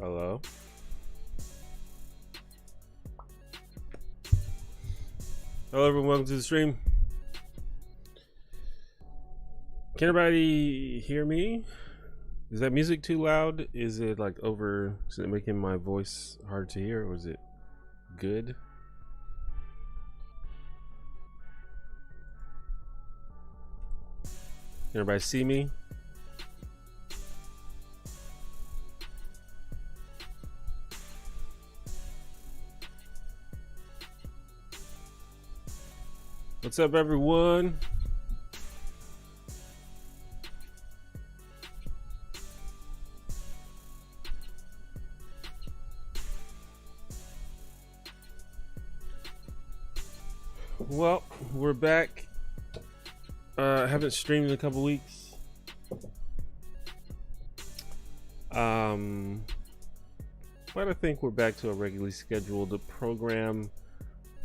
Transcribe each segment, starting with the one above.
Hello. Hello everyone, welcome to the stream. Can everybody hear me? Is that music too loud? Is it like over, is it making my voice hard to hear, or is it good? Can everybody see me? What's up everyone? Well, we're back. I haven't streamed in a couple weeks. But I think we're back to a regularly scheduled program.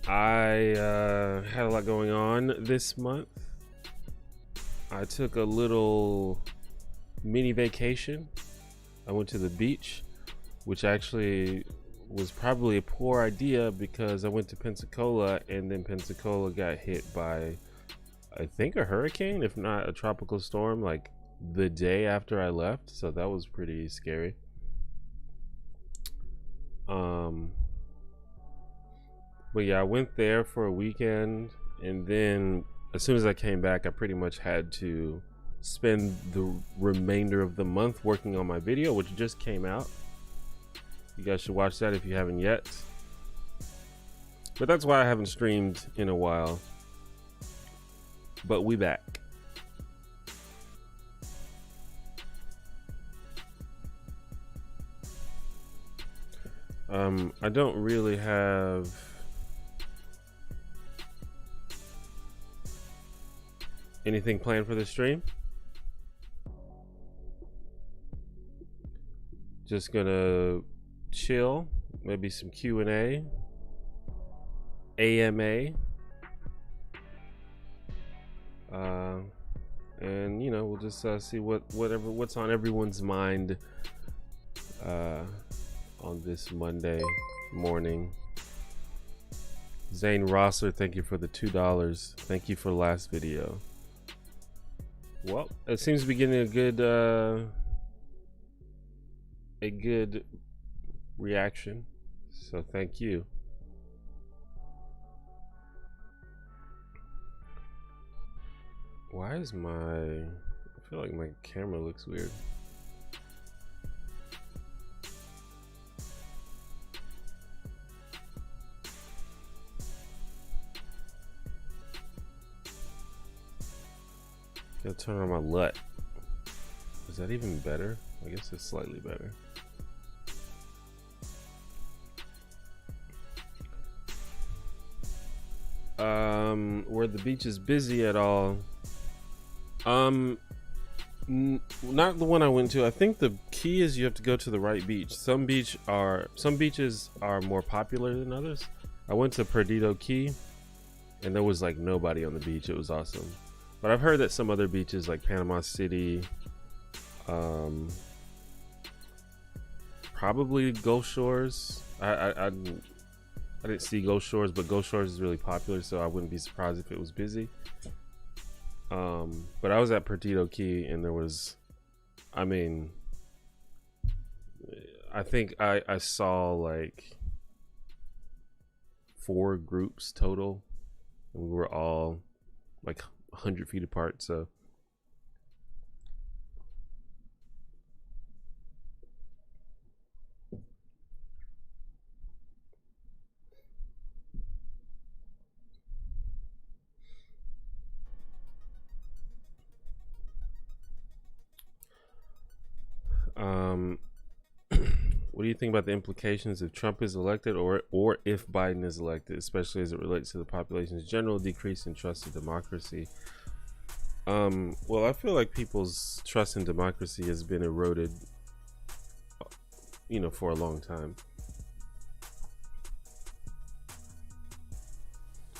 I had a lot going on this month. I took a little mini vacation. I went to the beach, which actually was probably a poor idea because I went to Pensacola and then Pensacola got hit by, I think, a hurricane, if not a tropical storm, like the day after I left. So that was pretty scary. But yeah, I went there for a weekend, and then as soon as I came back, I pretty much had to spend the remainder of the month working on my video, which just came out. You guys should watch that if you haven't yet. But that's why I haven't streamed in a while. But we back. I don't really have anything planned for this stream. Just gonna chill, maybe some Q&A, AMA, and you know, we'll just see what's on everyone's mind on this Monday morning. Zane Rosser, thank you for the $2. Thank you for the last video. Well, it seems to be getting a good reaction, so thank you. Why is I feel like my camera looks weird. Gotta turn on my LUT. Is that even better? I guess it's slightly better. Were the beaches busy at all? Not the one I went to. I think the key is you have to go to the right beach. Some beaches are more popular than others. I went to Perdido Key and there was like nobody on the beach. It was awesome. But I've heard that some other beaches like Panama City, probably Gulf Shores. I didn't see Gulf Shores, but Gulf Shores is really popular, so I wouldn't be surprised if it was busy. But I was at Perdido Key and there was, I mean, I think I saw like 4 groups total, and we were all like 100 feet apart, so what do you think about the implications if Trump is elected, or if Biden is elected, especially as it relates to the population's general decrease in trust in democracy? Well, I feel like people's trust in democracy has been eroded, you know, for a long time.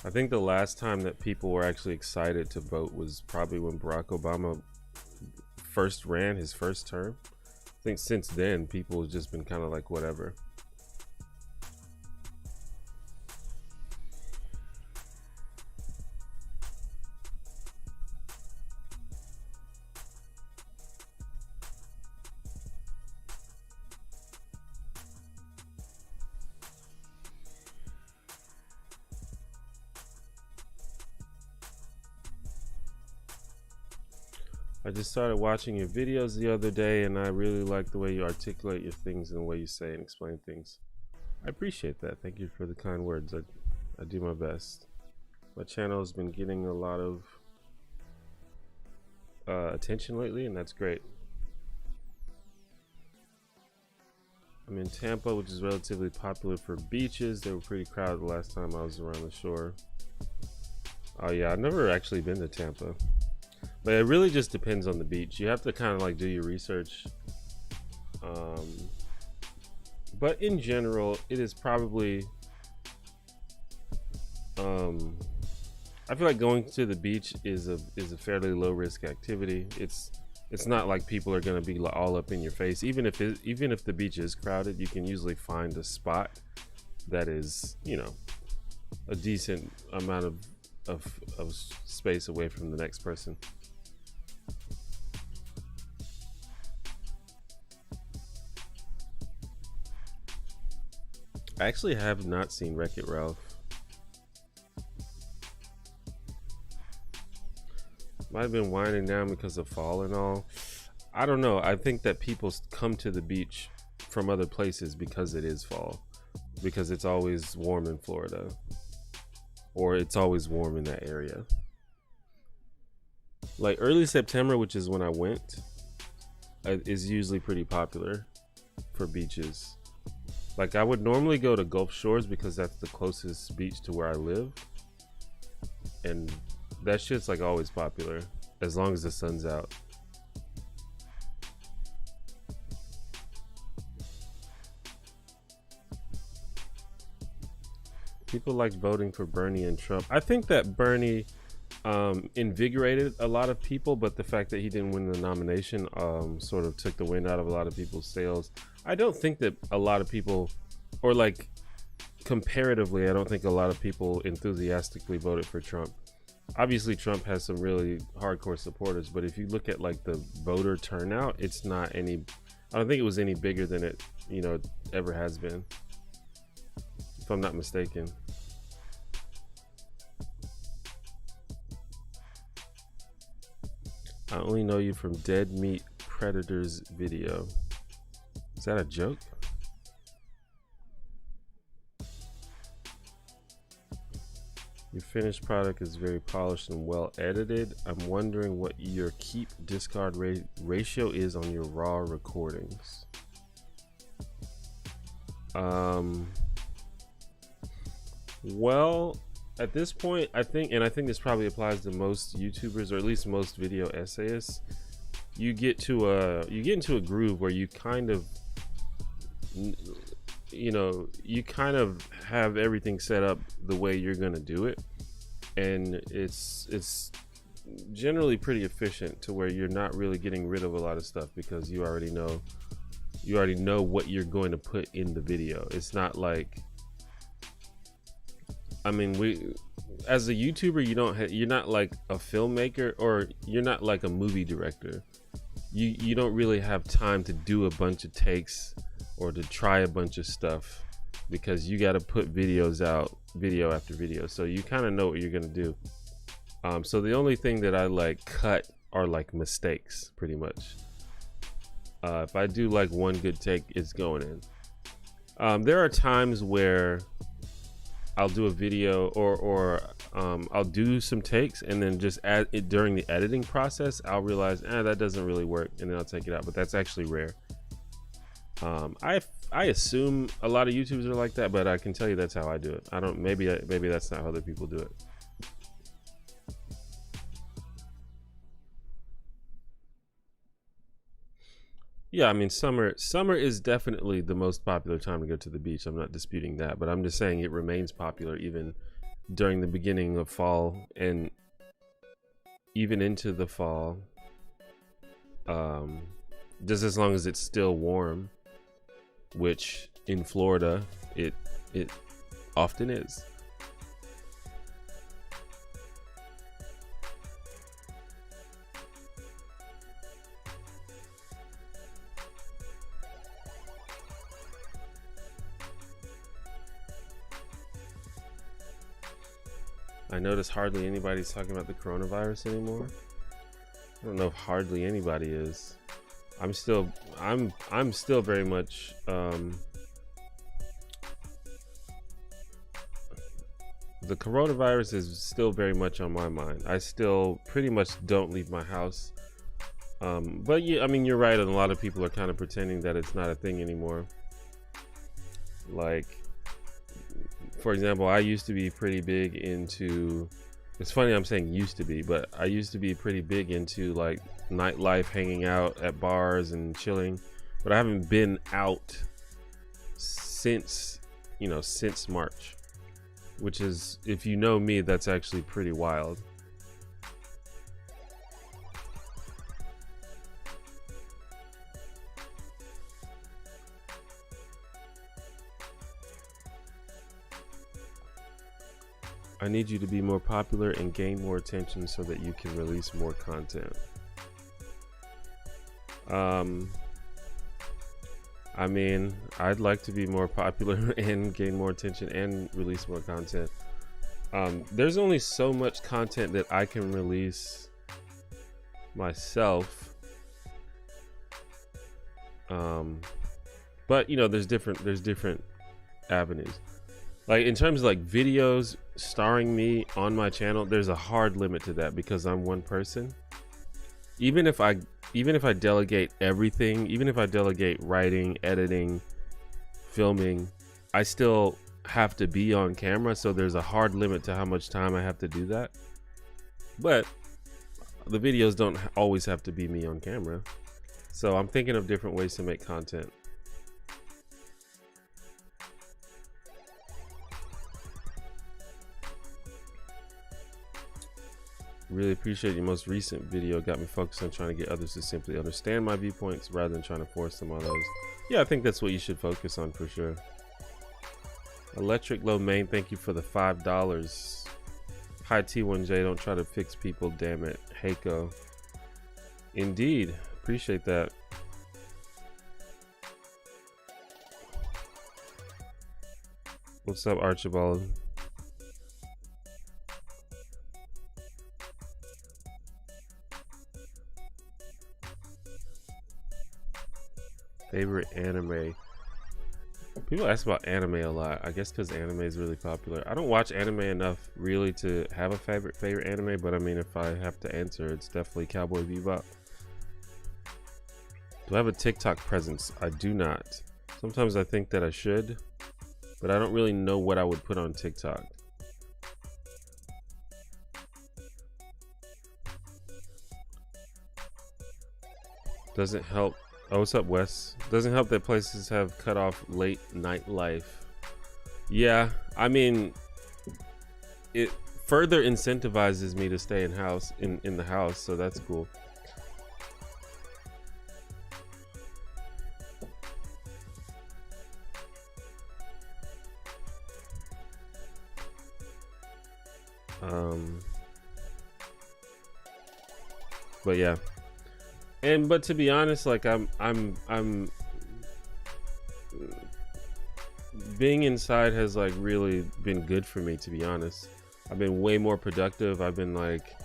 I think the last time that people were actually excited to vote was probably when Barack Obama first ran his first term. I think since then, people have just been kind of like whatever. I just started watching your videos the other day, and I really like the way you articulate your things and the way you say and explain things. I appreciate that. Thank you for the kind words. I do my best. My channel has been getting a lot of attention lately, and that's great. I'm in Tampa, which is relatively popular for beaches. They were pretty crowded the last time I was around the shore. Oh yeah, I've never actually been to Tampa. But it really just depends on the beach. You have to kind of like do your research. But in general, it is probably, I feel like going to the beach is a fairly low risk activity. It's not like people are going to be all up in your face. Even if the beach is crowded, you can usually find a spot that is, you know, a decent amount of space away from the next person. I actually have not seen Wreck-It Ralph. Might have been winding down because of fall and all. I don't know. I think that people come to the beach from other places because it is fall, because it's always warm in Florida, or it's always warm in that area. Like early September, which is when I went, is usually pretty popular for beaches. Like I would normally go to Gulf Shores because that's the closest beach to where I live, and that shit's like always popular as long as the sun's out. People like voting for Bernie and Trump. I think that Bernie invigorated a lot of people, but the fact that he didn't win the nomination sort of took the wind out of a lot of people's sails. I don't think that a lot of people, or like comparatively, I don't think a lot of people enthusiastically voted for Trump. Obviously Trump has some really hardcore supporters, but if you look at like the voter turnout, it's not any, I don't think it was any bigger than it, you know, ever has been, if I'm not mistaken. I only know you from Dead Meat Predators video. Is that a joke? Your finished product is very polished and well edited. I'm wondering what your keep discard ratio is on your raw recordings. Well, at this point, I think this probably applies to most YouTubers, or at least most video essayists. You get into a groove where you kind of, you know, you kind of have everything set up the way you're gonna do it, and it's generally pretty efficient to where you're not really getting rid of a lot of stuff because you already know what you're going to put in the video. It's not like, I mean, as a YouTuber, you're not like a filmmaker, or you're not like a movie director. You don't really have time to do a bunch of takes or to try a bunch of stuff, because you got to put videos out, video after video, so you kind of know what you're gonna do. So the only thing that I like cut are like mistakes, pretty much. If I do like one good take, it's going in. There are times where I'll do a video, or I'll do some takes, and then just add it during the editing process. I'll realize, that doesn't really work, and then I'll take it out. But that's actually rare. I assume a lot of YouTubers are like that, but I can tell you that's how I do it. I don't. Maybe that's not how other people do it. Yeah, I mean, summer is definitely the most popular time to go to the beach. I'm not disputing that, but I'm just saying it remains popular even during the beginning of fall, and even into the fall. just as long as it's still warm, which in Florida it often is. I notice hardly anybody's talking about the coronavirus anymore. I don't know if hardly anybody is. I'm still very much the coronavirus is still very much on my mind. I still pretty much don't leave my house. But yeah, I mean, you're right, and a lot of people are kind of pretending that it's not a thing anymore. Like, for example, I used to be pretty big into, it's funny I'm saying used to be, but I used to be pretty big into like nightlife, hanging out at bars and chilling, but I haven't been out since, you know, since March, which is, if you know me, that's actually pretty wild. I need you to be more popular and gain more attention so that you can release more content. I mean, I'd like to be more popular and gain more attention and release more content. There's only so much content that I can release myself. But you know, there's different avenues. Like in terms of like videos starring me on my channel, there's a hard limit to that because I'm one person. Even if I delegate everything, even if I delegate writing, editing, filming, I still have to be on camera, so there's a hard limit to how much time I have to do that. But the videos don't always have to be me on camera. So I'm thinking of different ways to make content. Really appreciate your most recent video. Got me focused on trying to get others to simply understand my viewpoints rather than trying to force them on others. Yeah, I think that's what you should focus on for sure. Electric Low Main, thank you for the $5. Hi T1J, don't try to fix people, damn it. Heiko. Indeed, appreciate that. What's up, Archibald? Favorite anime? People ask about anime a lot. I guess because anime is really popular. I don't watch anime enough really to have a favorite anime, but I mean, if I have to answer, it's definitely Cowboy Bebop. Do I have a TikTok presence? I do not. Sometimes I think that I should, but I don't really know what I would put on TikTok. Doesn't help. Oh, what's up, Wes? Doesn't help that places have cut off late night life. Yeah, I mean, it further incentivizes me to stay in the house, so that's cool. But yeah. But to be honest, like I'm being inside has like really been good for me, to be honest. I've been way more productive. I've been like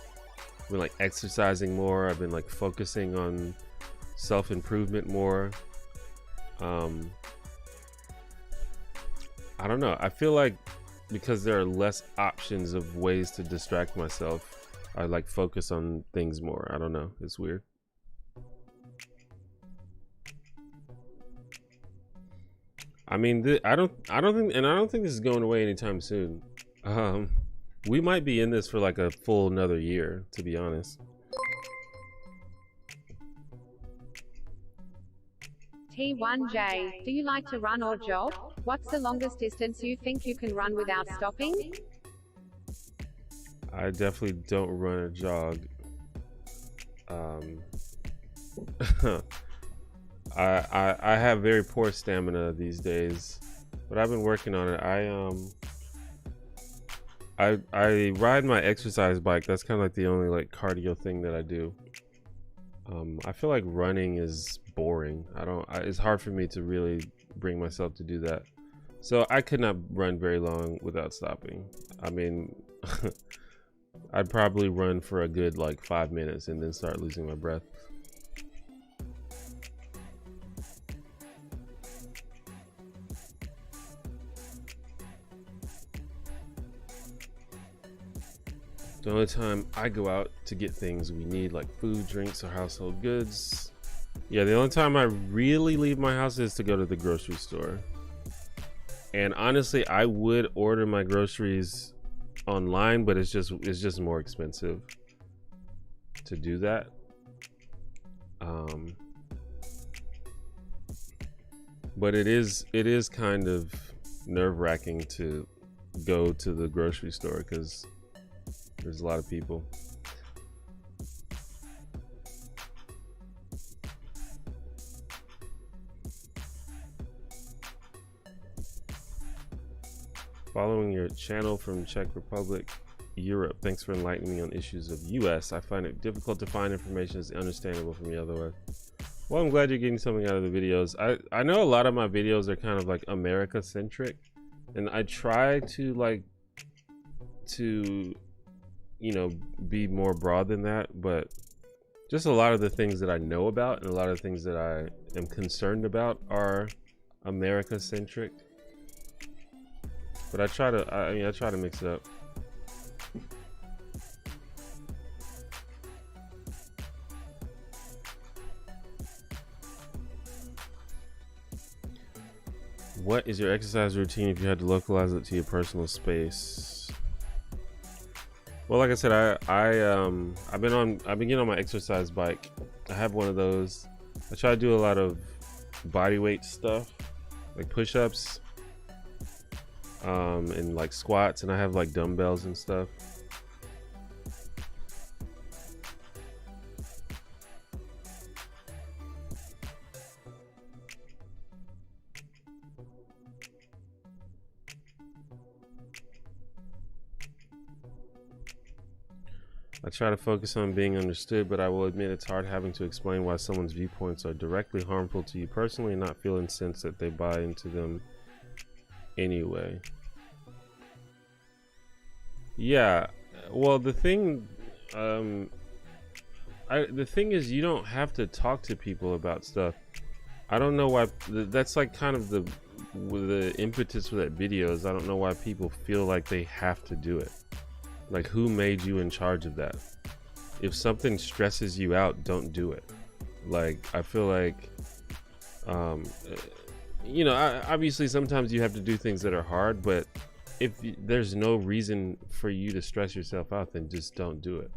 exercising more. I've been like focusing on self-improvement more. I don't know. I feel like because there are less options of ways to distract myself, I like focus on things more. I don't know. It's weird. I mean, I don't think this is going away anytime soon. We might be in this for like a full another year, to be honest. T1J, do you like to run or jog? What's the longest distance you think you can run without stopping? I definitely don't run or jog. I have very poor stamina these days, but I've been working on it. I ride my exercise bike. That's kind of like the only like cardio thing that I do. I feel like running is boring. It's hard for me to really bring myself to do that. So I could not run very long without stopping. I mean, I'd probably run for a good like 5 minutes and then start losing my breath. The only time I go out to get things we need, like food, drinks, or household goods. Yeah, the only time I really leave my house is to go to the grocery store. And honestly, I would order my groceries online, but it's just more expensive to do that. But it is kind of nerve-wracking to go to the grocery store because there's a lot of people. Following your channel from Czech Republic, Europe. Thanks for enlightening me on issues of US. I find it difficult to find information that's understandable for me otherwise. Well, I'm glad you're getting something out of the videos. I know a lot of my videos are kind of like America centric, and I try to you know, be more broad than that, but just a lot of the things that I know about and a lot of the things that I am concerned about are America centric. But I try to mix it up. What is your exercise routine if you had to localize it to your personal space? Well, like I said, I've been getting on my exercise bike. I have one of those. I try to do a lot of body weight stuff, like push-ups, and like squats, and I have like dumbbells and stuff. I try to focus on being understood, but I will admit it's hard having to explain why someone's viewpoints are directly harmful to you personally and not feel incensed that they buy into them anyway. Yeah, well, the thing is you don't have to talk to people about stuff. I don't know why. That's like kind of the impetus for that video is I don't know why people feel like they have to do it. Like, who made you in charge of that? If something stresses you out, don't do it. Like, I feel like, you know, obviously sometimes you have to do things that are hard, but if there's no reason for you to stress yourself out, then just don't do it.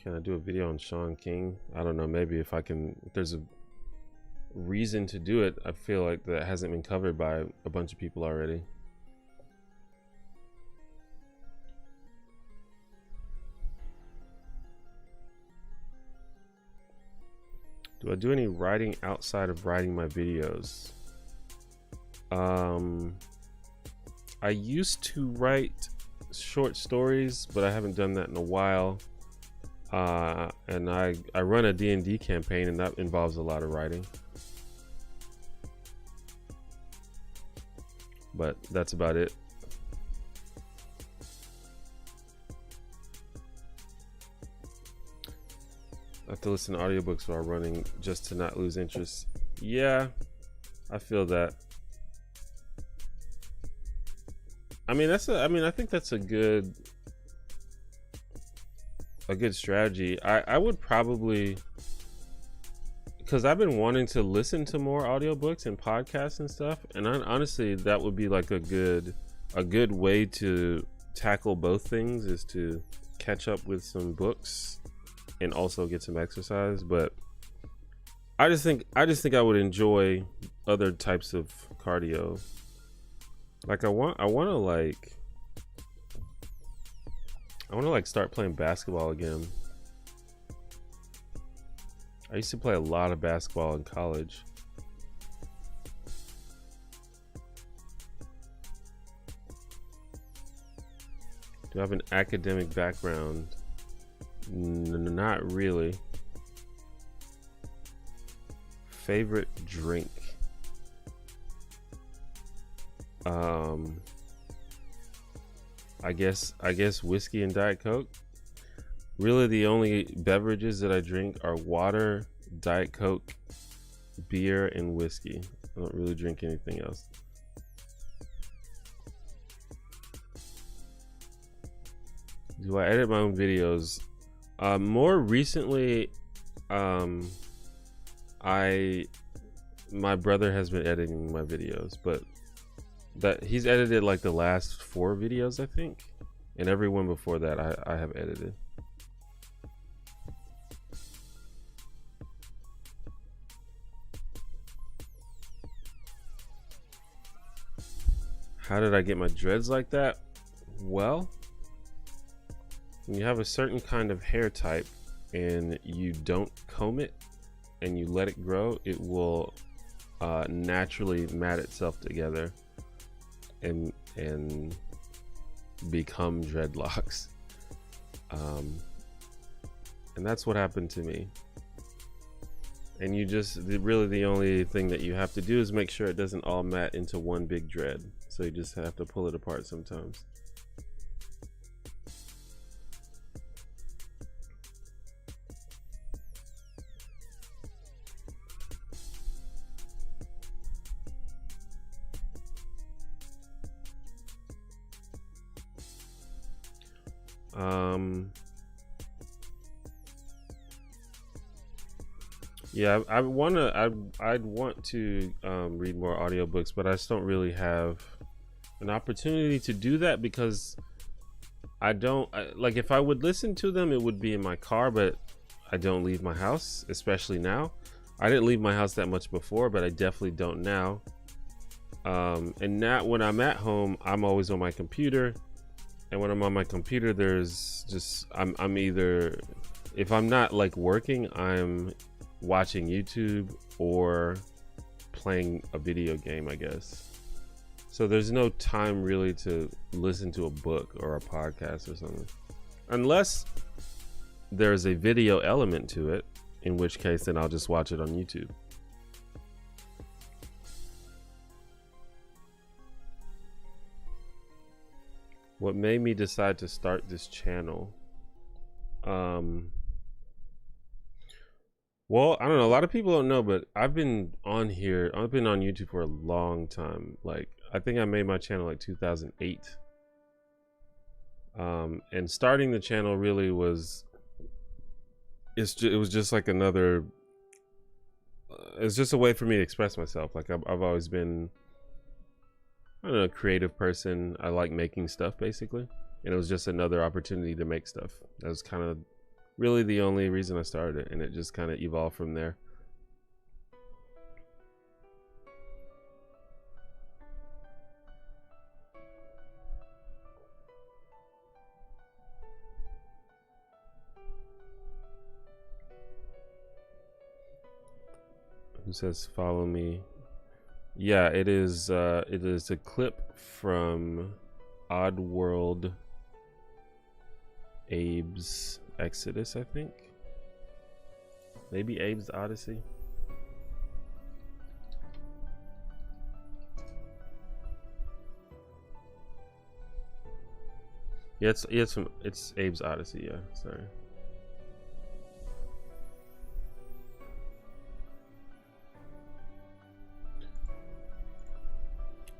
Can I do a video on Sean King? I don't know, maybe if there's a reason to do it. I feel like that hasn't been covered by a bunch of people already. Do I do any writing outside of writing my videos? I used to write short stories, but I haven't done that in a while. And I run a D&D campaign, and that involves a lot of writing. But that's about it. I have to listen to audiobooks while running just to not lose interest. Yeah, I feel that. I mean, I think that's a good strategy. I would probably, because I've been wanting to listen to more audiobooks and podcasts and stuff, and honestly that would be like a good way to tackle both things, is to catch up with some books and also get some exercise. But I just think I would enjoy other types of cardio. Like I want to like start playing basketball again. I used to play a lot of basketball in college. Do I have an academic background? Not really. Favorite drink? I guess whiskey and Diet Coke. Really, the only beverages that I drink are water, Diet Coke, beer, and whiskey. I don't really drink anything else. Do I edit my own videos? More recently, my brother has been editing my videos, but that he's edited like the last 4 videos, I think, and every one before that I have edited. How did I get my dreads like that? Well, when you have a certain kind of hair type and you don't comb it and you let it grow, it will naturally mat itself together and become dreadlocks. And that's what happened to me. And you just really, the only thing that you have to do is make sure it doesn't all mat into one big dread. So you just have to pull it apart sometimes. Yeah, I'd want to read more audiobooks, but I just don't really have an opportunity to do that because like if I would listen to them, it would be in my car, but I don't leave my house, especially now. I didn't leave my house that much before, but I definitely don't now. And now when I'm at home, I'm always on my computer. And when I'm on my computer, there's just, I'm either, if I'm not like working, I'm watching YouTube or playing a video game, I guess. So there's no time really to listen to a book or a podcast or something, unless there's a video element to it, in which case then I'll just watch it on YouTube. What made me decide to start this channel? Well, I don't know. A lot of people don't know, but I've been on YouTube for a long time. Like, I think I made my channel like 2008. And starting the channel really was, it was just like another, it's just a way for me to express myself. Like I've always been, I don't know, a creative person. I like making stuff basically. And it was just another opportunity to make stuff. That was kind of really the only reason I started it, and it just kind of evolved from there. Who says follow me? Yeah, it is a clip from Oddworld Abe's Exodus, I think. Maybe Abe's Odyssey. Yeah, it's Abe's Odyssey, yeah, sorry.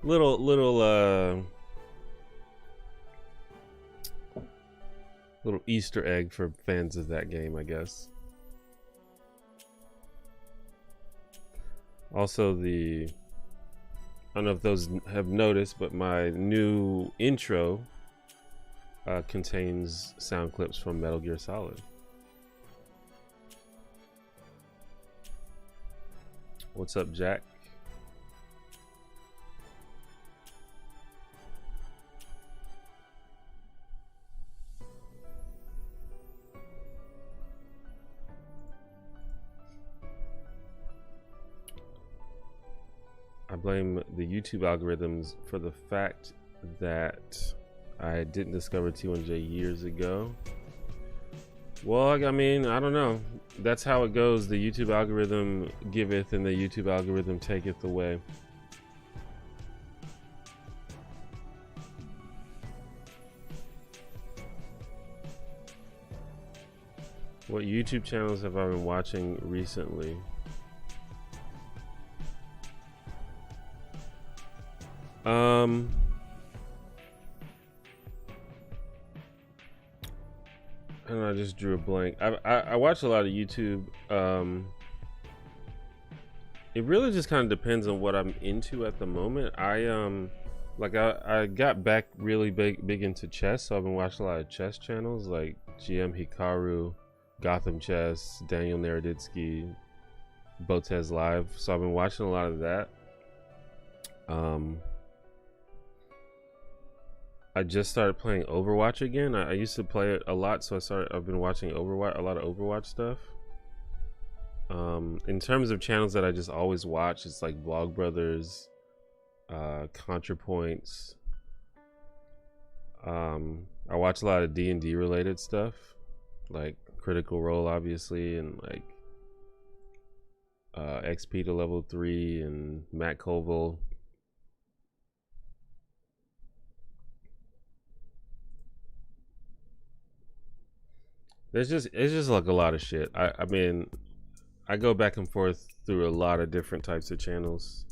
Little Easter egg for fans of that game, I guess. Also, I don't know if those have noticed, but my new intro contains sound clips from Metal Gear Solid. What's up, Jack? blame the YouTube algorithms for the fact that I didn't discover T1J years ago. Well, I mean, I don't know. That's how it goes. The YouTube algorithm giveth and the YouTube algorithm taketh away. What YouTube channels have I been watching recently? And I just drew a blank. I watch a lot of YouTube. It really just kind of depends on what I'm into at the moment. I got back really big into chess, so I've been watching a lot of chess channels like GM Hikaru, Gotham Chess, Daniel Naroditsky, Botez Live. So I've been watching a lot of that. I just started playing Overwatch again. I used to play it a lot, so I've been watching a lot of Overwatch stuff. In terms of channels that I just always watch, it's like Vlogbrothers, ContraPoints. I watch a lot of D&D related stuff, like Critical Role, obviously, and like XP to level 3 and Matt Colville. It's just like a lot of shit. I mean, I go back and forth through a lot of different types of channels.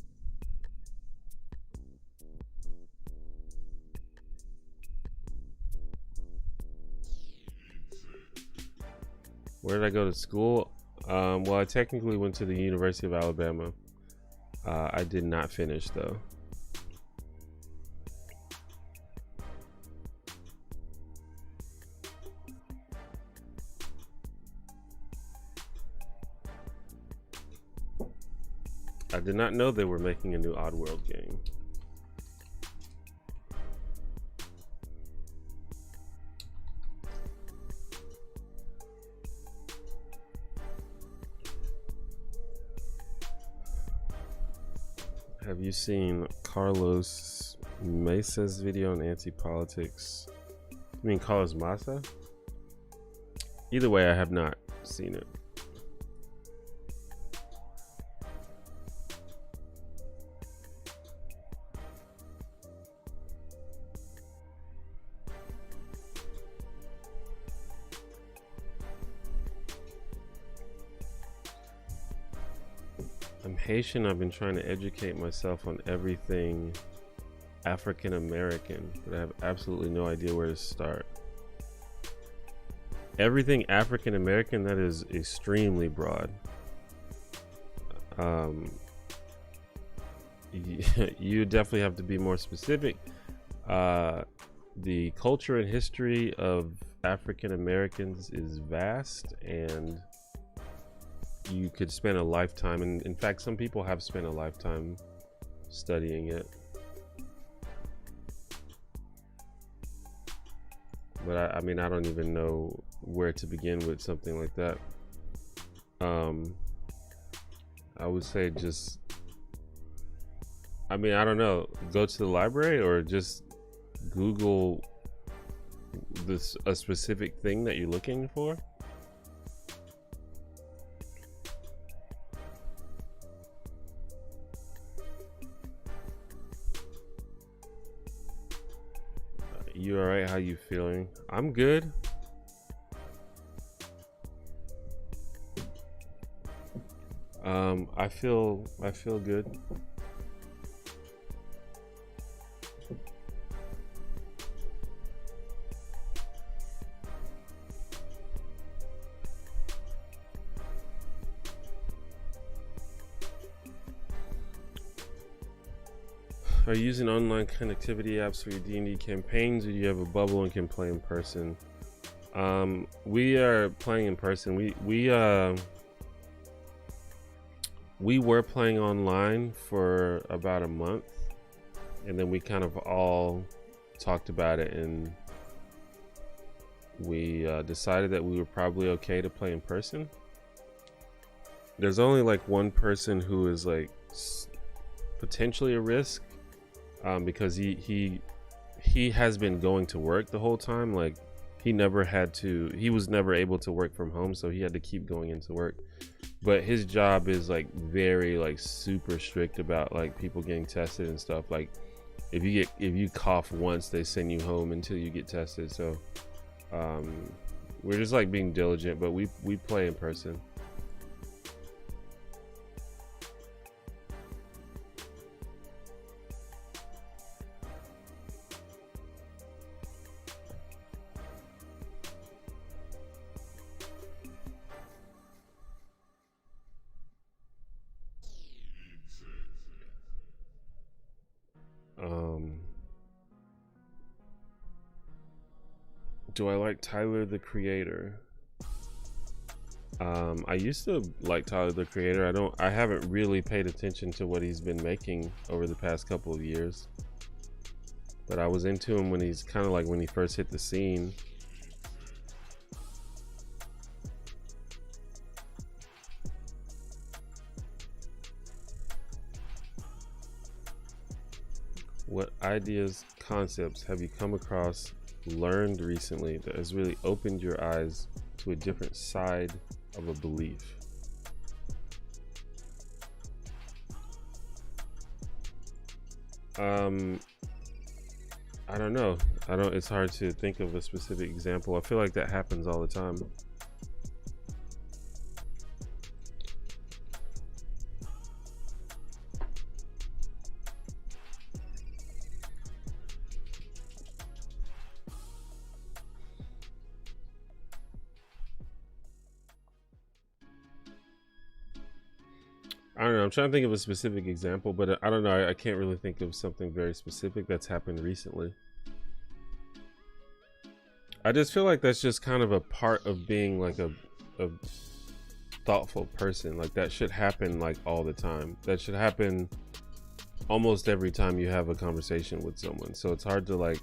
Where did I go to school? Well, I technically went to the University of Alabama. I did not finish though. I did not know they were making a new Oddworld game. Have you seen Carlos Mesa's video on anti-politics? You mean Carlos Mesa? Either way, I have not seen it. I'm Haitian. I've been trying to educate myself on everything African American, but I have absolutely no idea where to start. Everything African American, that is extremely broad. You definitely have to be more specific. The culture and history of African Americans is vast, and you could spend a lifetime, and in fact some people have spent a lifetime studying it. But I mean, I don't even know where to begin with something like that. I would say just, I mean, I don't know, go to the library or just Google a specific thing that you're looking for. You alright? How you feeling? I'm good. I feel good. Are you using online connectivity apps for your D&D campaigns, or do you have a bubble and can play in person? We are playing in person. We were playing online for about a month, and then we kind of all talked about it, and we decided that we were probably okay to play in person. There's only like one person who is like potentially a risk, because he has been going to work the whole time. Like he was never able to work from home, so he had to keep going into work. But his job is like very like super strict about like people getting tested and stuff. Like if you cough once, they send you home until you get tested. So we're just like being diligent, but we play in person. Do I like Tyler the Creator? I used to like Tyler the Creator. I haven't really paid attention to what he's been making over the past couple of years. But I was into him when he's kind of like when he first hit the scene. What ideas, concepts have you come across, learned recently that has really opened your eyes to a different side of a belief? I don't know. It's hard to think of a specific example. I feel like that happens all the time. I don't know. I'm trying to think of a specific example, but I don't know. I can't really think of something very specific that's happened recently. I just feel like that's just kind of a part of being like a thoughtful person. Like that should happen like all the time. That should happen almost every time you have a conversation with someone. So it's hard to like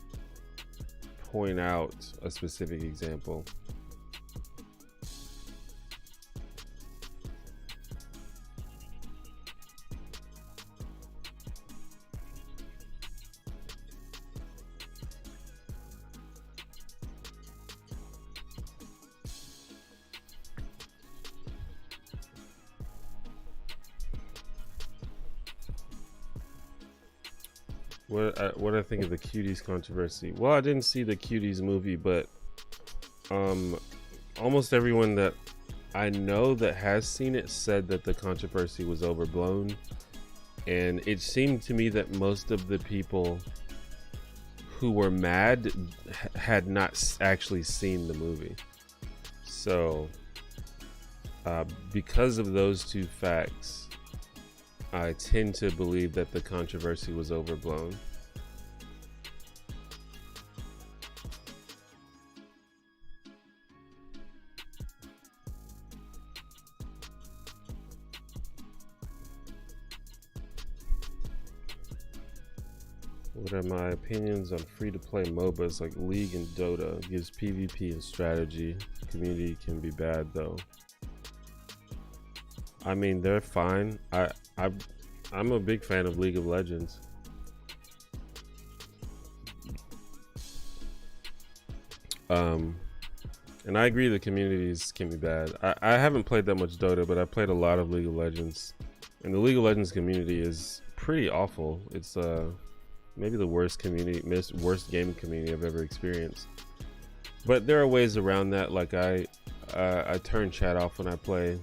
point out a specific example. What I think of the Cuties controversy. Well, I didn't see the Cuties movie, but almost everyone that I know that has seen it said that the controversy was overblown, and it seemed to me that most of the people who were mad had not actually seen the movie. So because of those two facts, I tend to believe that the controversy was overblown. What are my opinions on free-to-play MOBAs like League and Dota? Gives PvP and strategy. Community can be bad though. I mean, they're fine. I'm a big fan of League of Legends. And I agree the communities can be bad. I haven't played that much Dota, but I played a lot of League of Legends. And the League of Legends community is pretty awful. It's maybe the worst gaming community I've ever experienced. But there are ways around that. Like I turn chat off when I play.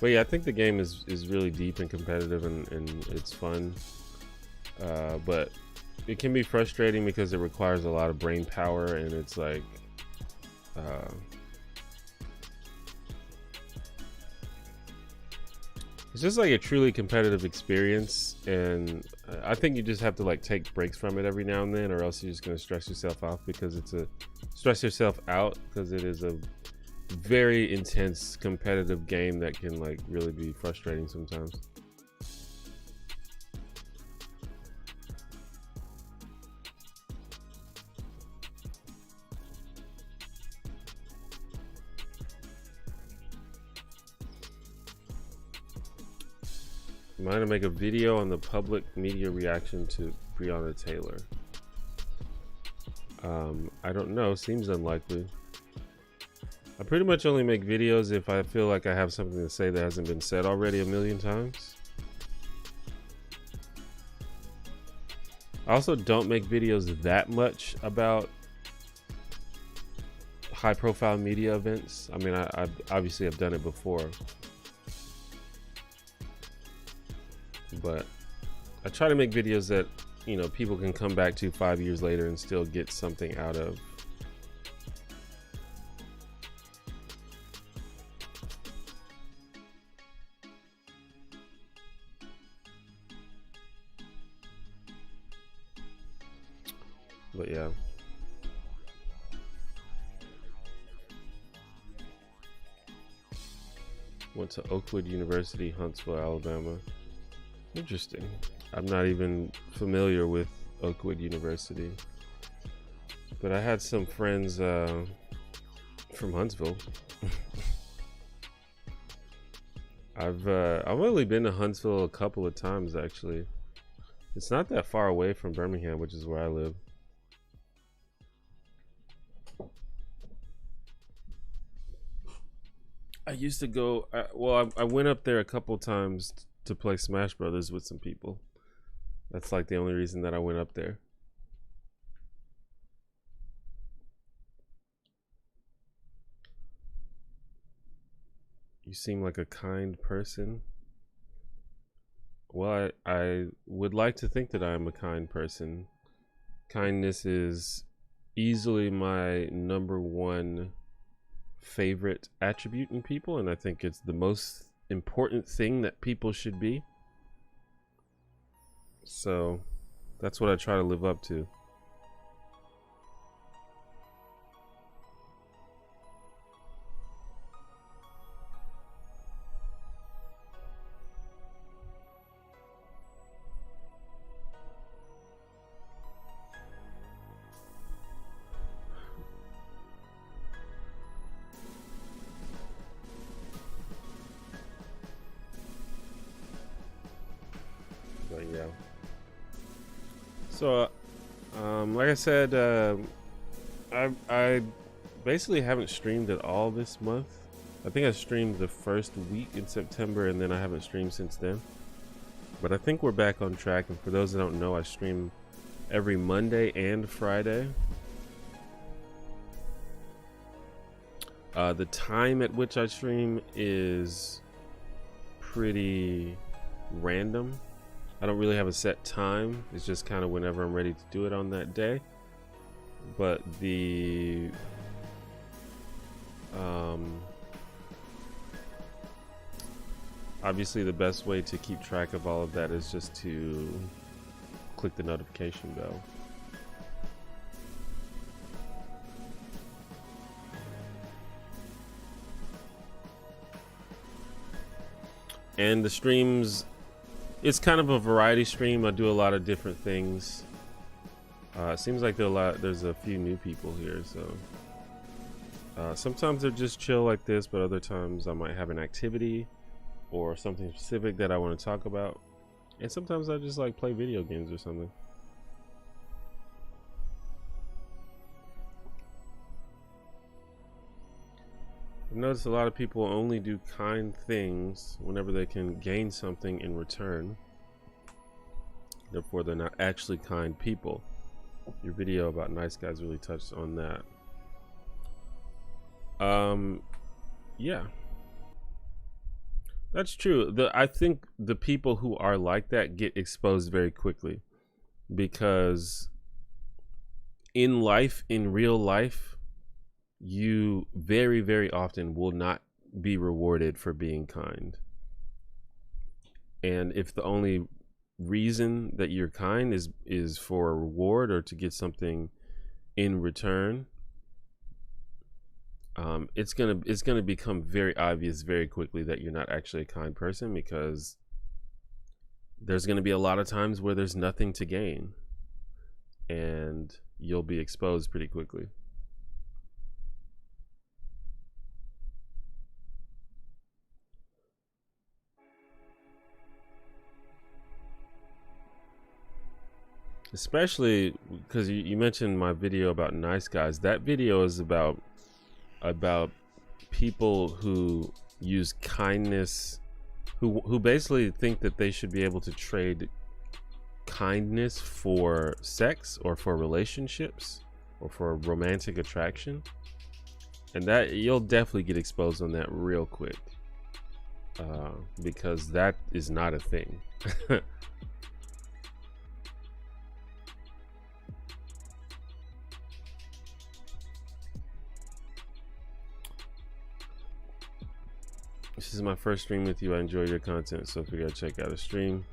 But yeah, I think the game is really deep and competitive, and it's fun. But it can be frustrating because it requires a lot of brain power, and it's like it's just like a truly competitive experience, and I think you just have to like take breaks from it every now and then, or else you're just gonna stress yourself out because it is a very intense competitive game that can like really be frustrating sometimes. I'm gonna make a video on the public media reaction to Breonna Taylor. I don't know, seems unlikely. I pretty much only make videos if I feel like I have something to say that hasn't been said already a million times. I also don't make videos that much about high profile media events. I mean, I obviously have done it before, but I try to make videos that, you know, people can come back to 5 years later and still get something out of. But yeah. Went to Oakwood University, Huntsville, Alabama. Interesting. I'm not even familiar with Oakwood University, but I had some friends from Huntsville. I've only been to Huntsville a couple of times actually. It's not that far away from Birmingham, which is where I live. I used to go, I went up there a couple times to play Smash Brothers with some people. That's like the only reason that I went up there. You seem like a kind person. Well, I would like to think that I am a kind person. Kindness is easily my #1 favorite attribute in people, and I think it's the most important thing that people should be. So that's what I try to live up to. But yeah. So, like I said, I basically haven't streamed at all this month. I think I streamed the first week in September, and then I haven't streamed since then. But I think we're back on track. And for those that don't know, I stream every Monday and Friday. The time at which I stream is pretty random. I don't really have a set time. It's just kind of whenever I'm ready to do it on that day. But the obviously the best way to keep track of all of that is just to click the notification bell. And the streams, it's kind of a variety stream. I do a lot of different things. It seems like there's a few new people here, so sometimes they're just chill like this, but other times I might have an activity or something specific that I want to talk about, and sometimes I just like play video games or something. I've noticed a lot of people only do kind things whenever they can gain something in return. Therefore, they're not actually kind people. Your video about nice guys really touched on that. Yeah, that's true. I think the people who are like that get exposed very quickly, because in life, in real life, you very, very often will not be rewarded for being kind. And if the only reason that you're kind is for a reward or to get something in return, it's gonna become very obvious very quickly that you're not actually a kind person, because there's gonna be a lot of times where there's nothing to gain, and you'll be exposed pretty quickly. especially because you mentioned my video about nice guys. That video is about people who use kindness, who basically think that they should be able to trade kindness for sex or for relationships or for romantic attraction. And that you'll definitely get exposed on that real quick, because that is not a thing. This is my first stream with you. I enjoy your content, so if you gotta check out a stream.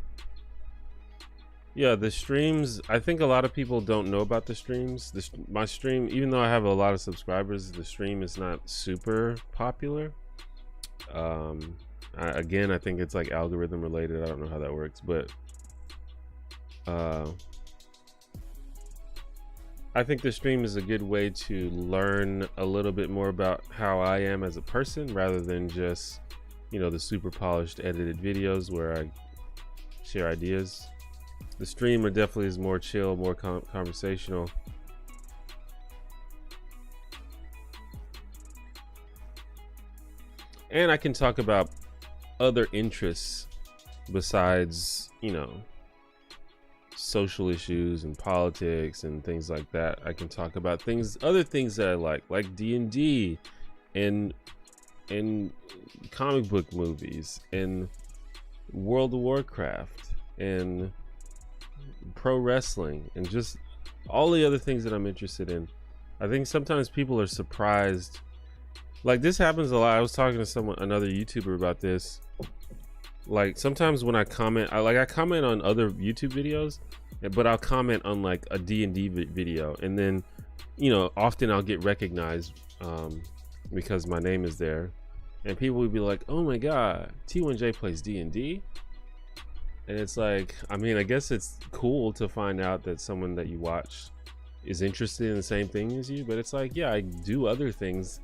Yeah, the streams, I think a lot of people don't know about the streams. My stream, even though I have a lot of subscribers, the stream is not super popular. Again, I think it's like algorithm related. I don't know how that works, but I think the stream is a good way to learn a little bit more about how I am as a person, rather than just, you know, the super polished edited videos where I share ideas. The streamer definitely is more chill, more conversational. And I can talk about other interests besides, you know, social issues and politics and things like that. I can talk about other things that I like D&D and comic book movies and World of Warcraft and pro wrestling and just all the other things that I'm interested in. I think sometimes people are surprised. Like, this happens a lot. I was talking to another YouTuber about this. Like, sometimes when I comment, I comment on other YouTube videos, but I'll comment on like a D&D video, and then, you know, often I'll get recognized because my name is there, and people would be like, "Oh my God, T1J plays D&D." And it's like, I mean, I guess it's cool to find out that someone that you watch is interested in the same thing as you, but it's like, yeah, I do other things.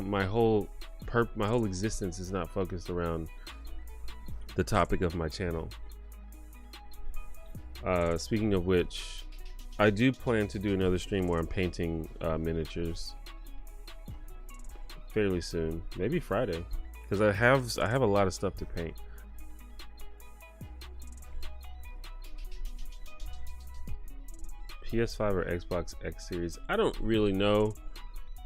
my whole existence is not focused around the topic of my channel. Speaking of which, I do plan to do another stream where I'm painting miniatures fairly soon, maybe Friday, because I have a lot of stuff to paint. PS5 or Xbox X Series? I don't really know.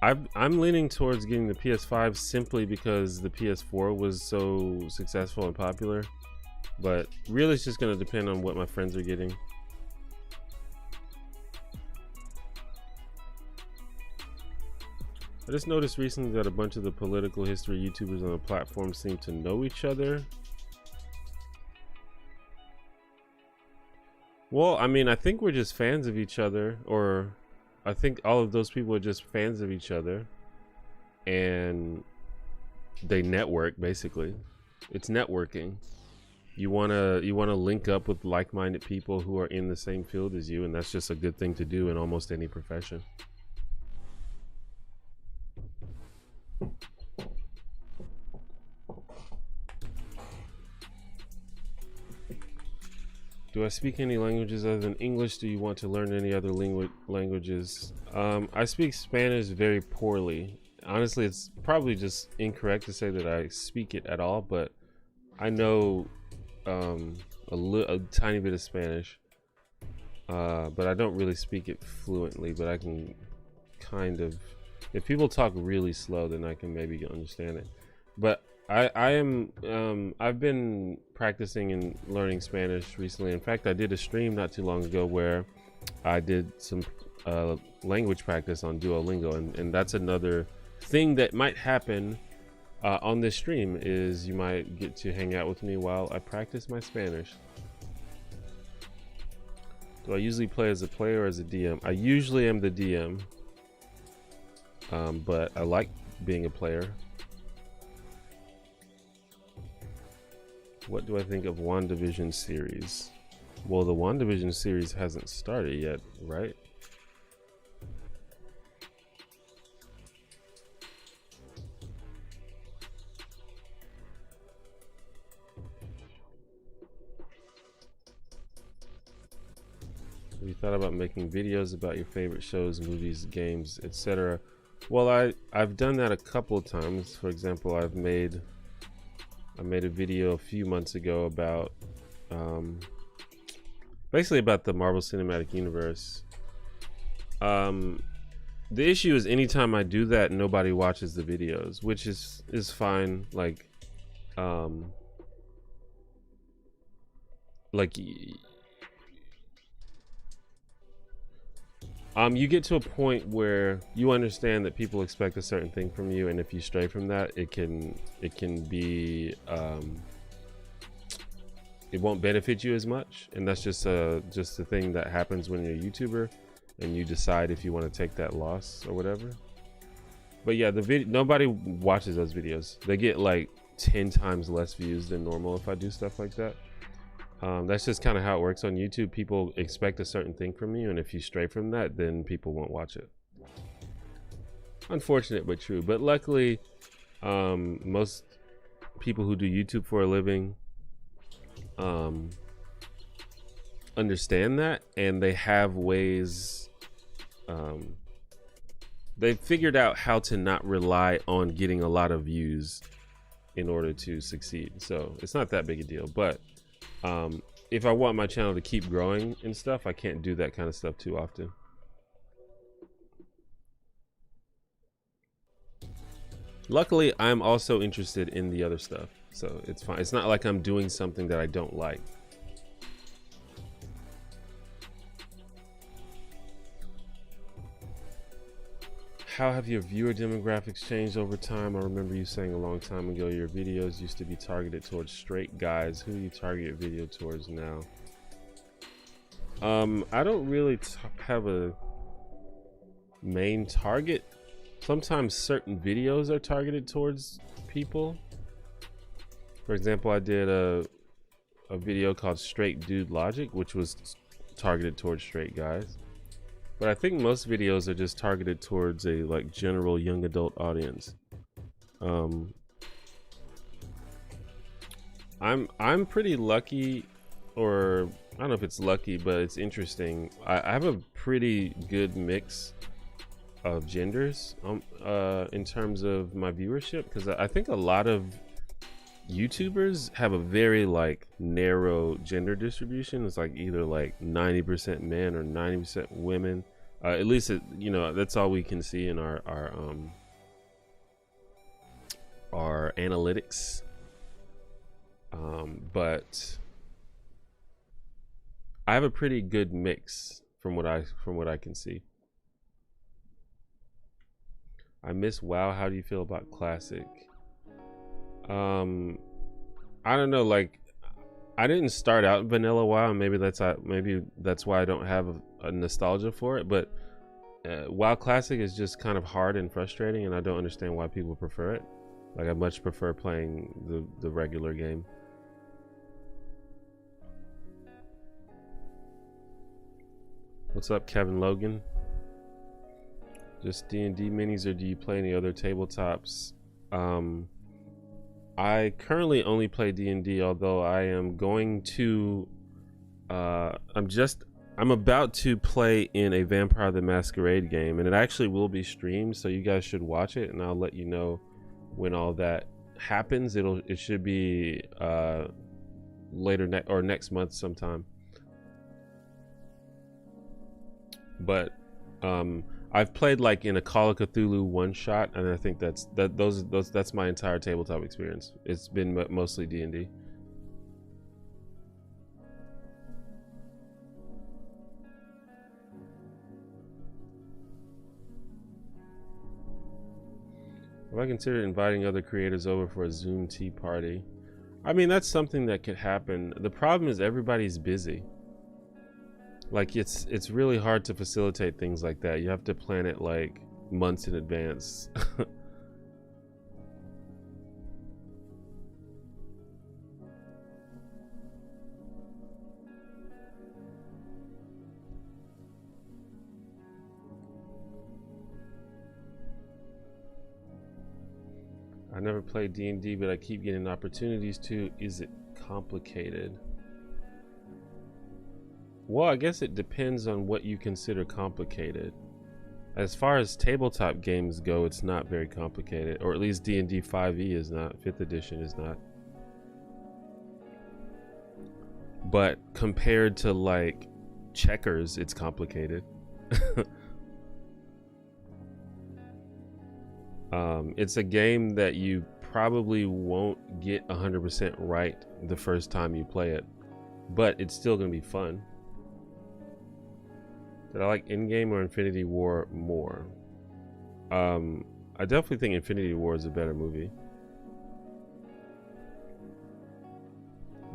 I'm leaning towards getting the PS5 simply because the PS4 was so successful and popular. But really, it's just going to depend on what my friends are getting. I just noticed recently that a bunch of the political history YouTubers on the platform seem to know each other. Well, I mean, I think we're just fans of each other, or I think all of those people are just fans of each other, and they network. Basically, it's networking. You wanna link up with like-minded people who are in the same field as you, and that's just a good thing to do in almost any profession. Do I speak any languages other than English? Do you want to learn any other languages? I speak Spanish very poorly. Honestly, it's probably just incorrect to say that I speak it at all, but I know a tiny bit of Spanish, but I don't really speak it fluently, but I can kind of, if people talk really slow, then I can maybe understand it. But I've been practicing and learning Spanish recently. In fact, I did a stream not too long ago where I did some language practice on Duolingo, and that's another thing that might happen on this stream, is you might get to hang out with me while I practice my Spanish. Do I usually play as a player or as a DM? I usually am the DM, but I like being a player. What do I think of WandaVision series? Well, the WandaVision series hasn't started yet, right? Have you thought about making videos about your favorite shows, movies, games, etc.? Well, I've done that a couple of times. For example, I made a video a few months ago about basically about the Marvel Cinematic Universe. The issue is anytime I do that, nobody watches the videos, which is fine. Like you get to a point where you understand that people expect a certain thing from you, and if you stray from that, it can be it won't benefit you as much, and that's just the thing that happens when you're a YouTuber and you decide if you want to take that loss or whatever. But yeah, nobody watches those videos. They get like 10 times less views than normal if I do stuff like that. That's just kind of how it works on YouTube. People expect a certain thing from you, and if you stray from that, then people won't watch it. Unfortunate but true. But luckily, most people who do YouTube for a living understand that, and they have ways. They've figured out how to not rely on getting a lot of views in order to succeed. So it's not that big a deal. But if I want my channel to keep growing and stuff, I can't do that kind of stuff too often. Luckily, I'm also interested in the other stuff, so it's fine. It's not like I'm doing something that I don't like. How have your viewer demographics changed over time? I remember you saying a long time ago your videos used to be targeted towards straight guys. Who do you target your video towards now? I don't really have a main target. Sometimes certain videos are targeted towards people. For example, I did a video called Straight Dude Logic, which was targeted towards straight guys. But I think most videos are just targeted towards a like general young adult audience. I'm pretty lucky, or I don't know if it's lucky, but it's interesting. I have a pretty good mix of genders in terms of my viewership, because I think a lot of YouTubers have a very like narrow gender distribution. It's like either like 90% men or 90% women. At least you know, that's all we can see in our analytics. But I have a pretty good mix from what I can see. I miss WoW. How do you feel about Classic? I don't know, like I didn't start out in vanilla WoW, and maybe that's why I don't have a nostalgia for it, but WoW Classic is just kind of hard and frustrating, and I don't understand why people prefer it. Like, I much prefer playing the regular game. What's up, Kevin Logan? Just D&D minis, or do you play any other tabletops? I currently only play D&D, although I am going to I'm about to play in a Vampire the Masquerade game, and it actually will be streamed, so you guys should watch it, and I'll let you know when all that happens. It should be later next month sometime. But I've played like in a Call of Cthulhu one shot, and I think that's my entire tabletop experience. It's been mostly D&D. Have I considered inviting other creators over for a Zoom tea party? I mean, that's something that could happen. The problem is everybody's busy. Like, it's really hard to facilitate things like that. You have to plan it like months in advance. I never played D&D, but I keep getting opportunities to. Is it complicated? Well, I guess it depends on what you consider complicated. As far as tabletop games go, it's not very complicated, or at least D&D 5e is not. 5th edition is not. But compared to like checkers, it's complicated. It's a game that you probably won't get 100% right the first time you play it, but it's still gonna be fun. Did I like Endgame or Infinity War more? I definitely think Infinity War is a better movie.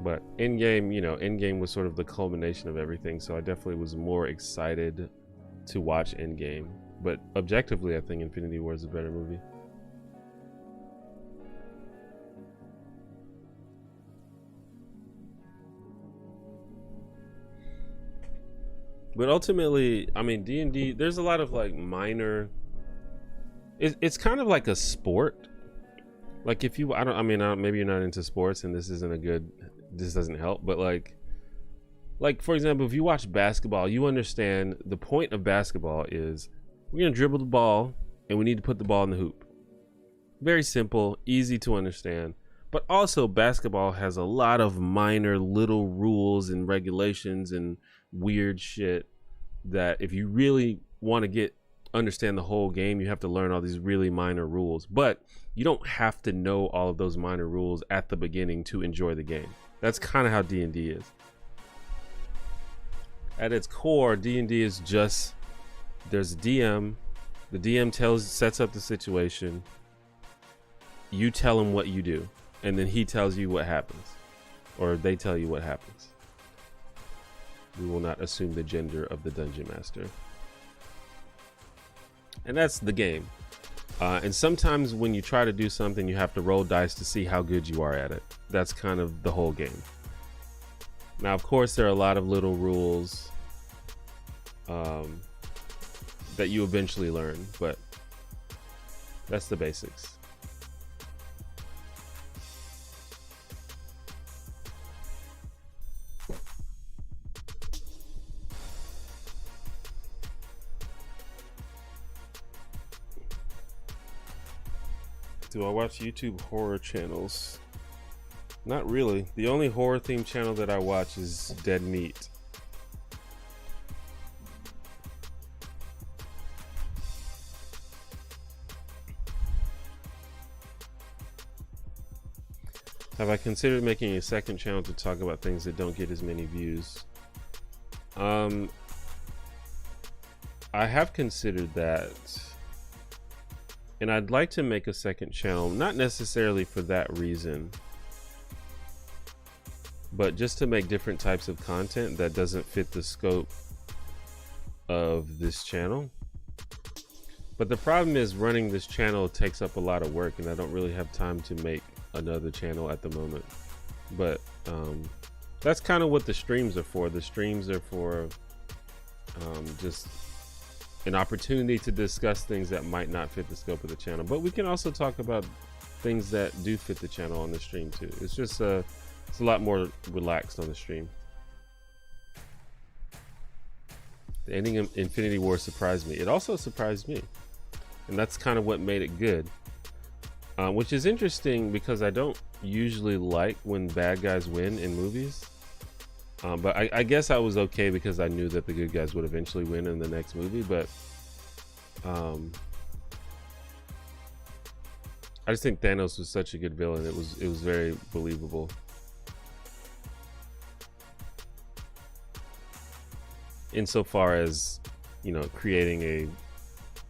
But Endgame, you know, Endgame was sort of the culmination of everything, so I definitely was more excited to watch Endgame. But objectively, I think Infinity War is a better movie. But ultimately, I mean, D&D, there's a lot of like minor, it's kind of like a sport. Like if you, maybe you're not into sports and this doesn't help, but like for example, if you watch basketball, you understand the point of basketball is we're gonna dribble the ball and we need to put the ball in the hoop. Very simple, easy to understand. But also basketball has a lot of minor little rules and regulations and weird shit that if you really want to understand the whole game, you have to learn all these really minor rules. But you don't have to know all of those minor rules at the beginning to enjoy the game. That's kind of how D&D is. At its core, D&D is just, there's a DM, the DM sets up the situation, you tell him what you do, and then he tells you what happens, or they tell you what happens. We will not assume the gender of the dungeon master. And that's the game. And sometimes when you try to do something, you have to roll dice to see how good you are at it. That's kind of the whole game. Now, of course, there are a lot of little rules that you eventually learn, but that's the basics. Do I watch YouTube horror channels? Not really. The only horror themed channel that I watch is Dead Meat. Have I considered making a second channel to talk about things that don't get as many views? I have considered that. And I'd like to make a second channel, not necessarily for that reason, but just to make different types of content that doesn't fit the scope of this channel. But the problem is running this channel takes up a lot of work and I don't really have time to make another channel at the moment. But that's kind of what the streams are for. The streams are for just an opportunity to discuss things that might not fit the scope of the channel, but we can also talk about things that do fit the channel on the stream too. It's just it's a lot more relaxed on the stream. The ending of Infinity War surprised me. It also surprised me, and that's kind of what made it good, which is interesting because I don't usually like when bad guys win in movies. But I guess I was okay because I knew that the good guys would eventually win in the next movie. But I just think Thanos was such a good villain. It was very believable. Insofar as, you know, creating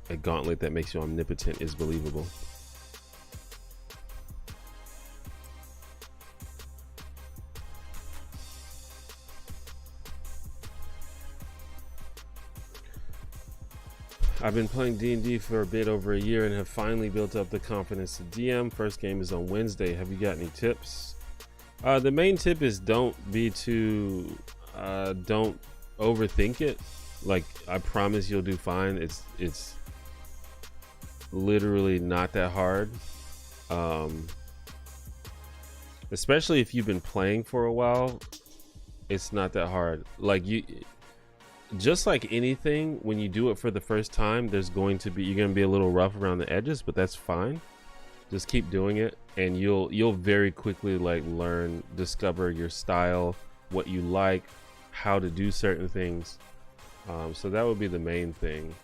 a gauntlet that makes you omnipotent is believable. I've been playing D&D for a bit over a year and have finally built up the confidence to DM. First game is on Wednesday. Have you got any tips? The main tip is don't overthink it. Like, I promise you'll do fine. It's literally not that hard. Especially if you've been playing for a while, it's not that hard. Like, just like anything, when you do it for the first time, you're going to be a little rough around the edges, but that's fine. Just keep doing it, and you'll very quickly like discover your style, what you like, how to do certain things. So that would be the main thing.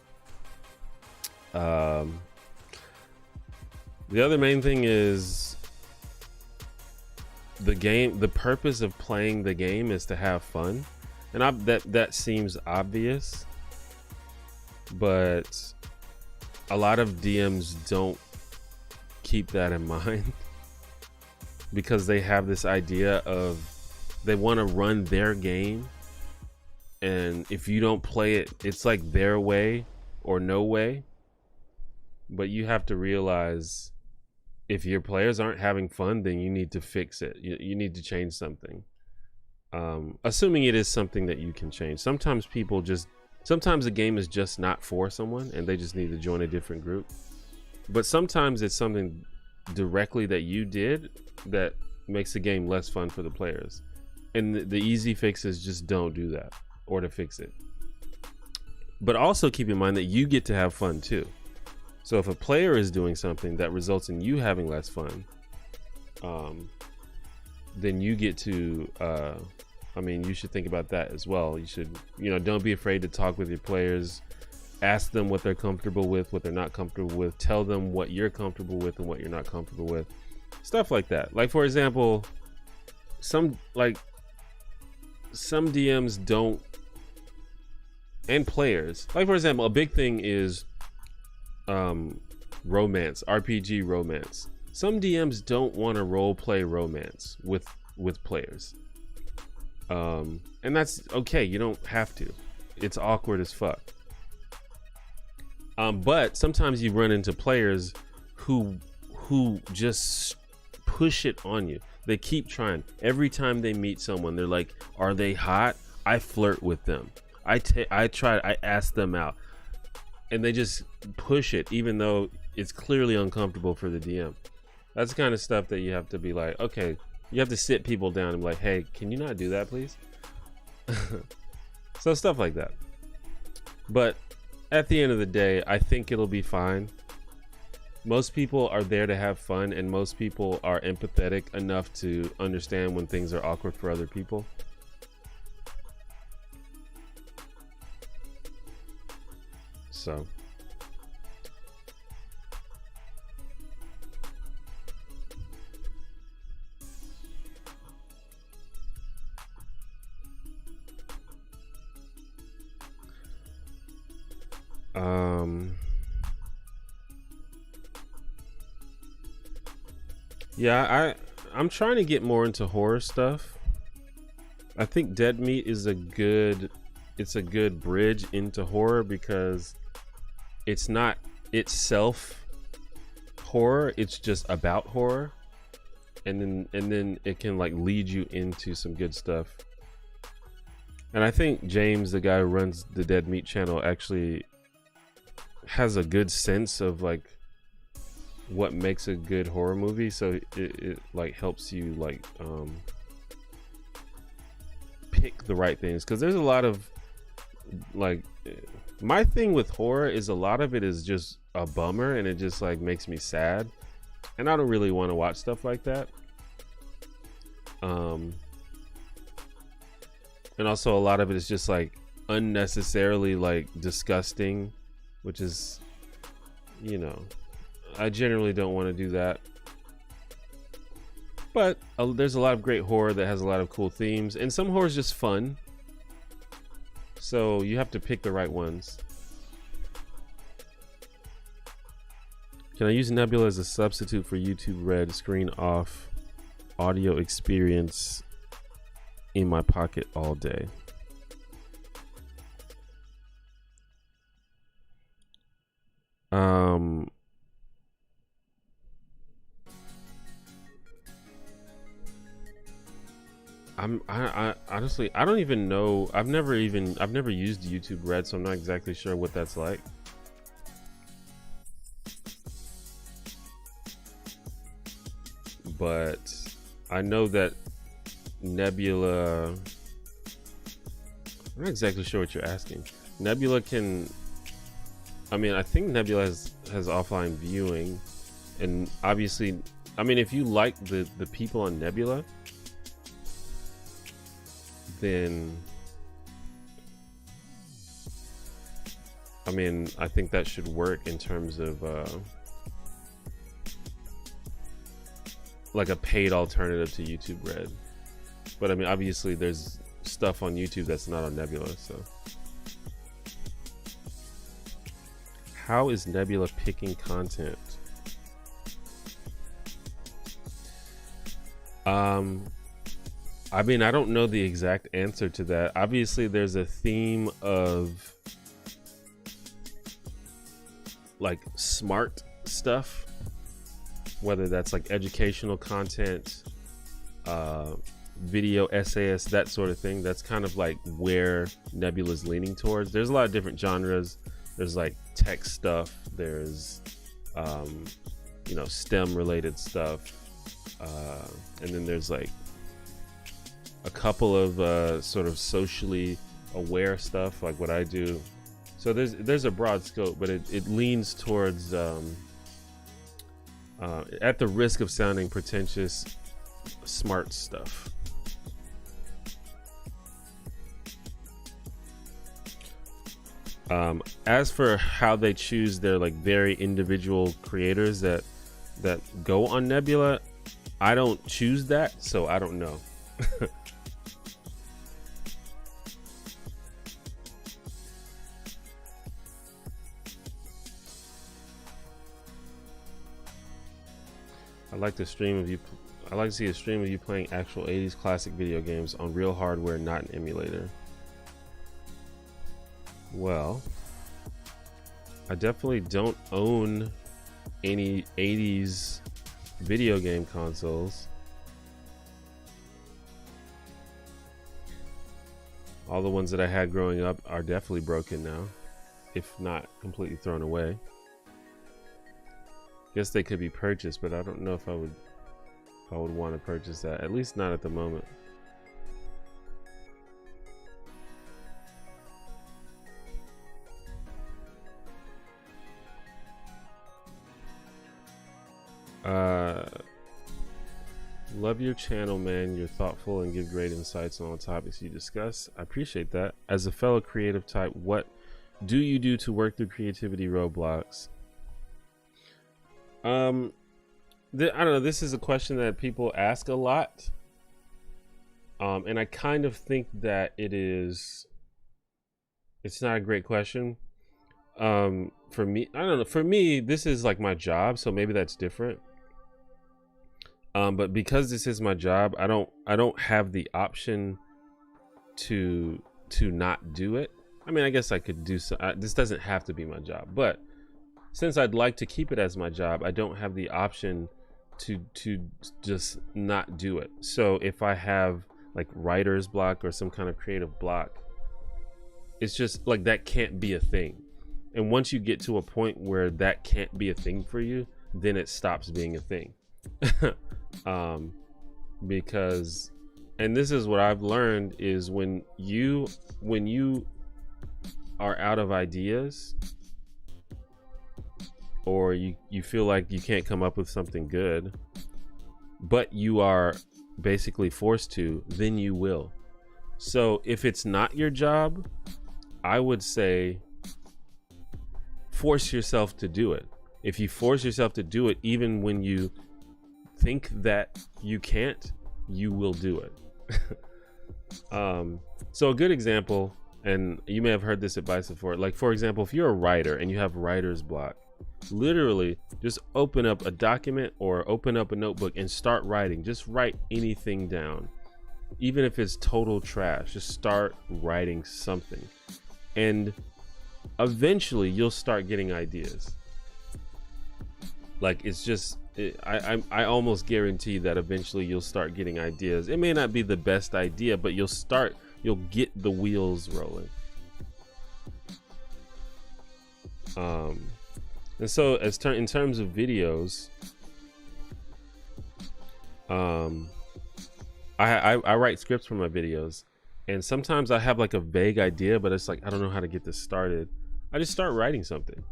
The other main thing is the game. The purpose of playing the game is to have fun, and that seems obvious, but a lot of DMs don't keep that in mind because they have this idea of they want to run their game, and if you don't play it, it's like their way or no way. But you have to realize if your players aren't having fun, then you need to fix it. You need to change something. Assuming it is something that you can change. Sometimes the game is just not for someone and they just need to join a different group. But sometimes it's something directly that you did that makes the game less fun for the players. And the easy fix is just don't do that, or to fix it. But also keep in mind that you get to have fun too. So if a player is doing something that results in you having less fun, then you get to, you should think about that as well. You should, don't be afraid to talk with your players, ask them what they're comfortable with, what they're not comfortable with, tell them what you're comfortable with and what you're not comfortable with, stuff like that. Like, for example, some DMs don't, and players, like, for example, a big thing is romance, RPG romance. Some DMs don't want to role play romance with players, and that's okay. You don't have to. It's awkward as fuck. But sometimes you run into players who just push it on you. They keep trying. Every time they meet someone, they're like, "Are they hot?" I flirt with them. I ask them out. And they just push it, even though it's clearly uncomfortable for the DM. That's the kind of stuff that you have to be like, okay, you have to sit people down and be like, hey, can you not do that, please? So stuff like that. But at the end of the day, I think it'll be fine. Most people are there to have fun, and most people are empathetic enough to understand when things are awkward for other people. So yeah, I'm trying to get more into horror stuff. I think Dead Meat is a good bridge into horror because it's not itself horror, it's just about horror, and then it can like lead you into some good stuff. And I think James, the guy who runs the Dead Meat channel, actually has a good sense of like what makes a good horror movie, so it like helps you like pick the right things, because there's a lot of like, my thing with horror is a lot of it is just a bummer and it just like makes me sad, and I don't really want to watch stuff like that. And also a lot of it is just like unnecessarily like disgusting, which is, I generally don't want to do that. But there's a lot of great horror that has a lot of cool themes, and some horror is just fun. So you have to pick the right ones. Can I use Nebula as a substitute for YouTube Red? Screen off, audio experience in my pocket all day. I honestly, I don't even know. I've never used YouTube Red, so I'm not exactly sure what that's like. But I know that Nebula I'm not exactly sure what you're asking. Nebula can, I mean, I think Nebula has offline viewing, and obviously, I mean, if you like the people on Nebula, then I mean, I think that should work in terms of like a paid alternative to YouTube Red. But I mean, obviously there's stuff on YouTube that's not on Nebula, so. How is Nebula picking content? I mean, I don't know the exact answer to that. Obviously there's a theme of like smart stuff, whether that's like educational content, video essays, that sort of thing. That's kind of like where Nebula's leaning towards. There's a lot of different genres. There's like tech stuff, there's you know, STEM related stuff, and then there's like a couple of sort of socially aware stuff like what I do. So there's a broad scope, but it leans towards at the risk of sounding pretentious, smart stuff. As for how they choose their like very individual creators that go on Nebula, I don't choose that, so I don't know. I like to see a stream of you playing actual 80s classic video games on real hardware, not an emulator. Well, I definitely don't own any 80s video game consoles. All the ones that I had growing up are definitely broken now, if not completely thrown away. Guess they could be purchased, but I don't know if I would want to purchase that, at least not at the moment. Love your channel, man. You're thoughtful and give great insights on all topics you discuss. I appreciate that. As a fellow creative type, what do you do to work through creativity roadblocks? I don't know. This is a question that people ask a lot. And I kind of think that it's not a great question. For me, I don't know. For me, this is like my job, so maybe that's different. But because this is my job, I don't have the option to not do it. I mean, I guess I could do so. This doesn't have to be my job, but since I'd like to keep it as my job, I don't have the option to just not do it. So if I have like writer's block or some kind of creative block, it's just like that can't be a thing. And once you get to a point where that can't be a thing for you, then it stops being a thing. Because, and this is what I've learned, is when you are out of ideas, or you feel like you can't come up with something good, but you are basically forced to, then you will. So if it's not your job, I would say force yourself to do it. If you force yourself to do it, even when you think that you can't, you will do it. So a good example, and you may have heard this advice before, like for example, if you're a writer and you have writer's block, literally just open up a document or open up a notebook and start writing. Just write anything down, even if it's total trash. Just start writing something, and eventually you'll start getting ideas. Like, it's just, I almost guarantee that eventually you'll start getting ideas. It may not be the best idea, but you'll get the wheels rolling. And so in terms of videos, I write scripts for my videos, And sometimes I have like a vague idea, but it's like I don't know how to get this started. I just start writing something,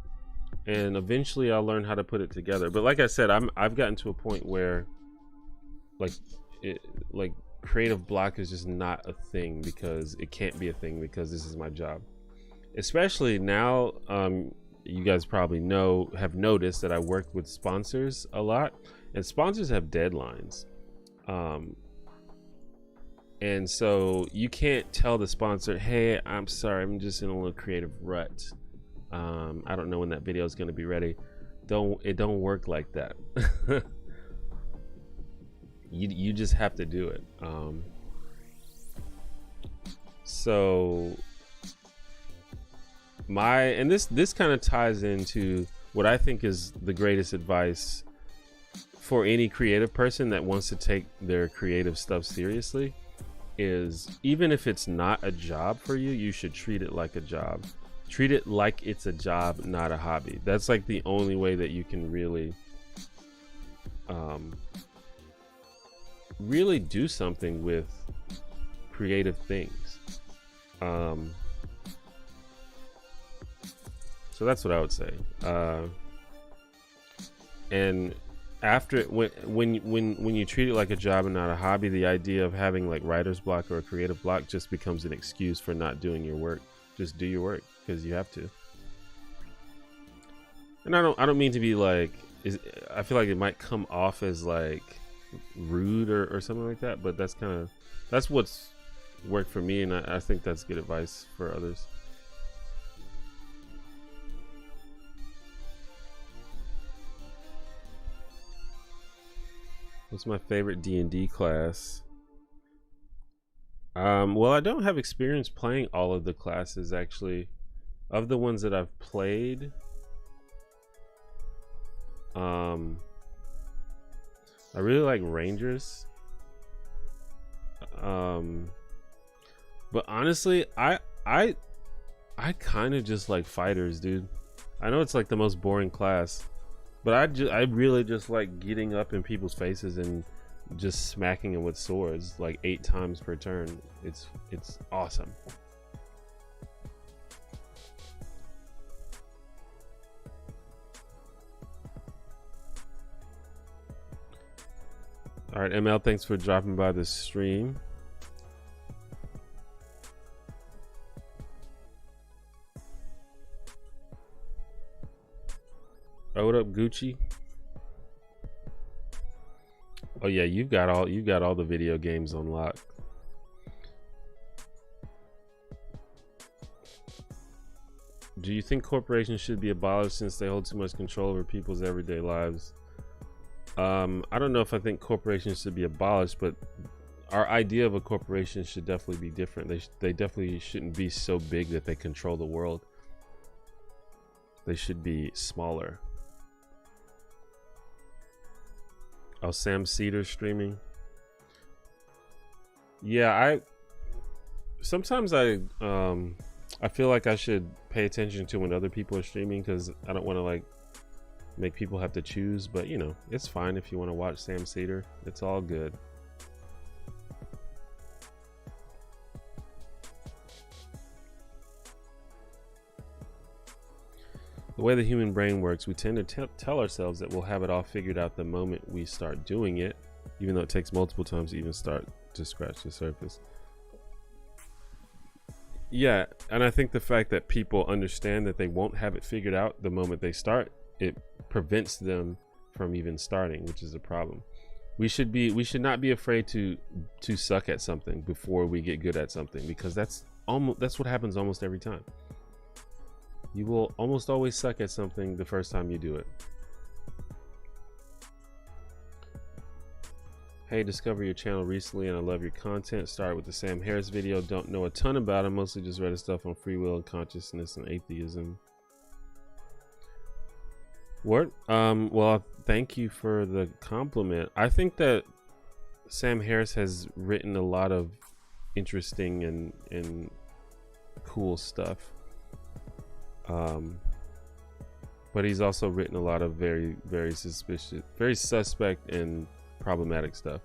and eventually I'll learn how to put it together. But like I said, I've gotten to a point where like creative block is just not a thing, because it can't be a thing, because this is my job. Especially now, you guys probably have noticed that I work with sponsors a lot, and sponsors have deadlines. And so you can't tell the sponsor, hey, I'm sorry, I'm just in a little creative rut. I don't know when that video is going to be ready. It don't work like that. You just have to do it. So this kind of ties into what I think is the greatest advice for any creative person that wants to take their creative stuff seriously, is even if it's not a job for you, you should treat it like a job. Treat it like it's a job, not a hobby. That's like the only way that you can really really do something with creative things. So that's what I would say. And after when you treat it like a job and not a hobby, the idea of having like writer's block or a creative block just becomes an excuse for not doing your work. Just do your work because you have to. And I don't mean to be like, I feel like it might come off as like rude or something like that, but that's what's worked for me, and I think that's good advice for others. What's my favorite D&D class? Well, I don't have experience playing all of the classes, actually. Of the ones that I've played, I really like Rangers. But honestly, I kind of just like fighters, dude. I know it's like the most boring class, but I really just like getting up in people's faces and just smacking them with swords like 8 times per turn. It's awesome. All right, ML, thanks for dropping by the stream. Oh, what up, Gucci? Oh yeah, you got all the video games on lock. Do you think corporations should be abolished since they hold too much control over people's everyday lives? I don't know if I think corporations should be abolished, but our idea of a corporation should definitely be different. They definitely shouldn't be so big that they control the world. They should be smaller. Oh, Sam Cedar streaming. Yeah, sometimes I feel like I should pay attention to when other people are streaming, because I don't want to like make people have to choose, but you know, it's fine if you want to watch Sam Cedar. It's all good. The way the human brain works, we tend to tell ourselves that we'll have it all figured out the moment we start doing it, even though it takes multiple times to even start to scratch the surface. Yeah, and I think the fact that people understand that they won't have it figured out the moment they start, it prevents them from even starting, which is a problem. We should not be afraid to suck at something before we get good at something, because that's what happens almost every time. You will almost always suck at something the first time you do it. Hey, discover your channel recently and I love your content. Started with the Sam Harris video. Don't know a ton about him. Mostly just read his stuff on free will and consciousness and atheism. What? Well, thank you for the compliment. I think that Sam Harris has written a lot of interesting and cool stuff. But he's also written a lot of very, very suspicious, very suspect and problematic stuff.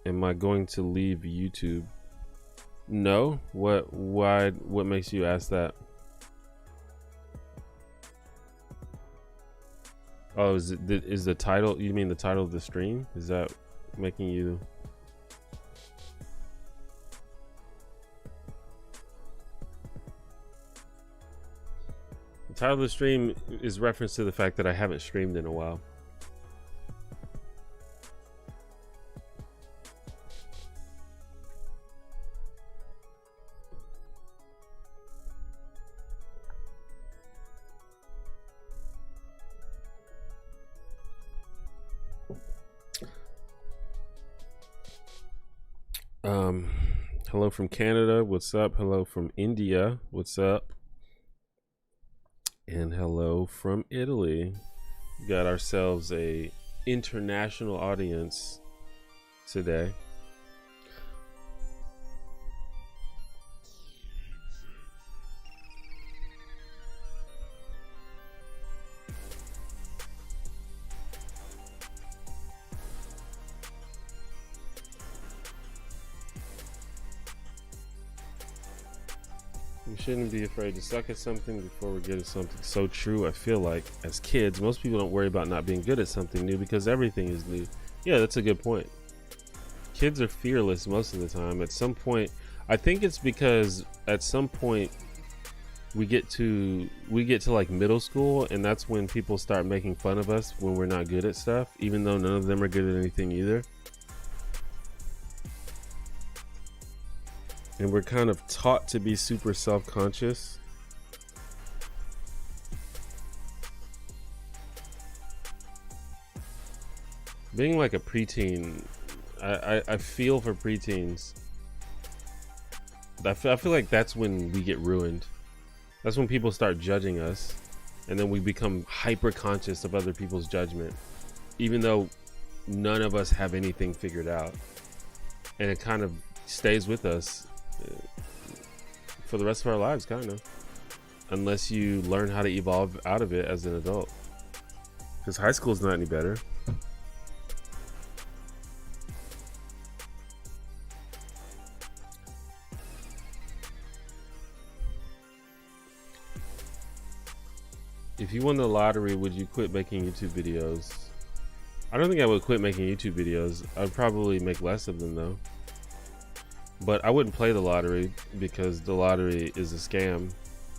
Am I going to leave YouTube? No. Why? What makes you ask that? Oh, is the title? You mean the title of the stream? Is that making you? The title of the stream is reference to the fact that I haven't streamed in a while. Hello from Canada, what's up? Hello from India, what's up? And hello from Italy. We got ourselves a international audience today. We shouldn't be afraid to suck at something before we're good at something. So true. I feel like as kids, most people don't worry about not being good at something new because everything is new. Yeah, that's a good point. Kids are fearless most of the time. At some point, I think it's because at some point we get to like middle school, and that's when people start making fun of us when we're not good at stuff, even though none of them are good at anything either. And we're kind of taught to be super self-conscious. Being like a preteen, I feel for preteens. I feel like that's when we get ruined. That's when people start judging us, and then we become hyper conscious of other people's judgment, even though none of us have anything figured out. And it kind of stays with us for the rest of our lives, kind of, unless you learn how to evolve out of it as an adult, because high school is not any better. If you won the lottery, would you quit making YouTube videos? I don't think I would quit making YouTube videos. I'd probably make less of them though. But I wouldn't play the lottery because the lottery is a scam.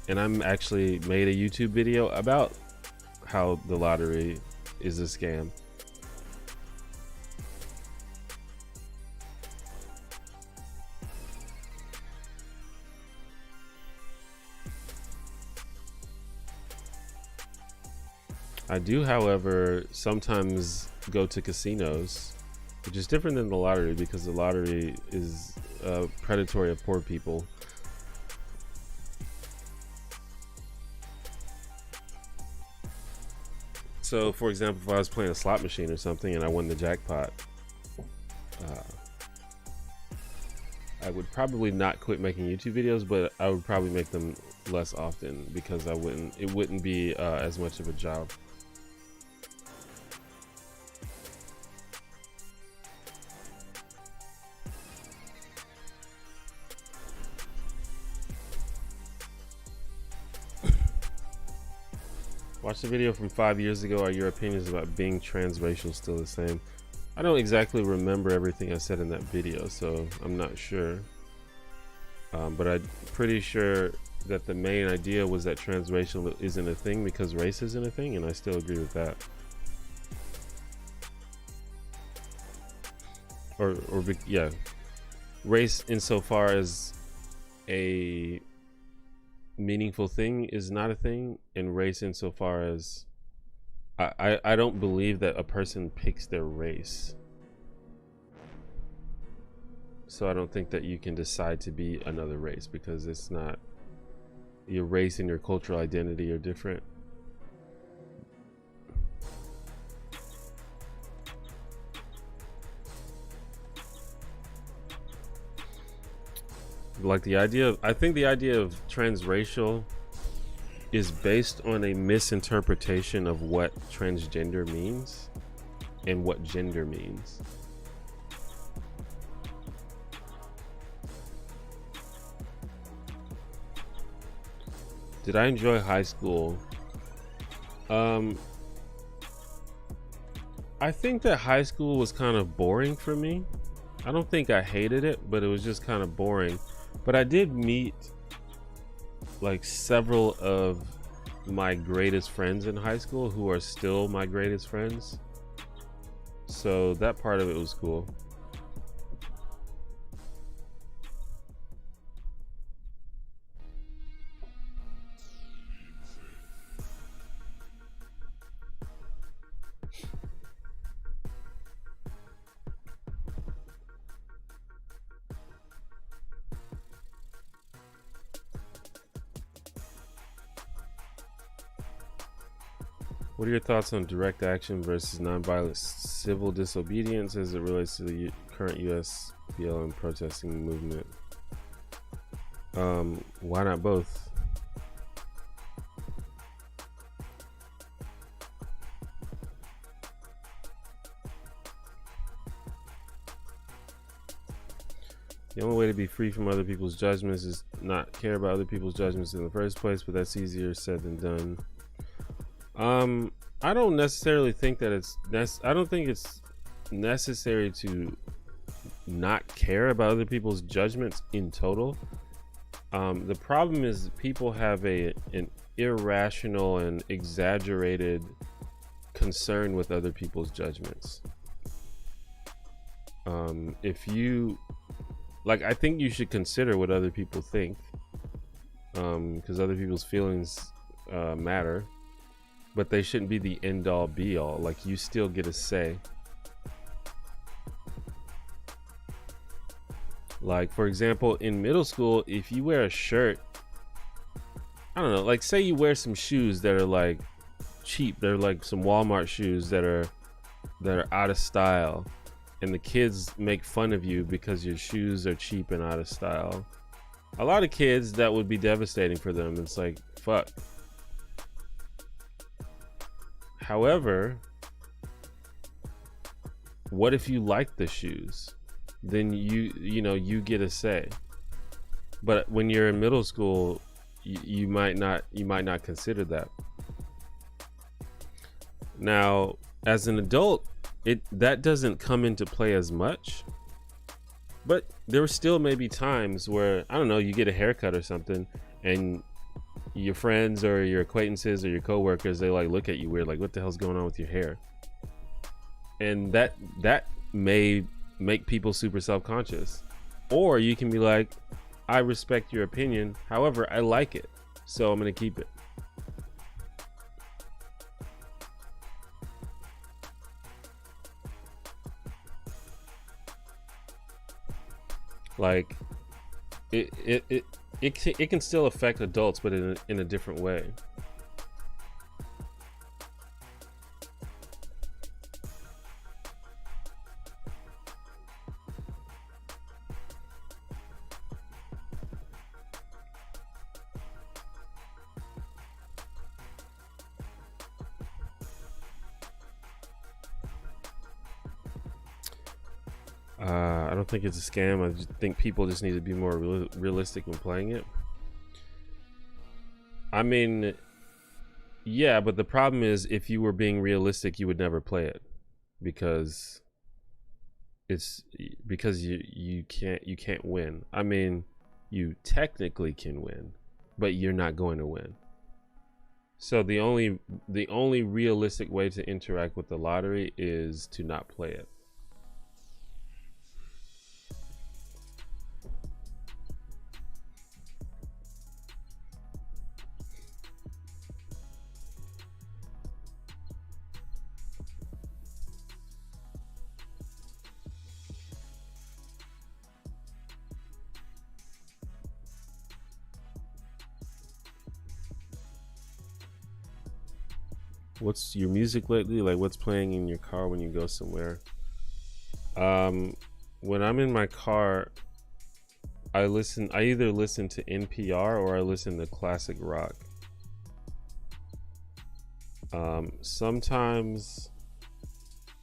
And I'm actually made a YouTube video about how the lottery is a scam. I do, however, sometimes go to casinos, which is different than the lottery because the lottery is predatory of poor people. So, for example, if I was playing a slot machine or something and I won the jackpot, I would probably not quit making YouTube videos, but I would probably make them less often because it wouldn't be as much of a job. Watch the video from 5 years ago. Are your opinions about being transracial still the same? I don't exactly remember everything I said in that video, so I'm not sure. But I'm pretty sure that the main idea was that transracial isn't a thing because race isn't a thing, and I still agree with that. Yeah, race insofar as a meaningful thing is not a thing, and race insofar as I don't believe that a person picks their race, so I don't think that you can decide to be another race because it's not. Your race and your cultural identity are different. Like the idea of, I think the idea of transracial is based on a misinterpretation of what transgender means and what gender means. Did I enjoy high school? I think that high school was kind of boring for me. I don't think I hated it, but it was just kind of boring. But I did meet like several of my greatest friends in high school who are still my greatest friends. So that part of it was cool. What are your thoughts on direct action versus nonviolent civil disobedience as it relates to the current U.S. BLM protesting movement? Why not both? The only way to be free from other people's judgments is not care about other people's judgments in the first place, but that's easier said than done. I don't necessarily think that I don't think it's necessary to not care about other people's judgments in total. The problem is people have an irrational and exaggerated concern with other people's judgments. If you like, I think you should consider what other people think, because other people's feelings matter. But they shouldn't be the end all be all. Like, you still get a say. Like, for example, in middle school, if you wear a shirt, I don't know, like say you wear some shoes that are like cheap, they're like some Walmart shoes that are out of style, and the kids make fun of you because your shoes are cheap and out of style. A lot of kids, that would be devastating for them. It's like, fuck. However, what if you like the shoes? Then you get a say. But when you're in middle school, you might not consider that. Now, as an adult, that doesn't come into play as much. But there still may be times where, I don't know, you get a haircut or something, and your friends or your acquaintances or your coworkers, they like look at you weird, like, what the hell's going on with your hair? And that may make people super self-conscious. Or you can be like, I respect your opinion, however, I like it, so I'm gonna keep it. Like, it can still affect adults, but in a different way. I don't think it's a scam. I just think people just need to be more realistic when playing it. I mean, yeah, but the problem is, if you were being realistic, you would never play it, because you can't win. I mean, you technically can win, but you're not going to win. So the only realistic way to interact with the lottery is to not play it. What's your music lately? Like, what's playing in your car when you go somewhere? When I'm in my car, I either listen to NPR or I listen to classic rock. Sometimes,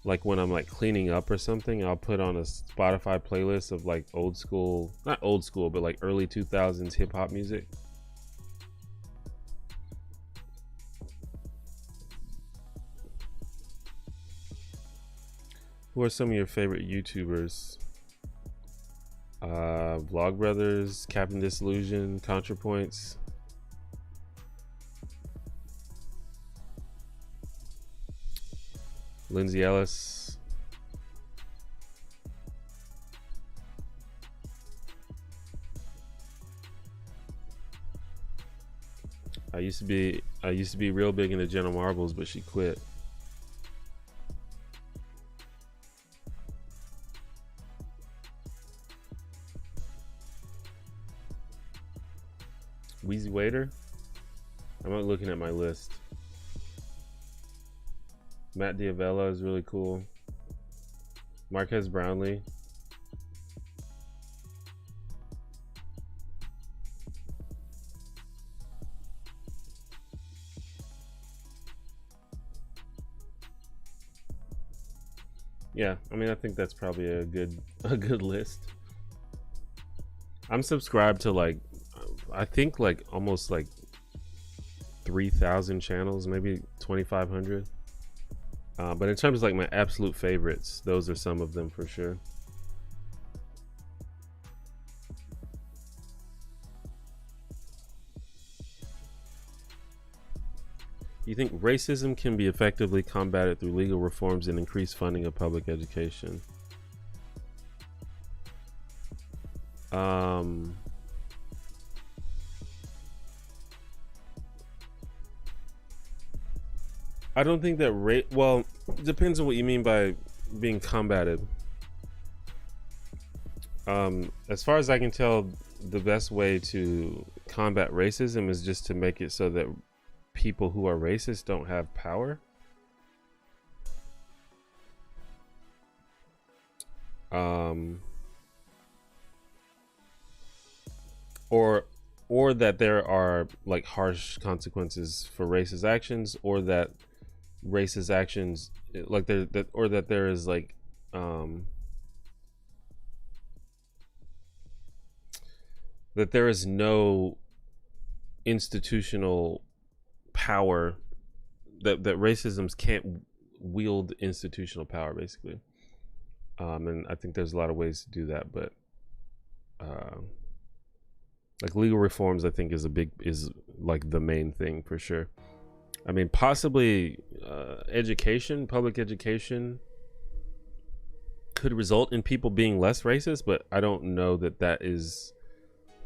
like when I'm like cleaning up or something, I'll put on a Spotify playlist of like old school, not old school, but like early 2000s hip hop music. Who are some of your favorite YouTubers? Vlogbrothers, Captain Disillusion, ContraPoints. Lindsay Ellis. I used to be real big into Jenna Marbles, but she quit. Wheezy Waiter. I'm not looking at my list. Matt Diavella is really cool. Marquez Brownlee. Yeah, I mean, I think that's probably a good list. I'm subscribed to like, I think like almost like 3,000 channels, maybe 2,500. But in terms of like my absolute favorites, those are some of them for sure. You think racism can be effectively combated through legal reforms and increased funding of public education? I don't think that well, depends on what you mean by being combated. As far as I can tell, the best way to combat racism is just to make it so that people who are racist don't have power. Or that there are like harsh consequences for racist actions, or that racist actions like that there is like that there is no institutional power, that racisms can't wield institutional power, basically. And I think there's a lot of ways to do that, but like legal reforms I think is like the main thing for sure. I mean, possibly education, public education could result in people being less racist, but I don't know that that is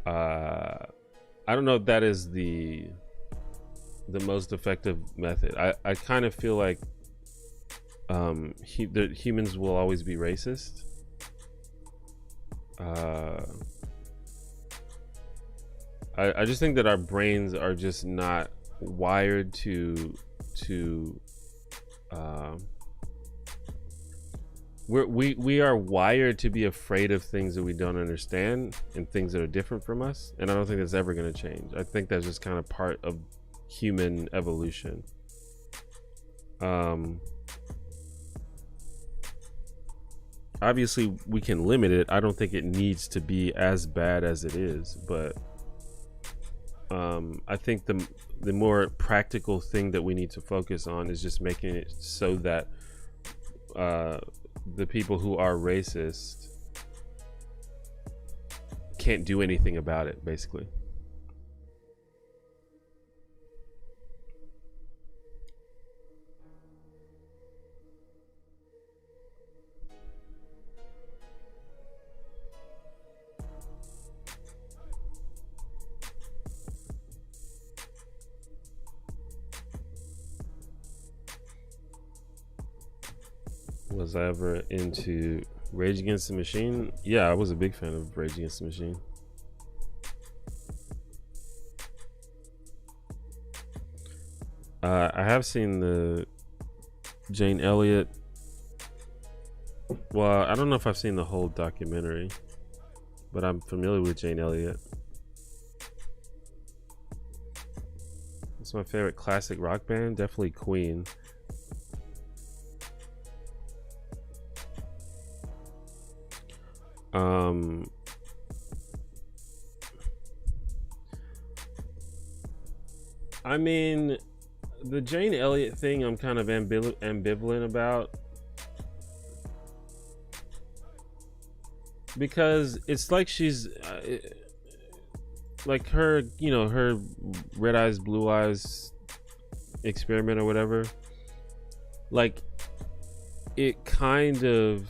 I don't know if that is the most effective method. I kind of feel like that humans will always be racist. I just think that our brains are just not wired to we are wired to be afraid of things that we don't understand and things that are different from us, and I don't think that's ever going to change. I think that's just kind of part of human evolution. Obviously we can limit it. I don't think it needs to be as bad as it is, but I think the more practical thing that we need to focus on is just making it so that the people who are racist can't do anything about it, basically. Was I ever into Rage Against the Machine? Yeah, I was a big fan of Rage Against the Machine. I have seen the Jane Elliott. Well, I don't know if I've seen the whole documentary, but I'm familiar with Jane Elliott. It's my favorite classic rock band, definitely Queen. I mean, the Jane Elliott thing I'm kind of ambivalent about. because it's like she's like her, you know, her red eyes, blue eyes experiment or whatever. Like, it kind of,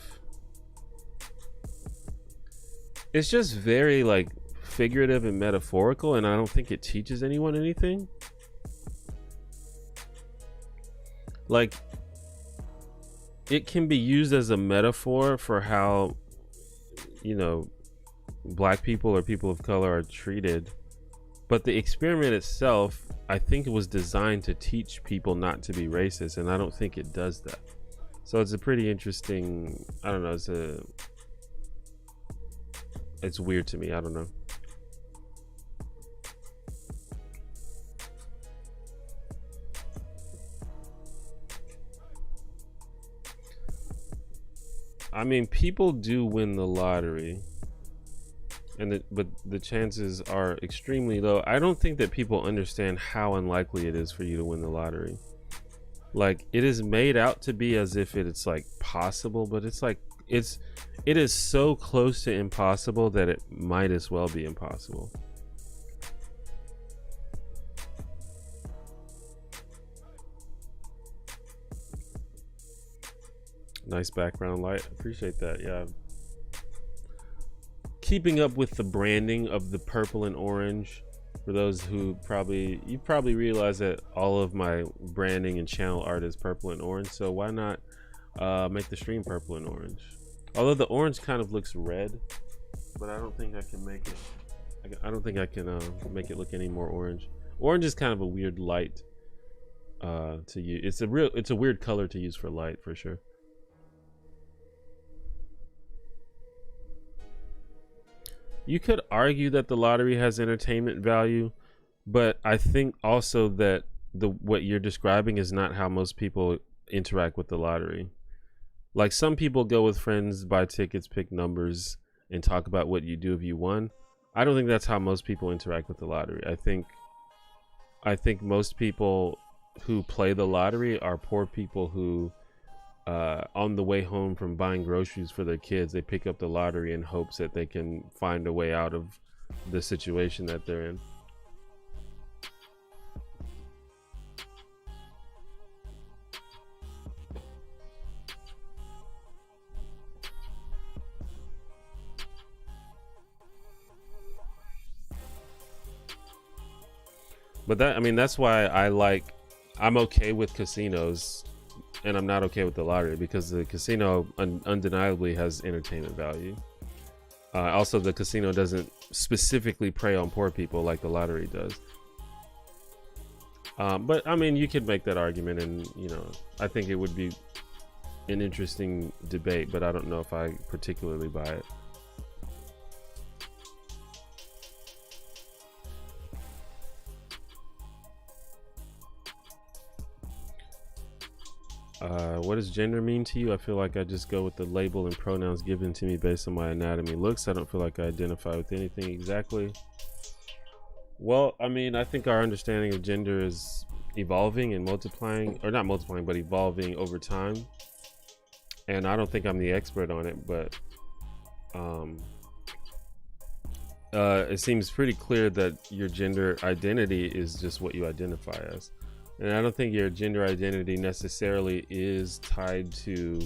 it's just very like figurative and metaphorical, and I don't think it teaches anyone anything. Like, it can be used as a metaphor for how, you know, black people or people of color are treated, but the experiment itself, I think it was designed to teach people not to be racist, and I don't think it does that. So it's a pretty interesting, I don't know, it's weird to me, I don't know. I mean, people do win the lottery, but the chances are extremely low. I don't think that people understand how unlikely it is for you to win the lottery. Like, it is made out to be as if it's like possible, but it's like it is so close to impossible that it might as well be impossible. Nice background light. Appreciate that. Yeah. Keeping up with the branding of the purple and orange. For those who you probably realize that all of my branding and channel art is purple and orange. So why not make the stream purple and orange? Although the orange kind of looks red, but I don't think I can make it. I don't think I can make it look any more orange. Orange is kind of a weird light to use. It's a weird color to use for light, for sure. You could argue that the lottery has entertainment value, but I think also that what you're describing is not how most people interact with the lottery. Like, some people go with friends, buy tickets, pick numbers, and talk about what you do if you won. I don't think that's how most people interact with the lottery. I think most people who play the lottery are poor people who on the way home from buying groceries for their kids, they pick up the lottery in hopes that they can find a way out of the situation that they're in. But that's why I'm okay with casinos, and I'm not okay with the lottery, because the casino undeniably has entertainment value. Also, the casino doesn't specifically prey on poor people like the lottery does. But I mean, you could make that argument, and I think it would be an interesting debate, but I don't know if I particularly buy it. What does gender mean to you? I feel like I just go with the label and pronouns given to me based on my anatomy. Looks, I don't feel like I identify with anything exactly. Well, I mean, I think our understanding of gender is evolving and multiplying, or not multiplying, but evolving over time. And I don't think I'm the expert on it, but it seems pretty clear that your gender identity is just what you identify as. And I don't think your gender identity necessarily is tied to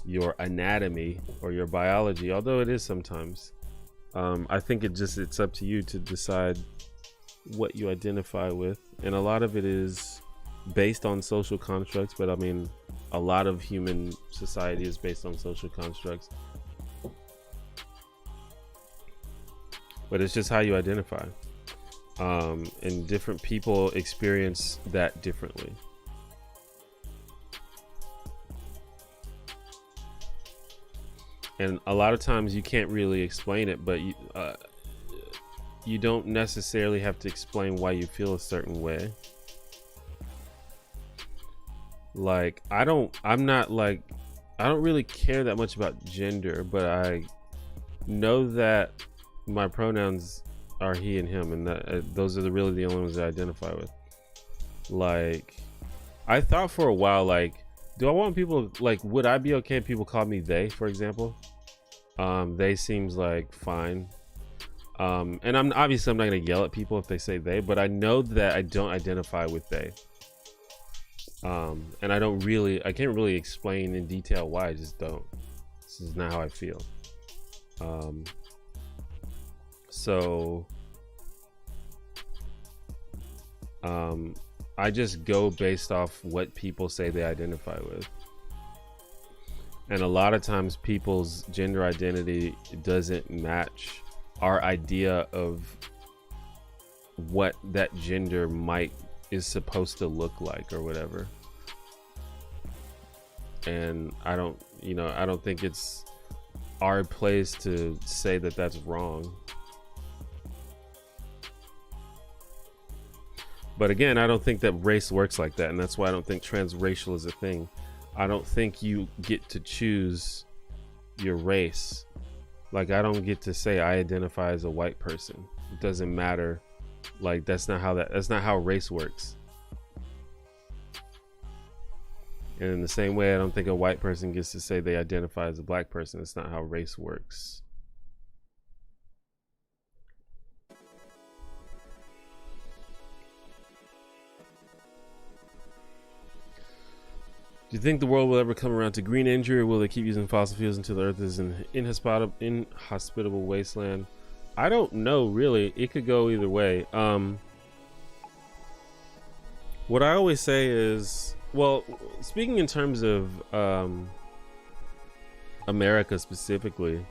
your anatomy or your biology, although it is sometimes. I think it's up to you to decide what you identify with. And a lot of it is based on social constructs, but I mean, a lot of human society is based on social constructs. But it's just how you identify. And different people experience that differently. And a lot of times you can't really explain it, but you don't necessarily have to explain why you feel a certain way. Like, I don't really care that much about gender, but I know that my pronouns are he and him, and that those are really the only ones I identify with. Like, I thought for a while, like, do I want people, like, would I be okay if people called me they, for example? They seems like fine. And I'm not gonna yell at people if they say they, but I know that I don't identify with they. And I can't really explain in detail why. I just don't. This is not how I feel. I just go based off what people say they identify with. And a lot of times people's gender identity doesn't match our idea of what that gender is supposed to look like or whatever. And I don't think it's our place to say that that's wrong. But again, I don't think that race works like that, and that's why I don't think transracial is a thing. I don't think you get to choose your race. Like, I don't get to say I identify as a white person. It doesn't matter. Like, that's not how race works. And in the same way, I don't think a white person gets to say they identify as a black person. It's not how race works. Do you think the world will ever come around to green energy, or will they keep using fossil fuels until the earth is an inhospitable wasteland? I don't know, really. It could go either way. What I always say is, well, speaking in terms of America specifically,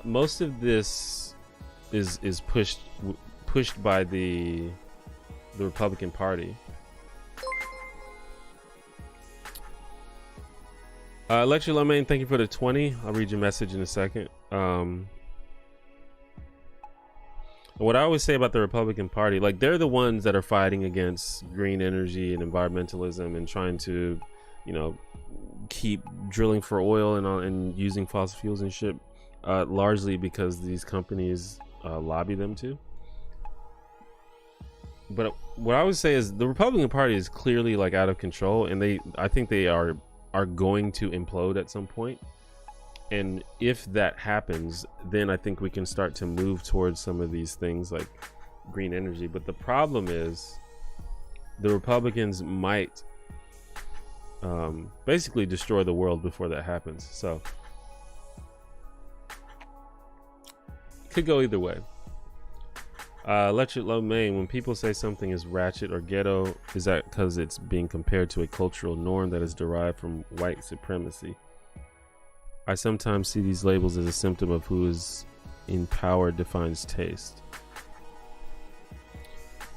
most of this is pushed by the Republican Party. Lecture Lomain, thank you for the 20. I'll read your message in a second. What I always say about the Republican Party, like, they're the ones that are fighting against green energy and environmentalism and trying to, keep drilling for oil and using fossil fuels and shit, largely because these companies lobby them to. But what I would say is the Republican Party is clearly, like, out of control, and I think they are going to implode at some point. And if that happens, then I think we can start to move towards some of these things like green energy. But the problem is the Republicans might basically destroy the world before that happens. So it could go either way. Lecture Low Main, when people say something is ratchet or ghetto, is that because it's being compared to a cultural norm that is derived from white supremacy? I sometimes see these labels as a symptom of who is in power defines taste.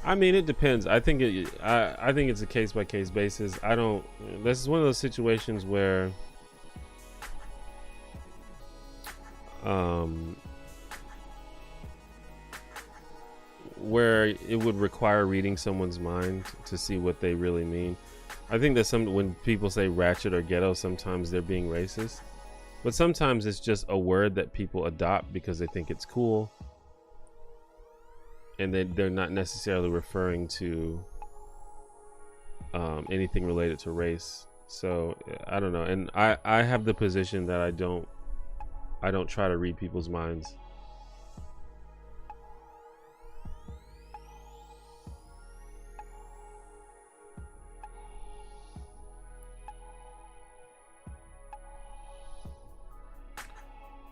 I mean, it depends. I think it's a case by case basis. This is one of those situations where it would require reading someone's mind to see what they really mean. I think that when people say ratchet or ghetto, sometimes they're being racist, but sometimes it's just a word that people adopt because they think it's cool, and they're not necessarily referring to anything related to race. So I don't know, and I have the position that I don't try to read people's minds.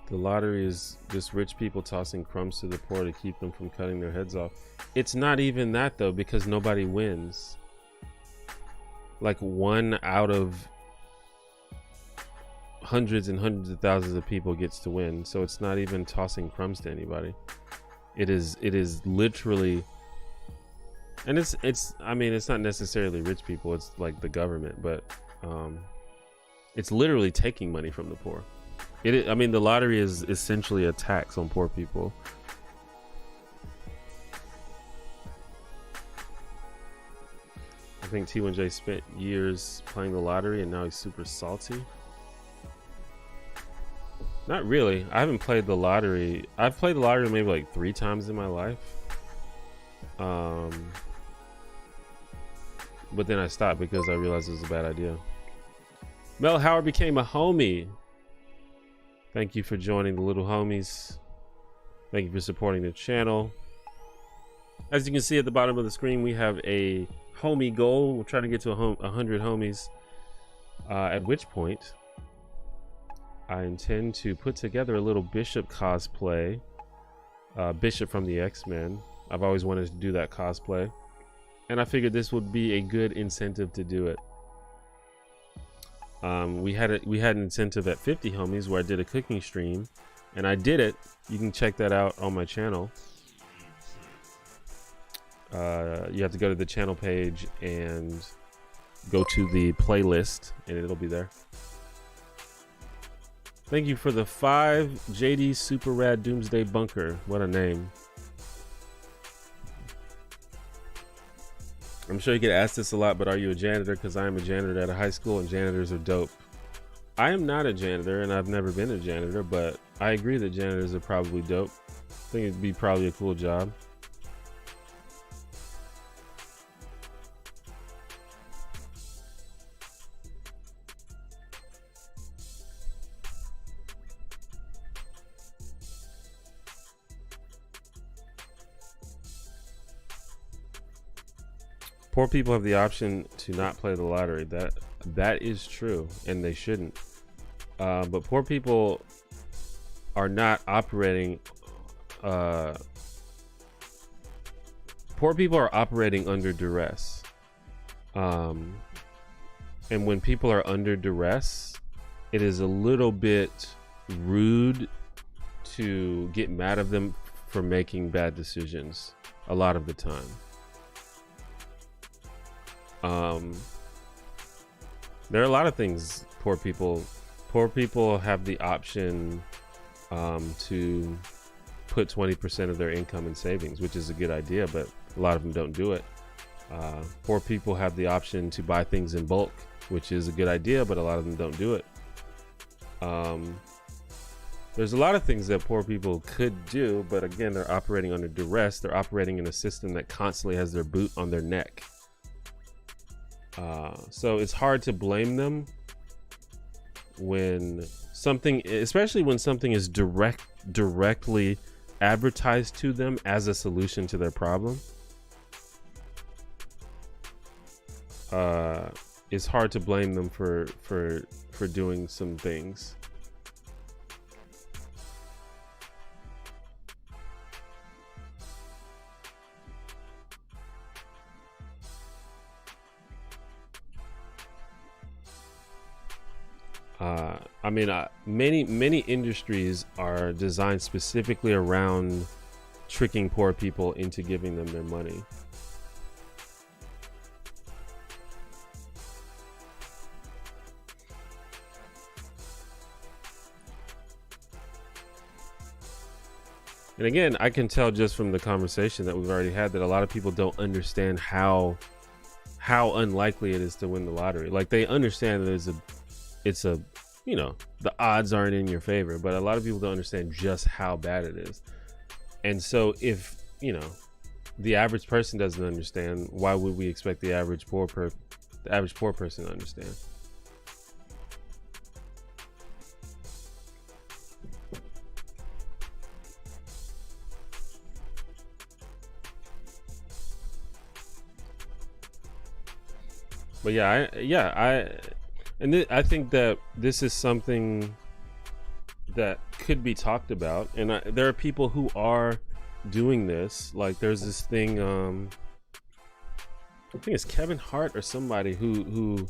The lottery is just rich people tossing crumbs to the poor to keep them from cutting their heads off. It's not even that, though, because nobody wins. Like, 1 out of hundreds and hundreds of thousands of people gets to win. So it's not even tossing crumbs to anybody. It is literally, and I mean, it's not necessarily rich people. It's like the government, but it's literally taking money from the poor. I mean, the lottery is essentially a tax on poor people. I think T1J spent years playing the lottery and now he's super salty. Not really. I haven't played the lottery. I've played the lottery maybe like 3 times in my life. But then I stopped because I realized it was a bad idea. Mel Howard became a homie. Thank you for joining the little homies. Thank you for supporting the channel. As you can see at the bottom of the screen, we have a homie goal. We're trying to get to 100 homies, at which point I intend to put together a little Bishop cosplay. Bishop from the X-Men. I've always wanted to do that cosplay, and I figured this would be a good incentive to do it. We had an incentive at 50 homies where I did a cooking stream, and I did it. You can check that out on my channel. You have to go to the channel page and go to the playlist, and it'll be there. Thank you for the 5 JD Super Rad Doomsday Bunker. What a name. I'm sure you get asked this a lot, but are you a janitor? Because I am a janitor at a high school, and janitors are dope. I am not a janitor, and I've never been a janitor, but I agree that janitors are probably dope. I think it'd be probably a cool job. Poor people have the option to not play the lottery. That is true, and they shouldn't. But poor people are not operating. Poor people are operating under duress. And when people are under duress, it is a little bit rude to get mad at them for making bad decisions a lot of the time. There are a lot of things poor people have the option to put 20% of their income in savings, which is a good idea, but a lot of them don't do it. Poor people have the option to buy things in bulk, which is a good idea, but a lot of them don't do it. There's a lot of things that poor people could do, but again, they're operating under duress. They're operating in a system that constantly has their boot on their neck. So it's hard to blame them when something, especially when something is directly advertised to them as a solution to their problem. It's hard to blame them for doing some things. I mean, many industries are designed specifically around tricking poor people into giving them their money. And again, I can tell just from the conversation that we've already had that a lot of people don't understand how unlikely it is to win the lottery. Like, they understand that it's a you know, the odds aren't in your favor, but a lot of people don't understand just how bad it is. And so if, you know, the average person doesn't understand, why would we expect the average poor person to understand? But I think that this is something that could be talked about, and there are people who are doing this. Like, there's this thing, I think it's Kevin Hart or somebody who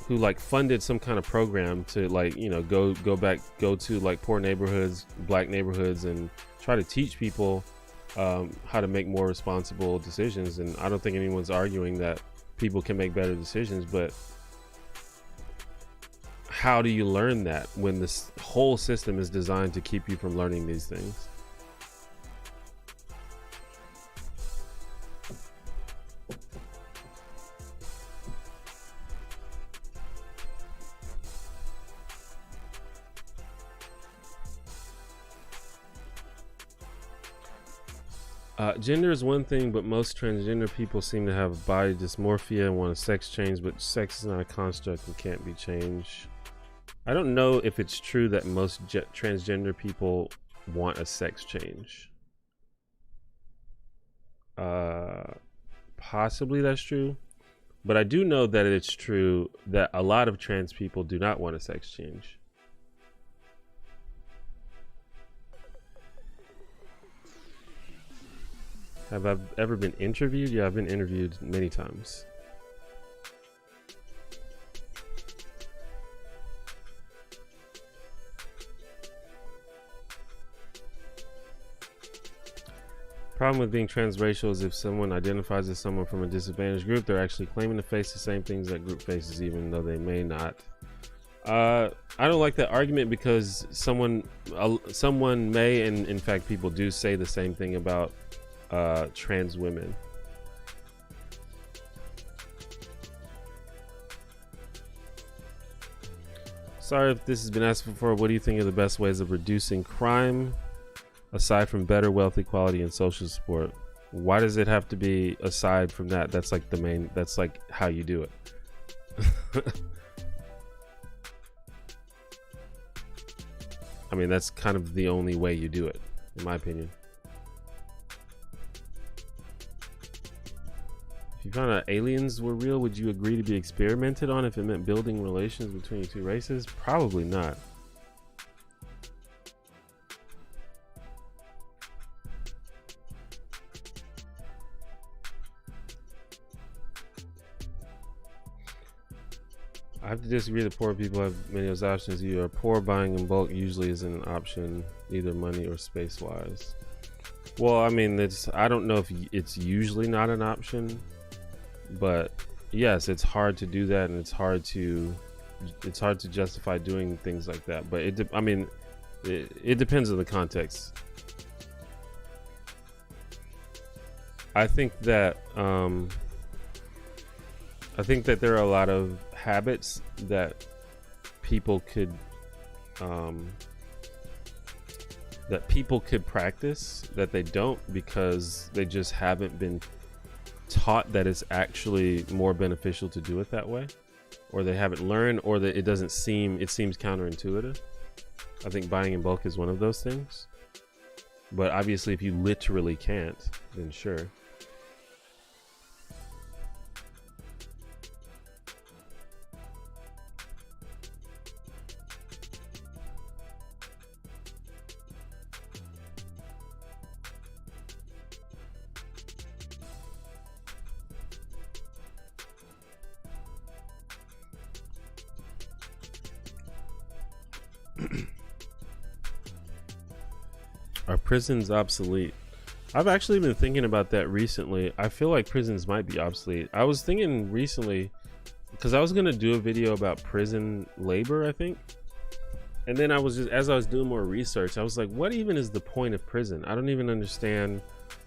like funded some kind of program to, like, you know, go to like poor neighborhoods, black neighborhoods, and try to teach people how to make more responsible decisions. And I don't think anyone's arguing that people can make better decisions, but how do you learn that when this whole system is designed to keep you from learning these things? Gender is one thing, but most transgender people seem to have body dysmorphia and want a sex change, but sex is not a construct and can't be changed. I don't know if it's true that most transgender people want a sex change. Possibly that's true, but I do know that it's true that a lot of trans people do not want a sex change. Have I ever been interviewed? Yeah, I've been interviewed many times. Problem with being transracial is if someone identifies as someone from a disadvantaged group, they're actually claiming to face the same things that group faces, even though they may not. I don't like that argument because someone may, and in fact people do say the same thing about trans women. Sorry if this has been asked before. What do you think are the best ways of reducing crime aside from better wealth equality and social support? Why does it have to be aside from that? That's like the main, that's like how you do it. I mean, that's kind of the only way you do it, in my opinion. If you found out aliens were real, would you agree to be experimented on if it meant building relations between two races? Probably not. I have to disagree that poor people have many of those options. You are poor, buying in bulk usually isn't an option, either money or space wise. Well, I mean, I don't know if it's usually not an option, but yes, it's hard to do that, and it's hard to justify doing things like that. But it depends on the context. I think that there are a lot of habits that people could practice that they don't, because they just haven't been taught that it's actually more beneficial to do it that way, or they haven't learned, or that it seems counterintuitive. I think buying in bulk is one of those things, but obviously if you literally can't, then sure. Are prisons obsolete? I've actually been thinking about that recently. I feel like prisons might be obsolete. I was thinking recently, because I was going to do a video about prison labor, I think. And then as I was doing more research, I was like, what even is the point of prison? I don't even understand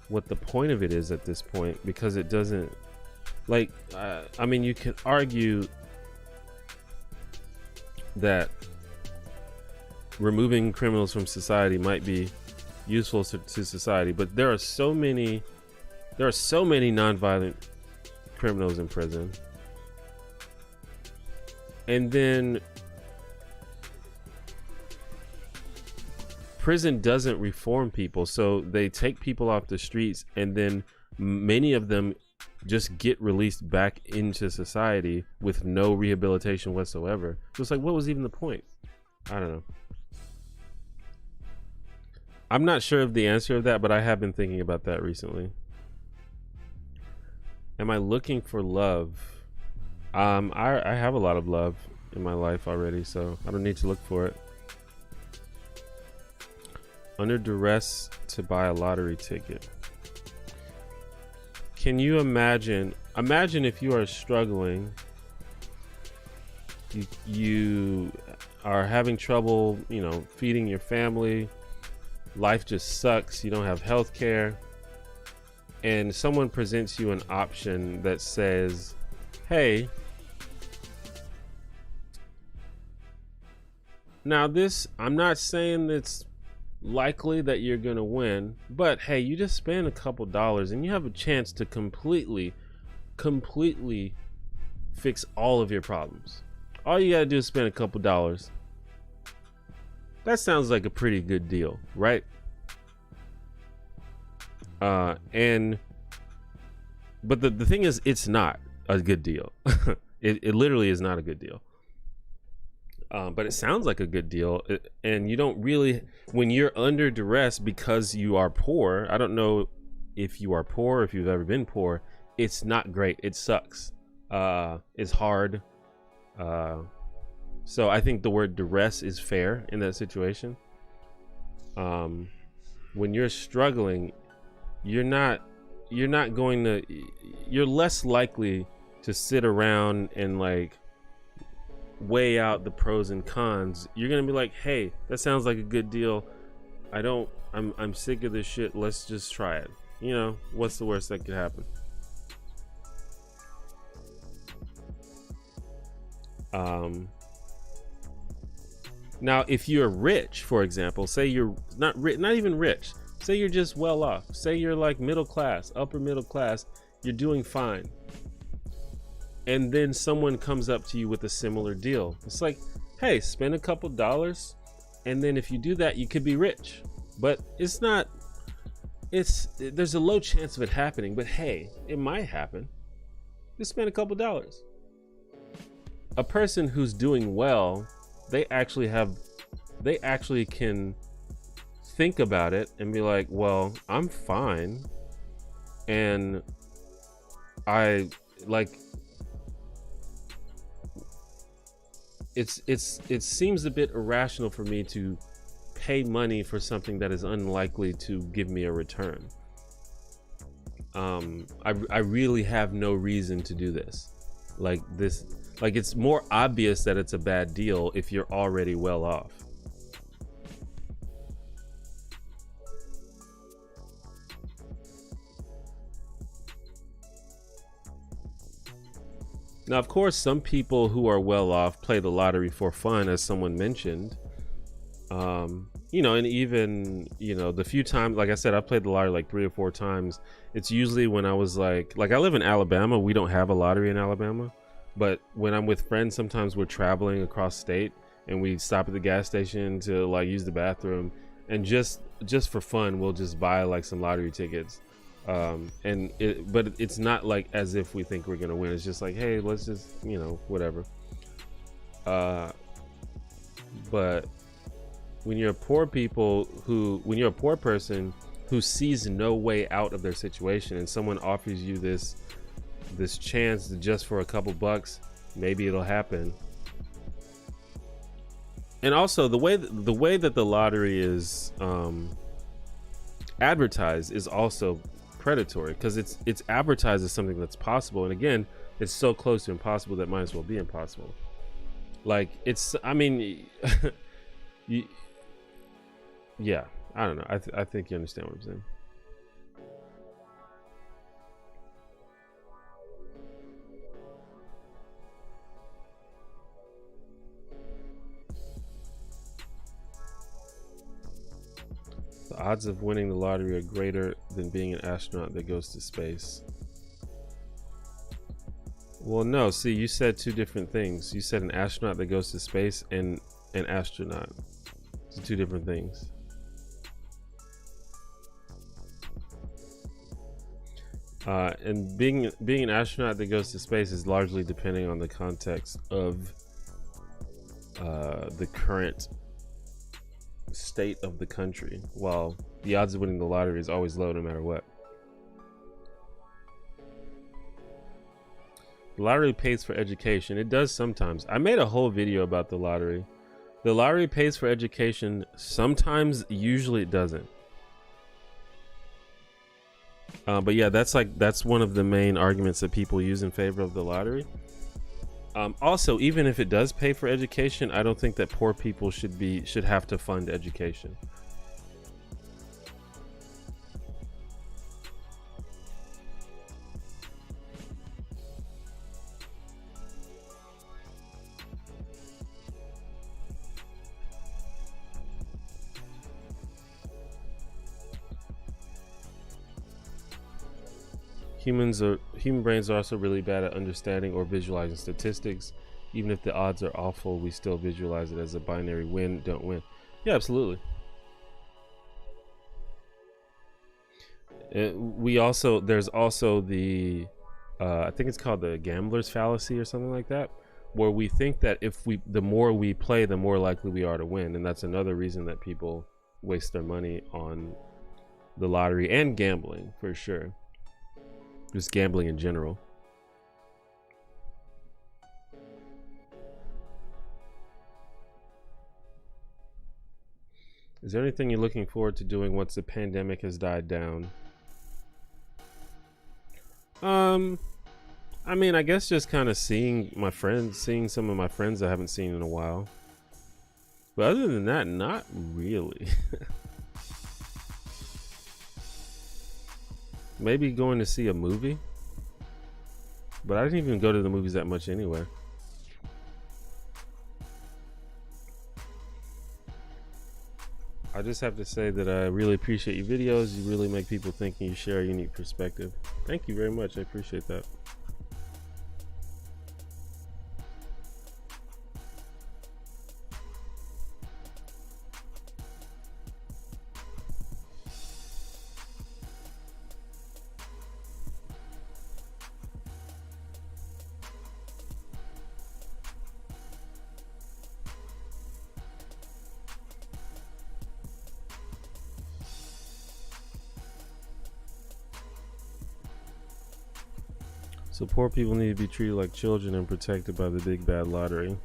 what the point of it is at this point, because it doesn't, like, I mean, you can argue that removing criminals from society might be useful to society, but there are so many non-violent criminals in prison, and then prison doesn't reform people, so they take people off the streets, and then many of them just get released back into society with no rehabilitation whatsoever. So it's like, what was even the point? I don't know. I'm not sure of the answer of that, but I have been thinking about that recently. Am I looking for love? I have a lot of love in my life already, so I don't need to look for it. Under duress to buy a lottery ticket. Can you imagine if you are struggling, you are having trouble, feeding your family, life just sucks, you don't have health care, and someone presents you an option that says, hey, now this, I'm not saying it's likely that you're gonna win, but hey, you just spend a couple dollars and you have a chance to completely fix all of your problems. All you gotta do is spend a couple dollars. That sounds like a pretty good deal, right? But the thing is, it's not a good deal. It literally is not a good deal. But it sounds like a good deal, and you don't really, when you're under duress because you are poor. I don't know if you are poor, if you've ever been poor. It's not great. It sucks. It's hard. So I think the word duress is fair in that situation. When you're struggling, you're less likely to sit around and like weigh out the pros and cons. You're gonna be like, hey, that sounds like a good deal. I'm sick of this shit. Let's just try it. You know, what's the worst that could happen? Now, if you're rich, for example, say you're not even rich, say you're just well off, say you're like middle class, upper middle class, you're doing fine. And then someone comes up to you with a similar deal. It's like, hey, spend a couple dollars, and then if you do that, you could be rich. But there's a low chance of it happening, but hey, it might happen. Just spend a couple dollars. A person who's doing well, they actually can think about it and be like, well, I'm fine, and I like it seems a bit irrational for me to pay money for something that is unlikely to give me a return. I really have no reason to do this. Like it's more obvious that it's a bad deal if you're already well off. Now, of course, some people who are well off play the lottery for fun, as someone mentioned. You know, and even, you know, the few times, like I said, I played the lottery like 3 or 4 times. It's usually when I was like I live in Alabama. We don't have a lottery in Alabama. But when I'm with friends, sometimes we're traveling across state and we stop at the gas station to like use the bathroom, and just for fun, we'll just buy like some lottery tickets. But it's not like as if we think we're gonna win. It's just like, hey, let's just, you know, whatever. But when you're a poor person who sees no way out of their situation, and someone offers you this chance just for a couple bucks, maybe it'll happen. And also the way that the lottery is advertised is also predatory, because it's advertised as something that's possible, and again, it's so close to impossible that might as well be impossible. Like, it's, I mean, yeah, I don't know. I think you understand what I'm saying. The odds of winning the lottery are greater than being an astronaut that goes to space. Well, no, see, you said 2 different things. You said an astronaut that goes to space and an astronaut. It's 2 different things. And being an astronaut that goes to space is largely depending on the context of the current state of the country, while the odds of winning the lottery is always low no matter what. The lottery pays for education. It does sometimes. I made a whole video about the lottery. The lottery pays for education sometimes, usually it doesn't. But yeah, that's one of the main arguments that people use in favor of the lottery. Also, even if it does pay for education, I don't think that poor people should have to fund education. Human brains are also really bad at understanding or visualizing statistics. Even if the odds are awful, we still visualize it as a binary win, don't win. Yeah, absolutely. There's also the I think it's called the gambler's fallacy or something like that, where we think that the more we play, the more likely we are to win, and that's another reason that people waste their money on the lottery and gambling, for sure. Just gambling in general. Is there anything you're looking forward to doing once the pandemic has died down? I mean, I guess just kind of seeing some of my friends I haven't seen in a while. But other than that, not really. Maybe going to see a movie. But I didn't even go to the movies that much anyway. I just have to say that I really appreciate your videos. You really make people think and you share a unique perspective. Thank you very much. I appreciate that. So poor people need to be treated like children and protected by the big bad lottery.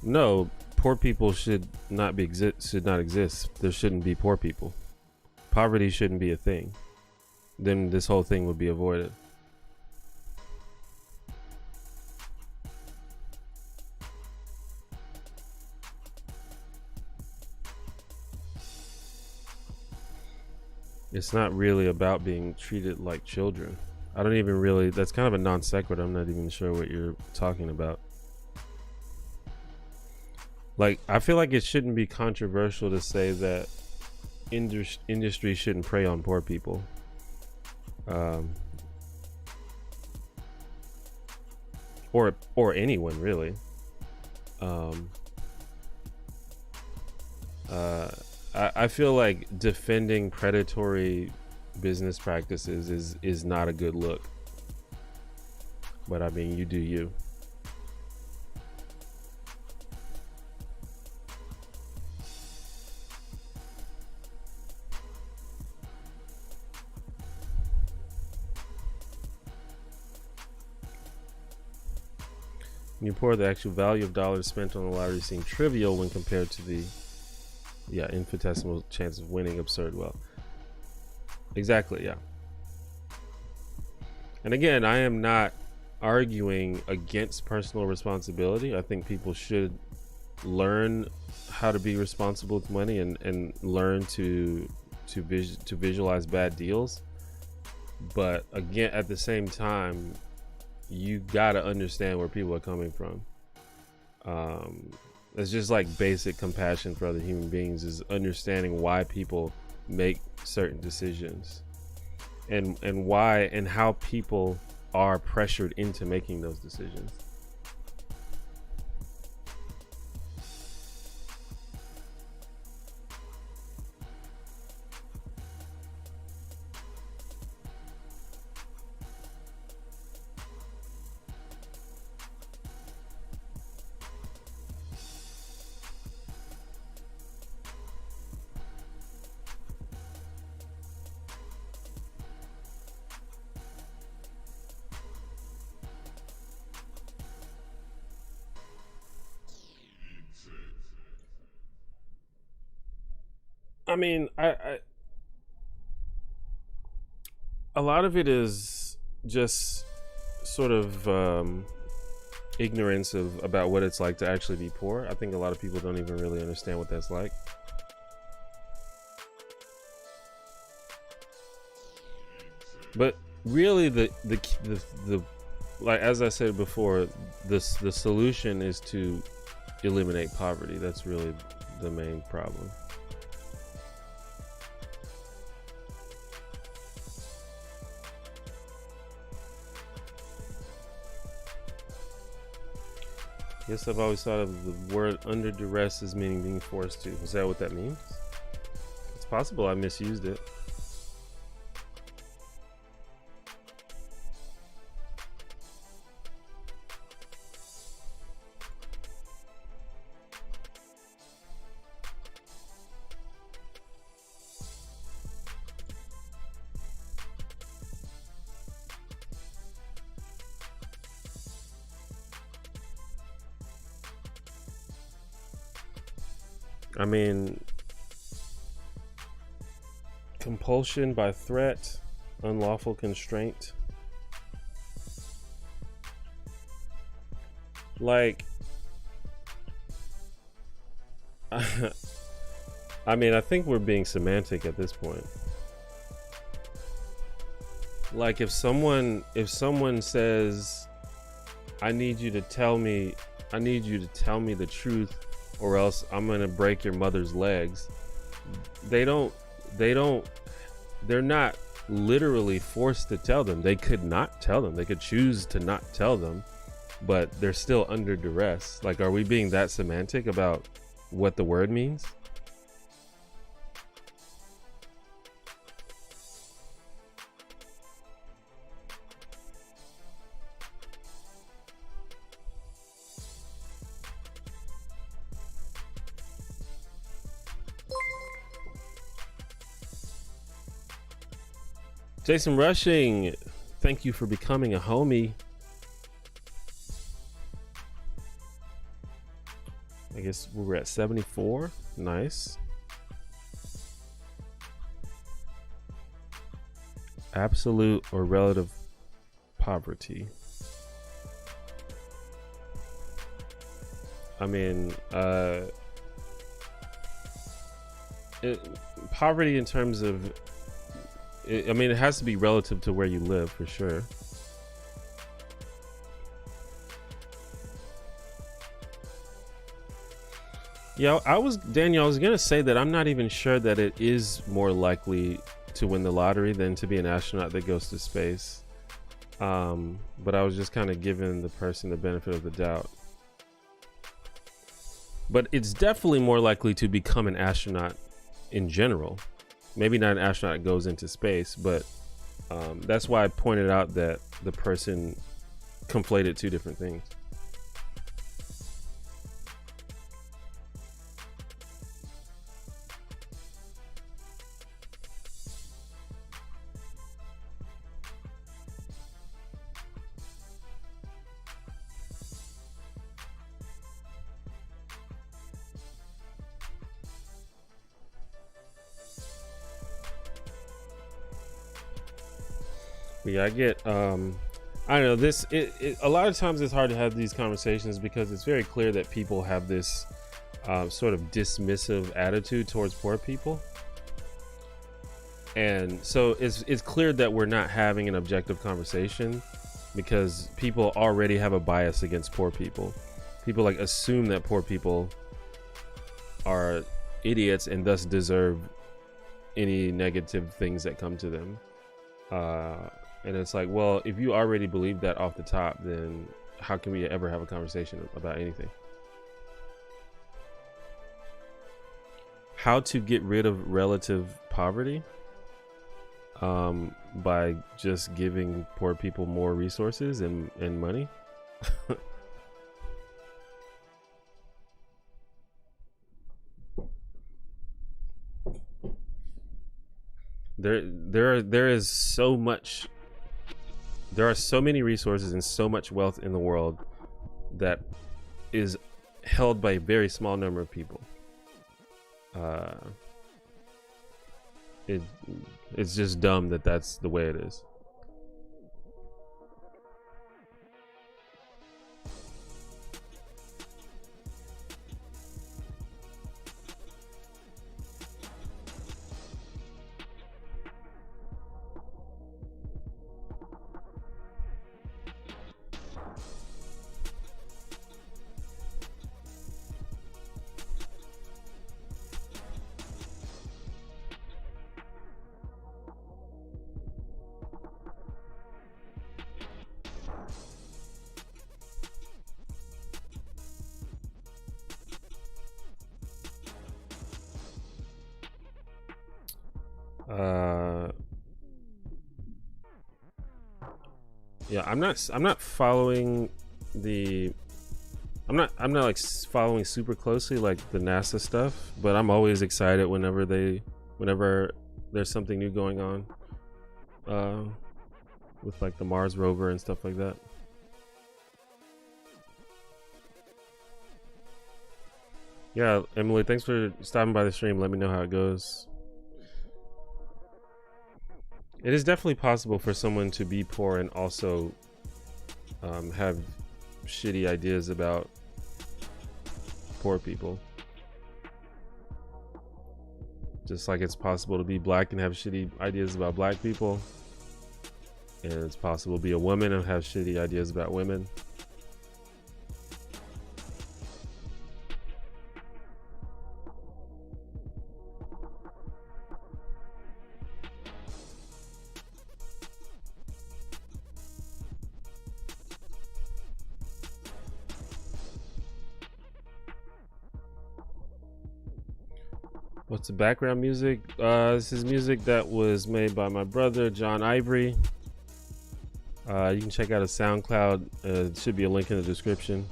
No, poor people should not exist. There shouldn't be poor people. Poverty shouldn't be a thing. Then this whole thing would be avoided. It's not really about being treated like children. I don't even really, that's kind of a non sequitur. I'm not even sure what you're talking about. Like, I feel like it shouldn't be controversial to say that industry shouldn't prey on poor people. Or anyone really. I feel like defending predatory business practices is not a good look, but I mean, you do you. When you're poor, the actual value of dollars spent on the lottery seems trivial when compared to the infinitesimal chance of winning absurd wealth. Exactly, yeah. And again, I am not arguing against personal responsibility. I think people should learn how to be responsible with money and learn to visualize bad deals. But again, at the same time, you gotta understand where people are coming from. It's just like basic compassion for other human beings, is understanding why people make certain decisions and why and how people are pressured into making those decisions. I mean, I a lot of it is just sort of ignorance about what it's like to actually be poor. I think a lot of people don't even really understand what that's like. But really, the like, as I said before, the solution is to eliminate poverty. That's really the main problem. Guess I've always thought of the word under duress as meaning being forced to. Is that what that means? It's possible I misused it. I mean, compulsion by threat, unlawful constraint. Like, I mean, I think we're being semantic at this point. Like, if someone says, I need you to tell me the truth, or else I'm gonna break your mother's legs. They're not literally forced to tell them. They could not tell them. They could choose to not tell them, but they're still under duress. Like, are we being that semantic about what the word means? Jason Rushing, thank you for becoming a homie. I guess we're at 74. Nice. Absolute or relative poverty. I mean, poverty in terms of, I mean, it has to be relative to where you live for sure. Yeah, Daniel, I was gonna say that I'm not even sure that it is more likely to win the lottery than to be an astronaut that goes to space. But I was just kind of giving the person the benefit of the doubt. But it's definitely more likely to become an astronaut in general. Maybe not an astronaut that goes into space, but that's why I pointed out that the person conflated two different things. Yeah, I get I don't know, this a lot of times it's hard to have these conversations because it's very clear that people have this sort of dismissive attitude towards poor people, and so it's clear that we're not having an objective conversation because people already have a bias against poor people. People like assume that poor people are idiots and thus deserve any negative things that come to them. And it's like, well, if you already believe that off the top, then how can we ever have a conversation about anything? How to get rid of relative poverty? By just giving poor people more resources and money. There is so much. There are so many resources and so much wealth in the world that is held by a very small number of people. It's just dumb that that's the way it is. Yeah, I'm not following the I'm not like following super closely like the NASA stuff, but I'm always excited whenever there's something new going on with like the Mars rover and stuff like that. Yeah, Emily, thanks for stopping by the stream. Let me know how it goes. It is definitely possible for someone to be poor and also have shitty ideas about poor people. Just like it's possible to be black and have shitty ideas about black people. And it's possible to be a woman and have shitty ideas about women. What's the background music? This is music that was made by my brother, John Ivory. You can check out his SoundCloud. There should be a link in the description.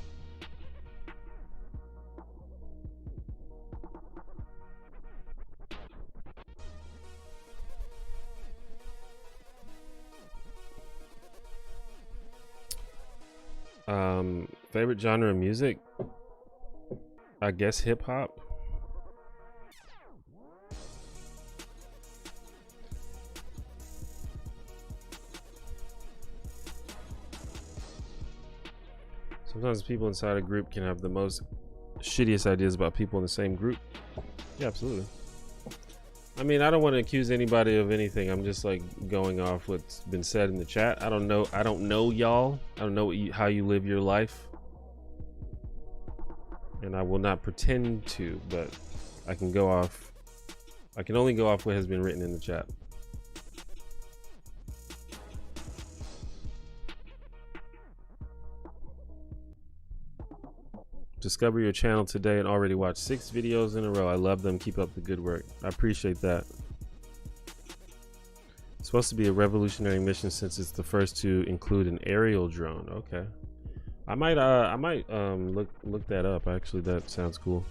Favorite genre of music? I guess hip hop. Sometimes people inside a group can have the most shittiest ideas about people in the same group. Yeah, absolutely. I mean, I don't want to accuse anybody of anything. I'm just like going off what's been said in the chat. I don't know y'all. I don't know how you live your life. And I will not pretend to, but I can only go off what has been written in the chat. Discover your channel today and already watched 6 videos in a row. I love them. Keep up the good work. I appreciate that. It's supposed to be a revolutionary mission since it's the first to include an aerial drone. Okay. I might look that up. Actually, that sounds cool.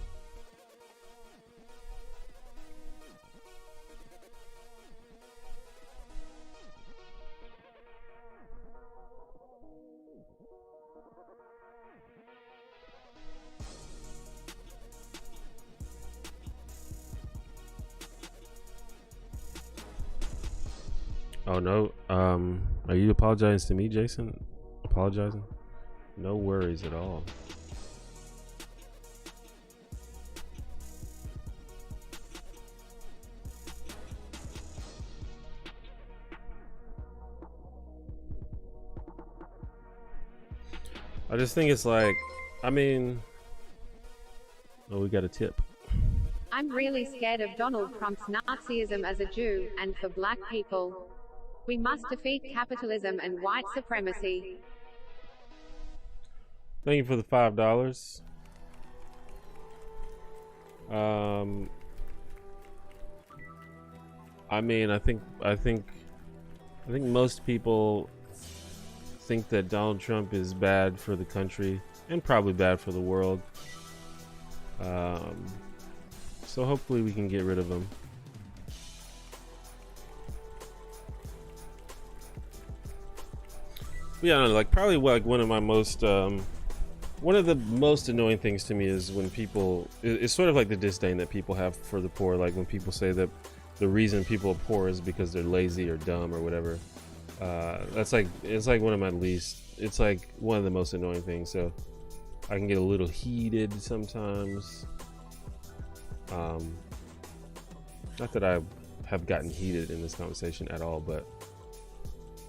Oh no, are you apologizing to me, Jason? Apologizing? No worries at all. I just think it's like, I mean, oh, we got a tip. I'm really scared of Donald Trump's Nazism as a Jew, and for black people. We must defeat capitalism and white supremacy. Thank you for the $5. I mean, I think most people think that Donald Trump is bad for the country and probably bad for the world. So hopefully we can get rid of him. Yeah, like probably like one of the most annoying things to me is when people, it's sort of like the disdain that people have for the poor. Like when people say that the reason people are poor is because they're lazy or dumb or whatever. It's like one of my least, it's like one of the most annoying things. So I can get a little heated sometimes. Not that I have gotten heated in this conversation at all, but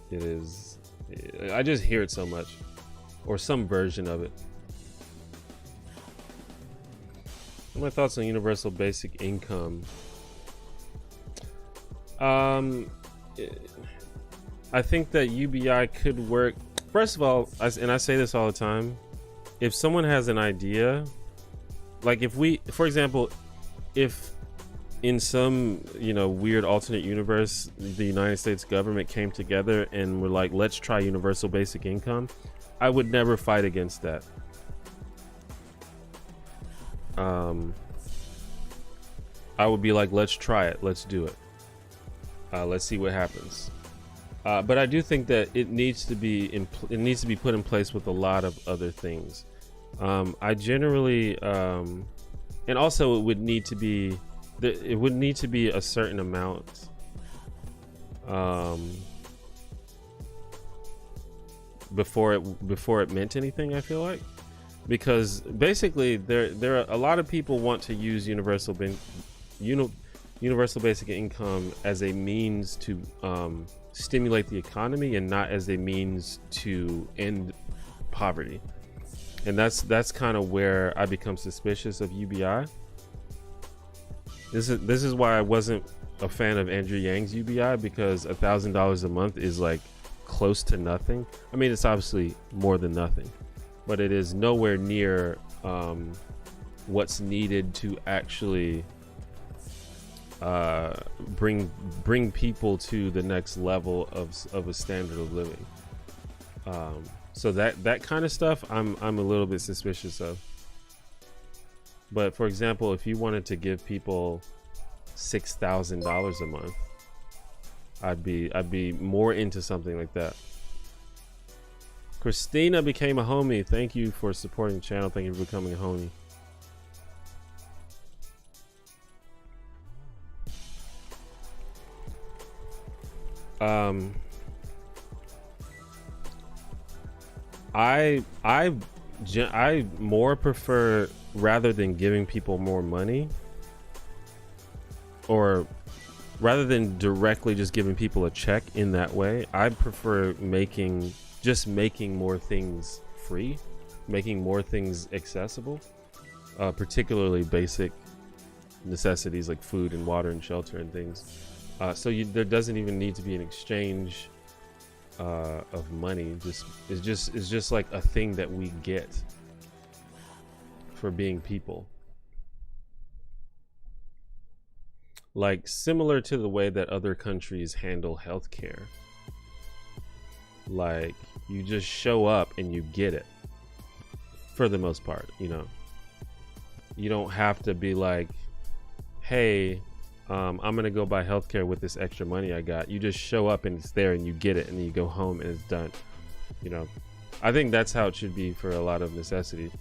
it is, I just hear it so much, or some version of it. What are my thoughts on universal basic income? I think that UBI could work. First of all, and I say this all the time, if someone has an idea, like if we, for example, if in some, you know, weird alternate universe, the United States government came together and were like, let's try universal basic income, I would never fight against that. I would be like, let's try it, let's do it, let's see what happens. But I do think that it needs to be put in place with a lot of other things. I generally, and also it would need to be a certain amount before it meant anything, I feel like, because basically there are a lot of people want to use universal basic income as a means to stimulate the economy and not as a means to end poverty. And that's kind of where I become suspicious of UBI. This is why I wasn't a fan of Andrew Yang's UBI, because $1,000 a month is like close to nothing. I mean, it's obviously more than nothing, but it is nowhere near what's needed to actually bring people to the next level of a standard of living. So that kind of stuff I'm a little bit suspicious of. But for example, if you wanted to give people $6,000 a month, I'd be more into something like that. Christina became a homie. Thank you for supporting the channel. Thank you for becoming a homie. I more prefer, rather than giving people more money, or rather than directly just giving people a check in that way, I prefer making more things free, making more things accessible, particularly basic necessities like food and water and shelter and things. So there doesn't even need to be an exchange of money. It's just like a thing that we get for being people. Like similar to the way that other countries handle healthcare. Like you just show up and you get it for the most part, you know. You don't have to be like, hey, I'm gonna go buy healthcare with this extra money I got. You just show up and it's there and you get it and then you go home and it's done. You know, I think that's how it should be for a lot of necessities.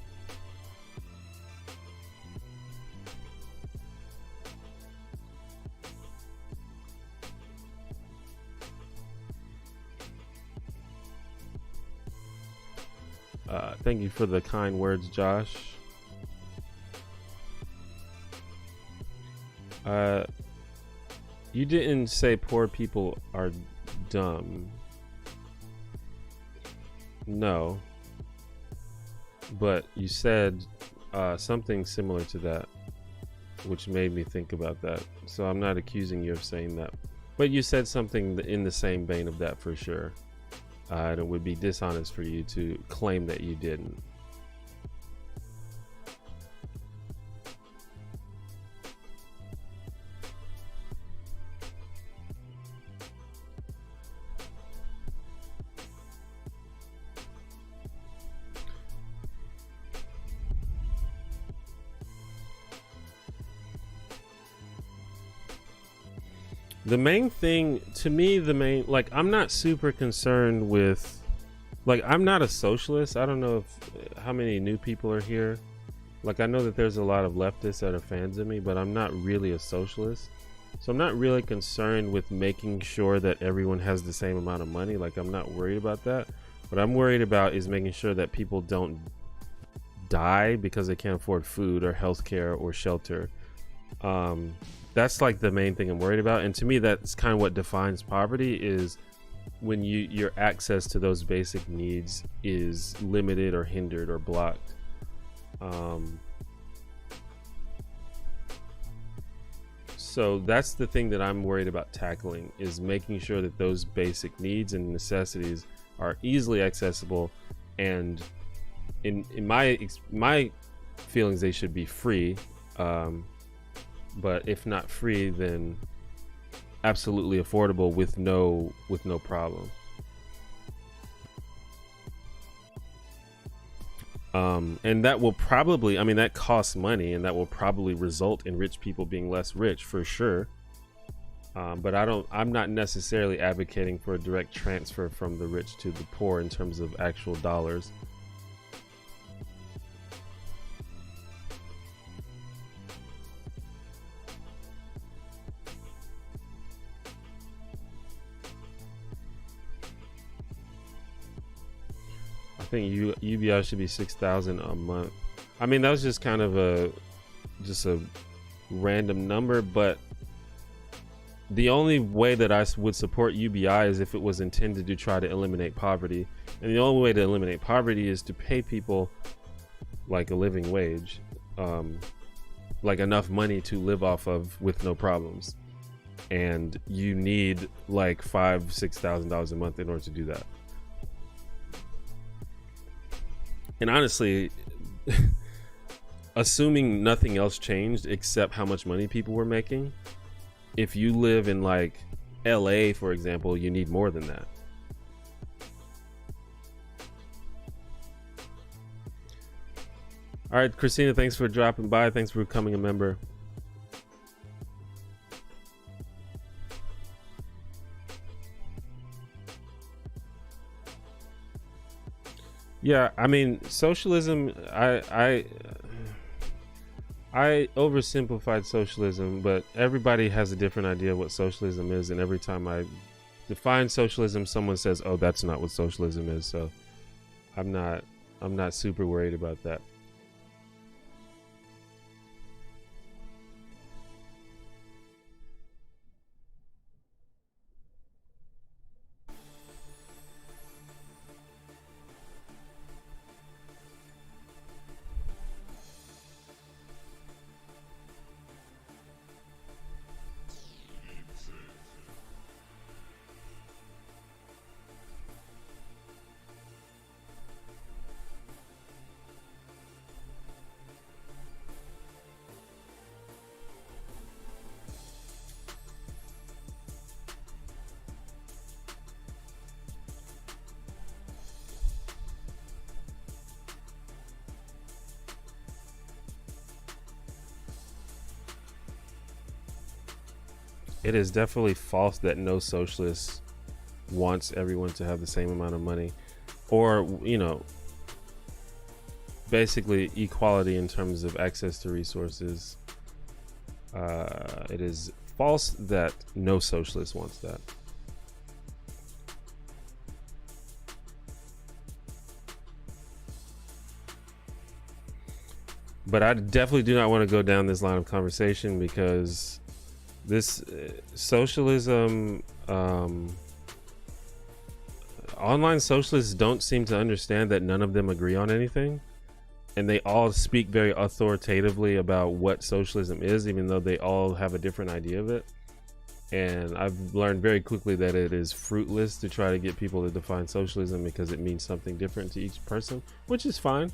Thank you for the kind words, Josh. You didn't say poor people are dumb. No. But you said something similar to that, which made me think about that. So I'm not accusing you of saying that. But you said something in the same vein of that for sure. And it would be dishonest for you to claim that you didn't. The main thing to me, like, I'm not super concerned with, like, I'm not a socialist. I don't know how many new people are here. Like, I know that there's a lot of leftists that are fans of me, but I'm not really a socialist. So I'm not really concerned with making sure that everyone has the same amount of money. Like, I'm not worried about that. What I'm worried about is making sure that people don't die because they can't afford food or healthcare or shelter. That's like the main thing I'm worried about. And to me, that's kind of what defines poverty, is when your access to those basic needs is limited or hindered or blocked. So that's the thing that I'm worried about tackling, is making sure that those basic needs and necessities are easily accessible, and in my feelings, they should be free. but if not free, then absolutely affordable with no problem. And that will probably, I mean, that costs money, and that will probably result in rich people being less rich for sure. But I'm not necessarily advocating for a direct transfer from the rich to the poor in terms of actual dollars. I think UBI should be 6,000 a month. I mean, that was just kind of a random number, but the only way that I would support UBI is if it was intended to try to eliminate poverty. And the only way to eliminate poverty is to pay people like a living wage, like enough money to live off of with no problems. And you need like $5,000-6,000 a month in order to do that. And honestly, assuming nothing else changed except how much money people were making, if you live in like LA, for example, you need more than that. All right, Christina, thanks for dropping by. Thanks for becoming a member. Yeah, I mean, socialism, I oversimplified socialism, but everybody has a different idea of what socialism is, and every time I define socialism, someone says, "Oh, that's not what socialism is." So I'm not super worried about that. It is definitely false that no socialist wants everyone to have the same amount of money, or, you know, basically equality in terms of access to resources. It is false that no socialist wants that. But I definitely do not want to go down this line of conversation, because this socialism, online socialists don't seem to understand that none of them agree on anything, and they all speak very authoritatively about what socialism is, even though they all have a different idea of it. And I've learned very quickly that it is fruitless to try to get people to define socialism, because it means something different to each person, which is fine.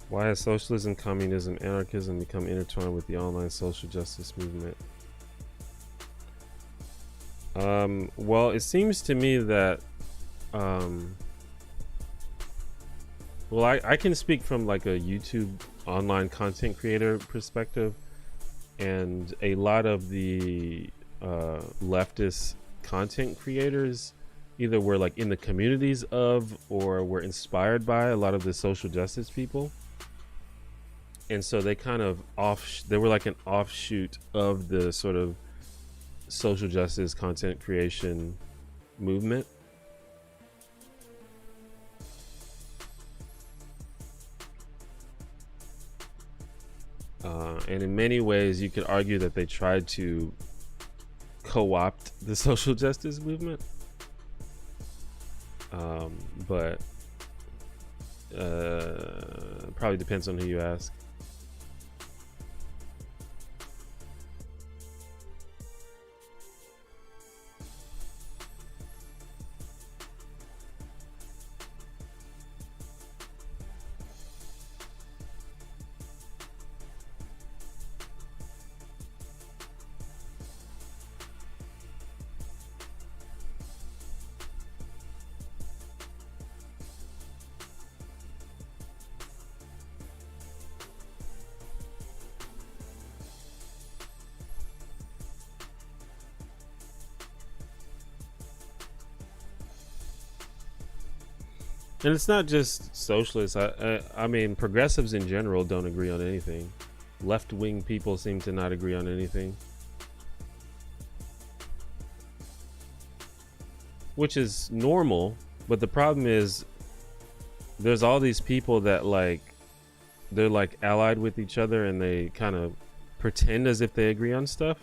Why has socialism, communism, anarchism become intertwined with the online social justice movement? Well, it seems to me that, well, I can speak from like a YouTube online content creator perspective, and a lot of the leftist content creators either were like in the communities of, or were inspired by a lot of the social justice people. And so they kind of they were like an offshoot of the sort of social justice content creation movement. And in many ways, you could argue that they tried to co-opt the social justice movement. But probably depends on who you ask. And it's not just socialists. I mean, progressives in general don't agree on anything. Left-wing people seem to not agree on anything, which is normal. But the problem is there's all these people that like, they're like allied with each other and they kind of pretend as if they agree on stuff,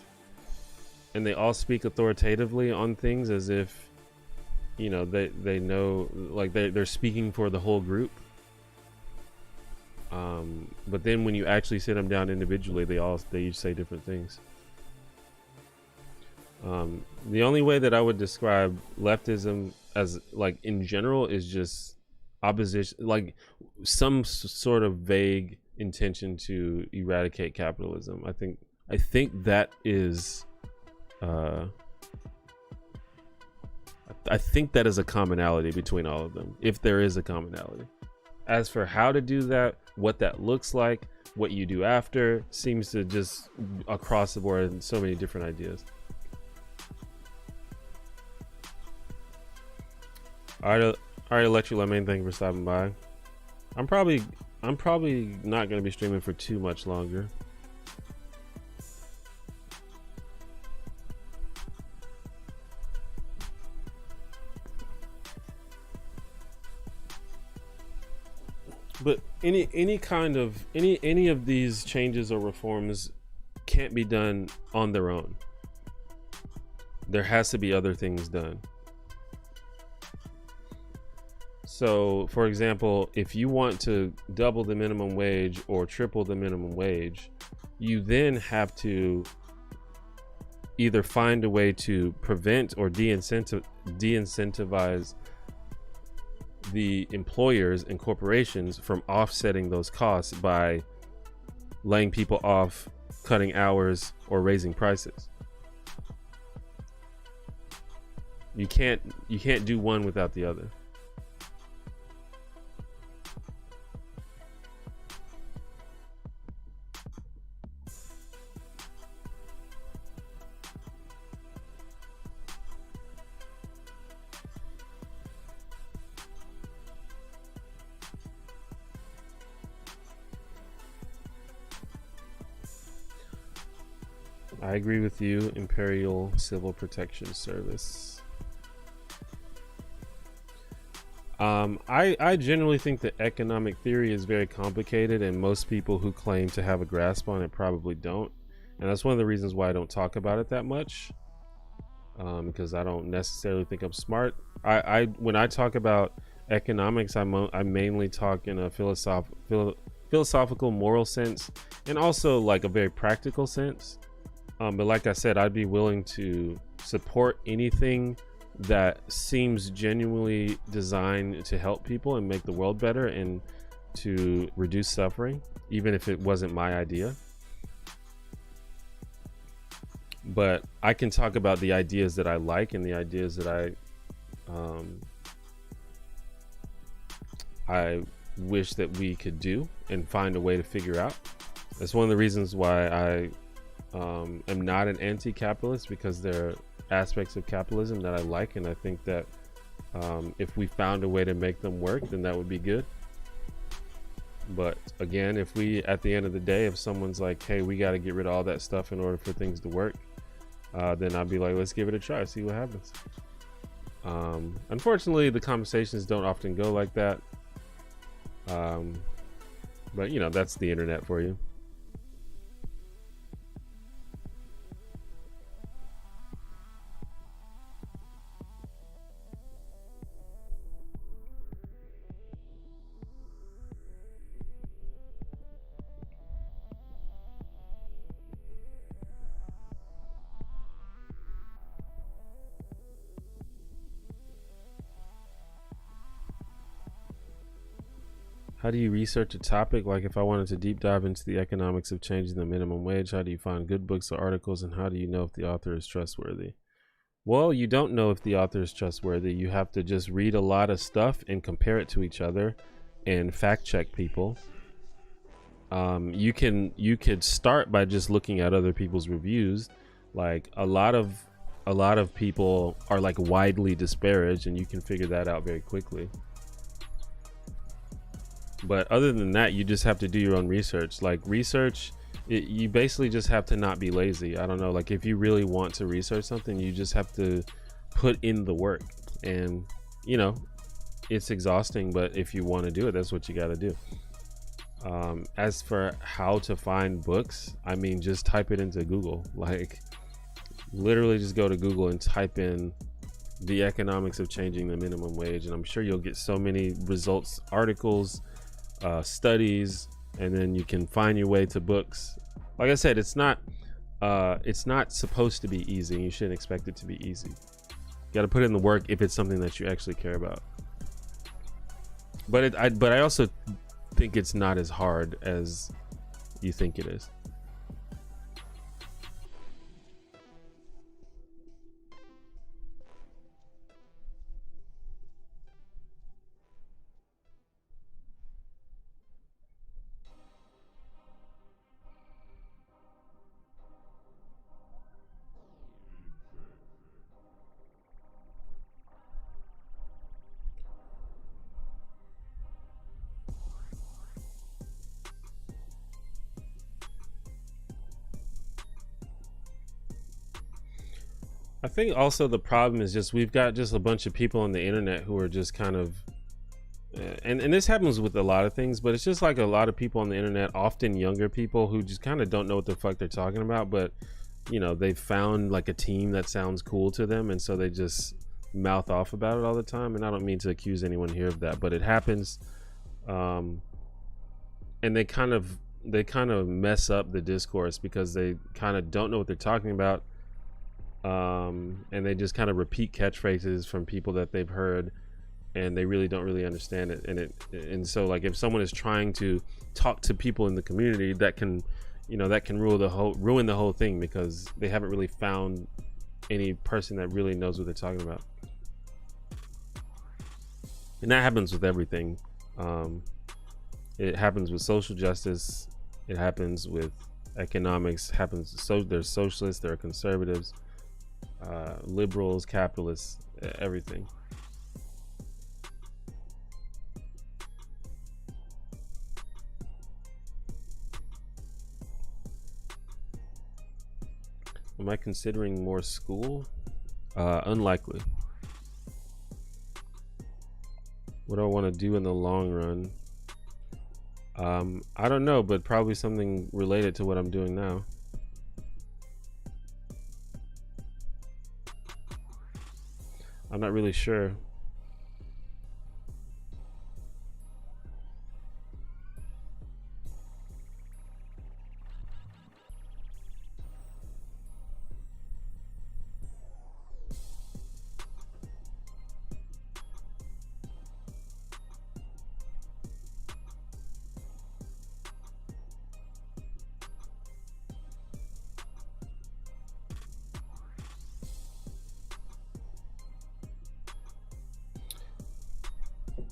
and they all speak authoritatively on things as if, you know, they know, like they're speaking for the whole group. But then when you actually sit them down individually, they each say different things. The only way that I would describe leftism as, like, in general, is just opposition, like some sort of vague intention to eradicate capitalism. I think that is I think that is a commonality between all of them, if there is a commonality. As for how to do that, what that looks like, what you do after, seems to just across the board and so many different ideas. All right, Electrolemane, thank you for stopping by. I'm probably not going to be streaming for too much longer. But any of these changes or reforms can't be done on their own. There has to be other things done. So, for example, if you want to double the minimum wage or triple the minimum wage, you then have to either find a way to prevent or de-incentivize the employers and corporations from offsetting those costs by laying people off, cutting hours, or raising prices. You can't do one without the other. I agree with you, Imperial Civil Protection Service. I generally think that economic theory is very complicated, and most people who claim to have a grasp on it probably don't. And that's one of the reasons why I don't talk about it that much, because I don't necessarily think I'm smart. When I talk about economics, I mainly talk in a philosophical, moral sense, and also like a very practical sense. But like I said, I'd be willing to support anything that seems genuinely designed to help people and make the world better and to reduce suffering, even if it wasn't my idea. But I can talk about the ideas that I like and the ideas that I wish that we could do and find a way to figure out. That's one of the reasons why I am not an anti-capitalist, because there are aspects of capitalism that I like, and I think that if we found a way to make them work, then that would be good. But again, if we, at the end of the day, if someone's like, hey, we got to get rid of all that stuff in order for things to work, then I'd be like, let's give it a try, see what happens. Unfortunately, the conversations don't often go like that, but you know, that's the internet for you. How do you research a topic? Like if I wanted to deep dive into the economics of changing the minimum wage, how do you find good books or articles, and how do you know if the author is trustworthy? Well, you don't know if the author is trustworthy. You have to just read a lot of stuff and compare it to each other and fact check people. You could start by just looking at other people's reviews. Like a lot of people are like widely disparaged, and you can figure that out very quickly. But other than that, you just have to do your own research. Like research, you basically just have to not be lazy. I don't know, like if you really want to research something, you just have to put in the work. And you know, it's exhausting, but if you want to do it, that's what you got to do. As for how to find books, I mean, just type it into Google. Like literally just go to Google and type in the economics of changing the minimum wage, and I'm sure you'll get so many results, articles, studies, and then you can find your way to books. Like I said, it's not supposed to be easy. You shouldn't expect it to be easy. You got to put in the work if it's something that you actually care about. But I also think it's not as hard as you think it is. I think also the problem is just we've got just a bunch of people on the internet who are just kind of, and this happens with a lot of things, but it's just like a lot of people on the internet, often younger people, who just kind of don't know what the fuck they're talking about, but you know, they've found like a team that sounds cool to them, and so they just mouth off about it all the time. And I don't mean to accuse anyone here of that, but it happens. And they kind of mess up the discourse because they kind of don't know what they're talking about. And they just kind of repeat catchphrases from people that they've heard, and they really don't understand it. And so like if someone is trying to talk to people in the community, that can, you know, that can ruin the whole thing, because they haven't really found any person that really knows what they're talking about. And that happens with everything. It happens with social justice, it happens with economics, there's socialists, there are conservatives, liberals, capitalists, everything. Am I considering more school? Unlikely. What do I want to do in the long run? I don't know, but probably something related to what I'm doing now. I'm not really sure.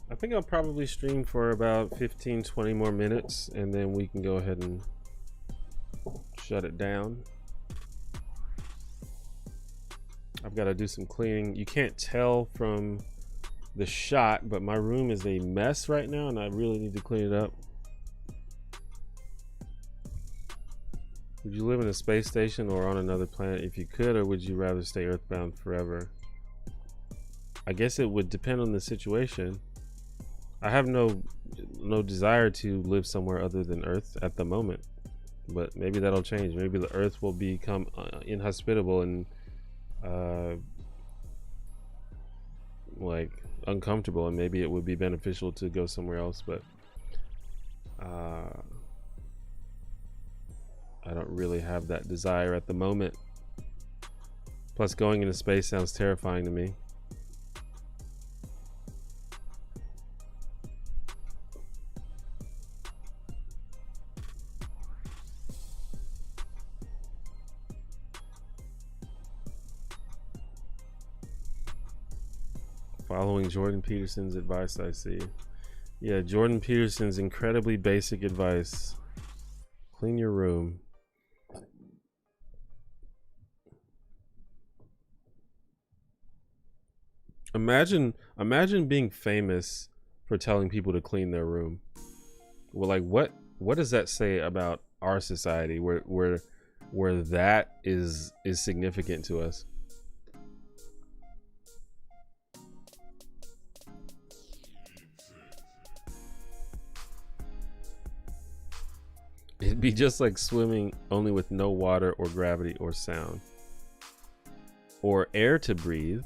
I think I'll probably stream for about 15-20 more minutes, and then we can go ahead and shut it down. I've got to do some cleaning. You can't tell from the shot, but my room is a mess right now, and I really need to clean it up. Would you live in a space station or on another planet if you could, or would you rather stay earthbound forever? I guess it would depend on the situation. I have no desire to live somewhere other than Earth at the moment, but maybe that'll change. Maybe the Earth will become inhospitable and like uncomfortable, and maybe it would be beneficial to go somewhere else. But I don't really have that desire at the moment. Plus, going into space sounds terrifying to me. Following Jordan Peterson's advice, I see. Yeah, Jordan Peterson's incredibly basic advice. Clean your room. Imagine being famous for telling people to clean their room. well, like what does that say about our society where that is significant to us? It'd be just like swimming, only with no water or gravity or sound or air to breathe.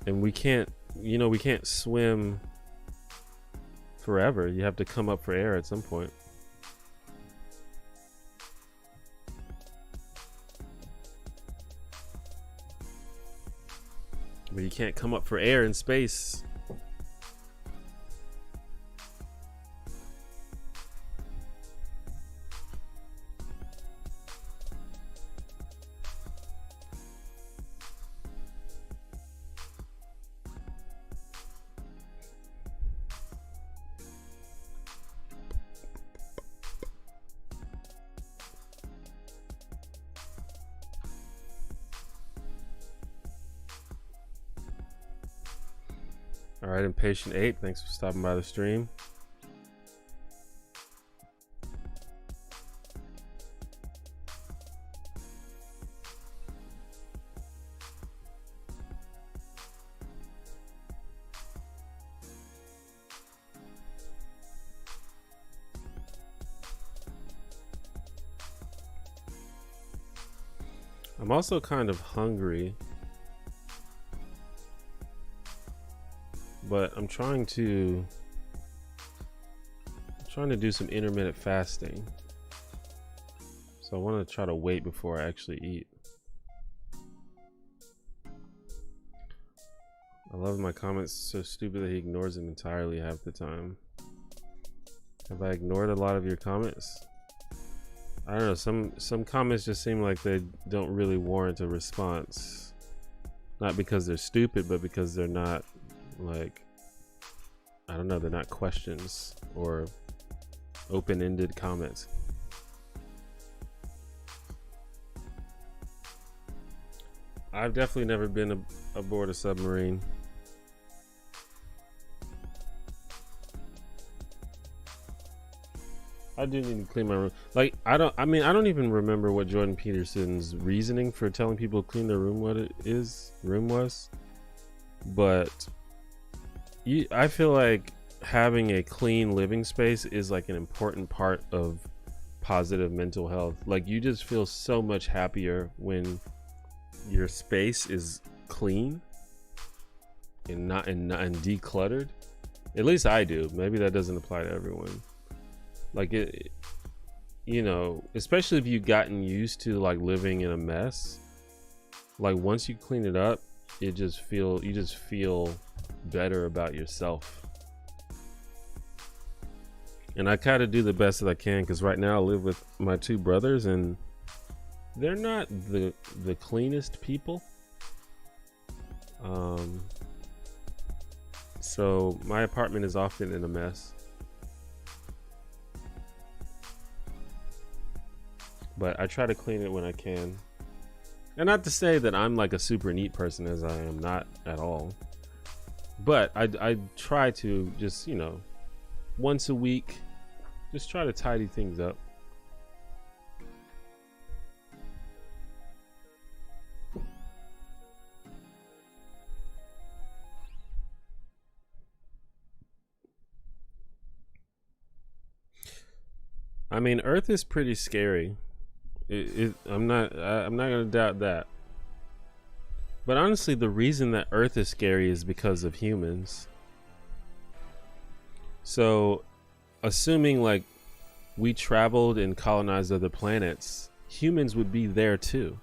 And we can't, we can't swim forever. You have to come up for air at some point. But you can't come up for air in space. All right, Impatient Ape, thanks for stopping by the stream. I'm also kind of hungry, but I'm trying to do some intermittent fasting. So I want to try to wait before I actually eat. I love my comments so stupid that he ignores them entirely half the time. Have I ignored a lot of your comments? I don't know, some comments just seem like they don't really warrant a response. Not because they're stupid, but because they're not, like, I don't know, they're not questions or open-ended comments. I've definitely never been aboard a submarine. I do need to clean my room. Like, I don't even remember what Jordan Peterson's reasoning for telling people to clean their room was. But I feel like having a clean living space is like an important part of positive mental health. Like, you just feel so much happier when your space is clean and not and decluttered. At least I do. Maybe that doesn't apply to everyone. Like, it, especially if you've gotten used to like living in a mess, like once you clean it up, you just feel better about yourself. And I kind of do the best that I can, because right now I live with my two brothers and they're not the cleanest people. So my apartment is often in a mess. But I try to clean it when I can. And not to say that I'm like a super neat person, as I am not at all. But I try to just, once a week, just try to tidy things up. I mean, Earth is pretty scary. I'm not gonna doubt that. But honestly, the reason that Earth is scary is because of humans. So, assuming like we traveled and colonized other planets, humans would be there too.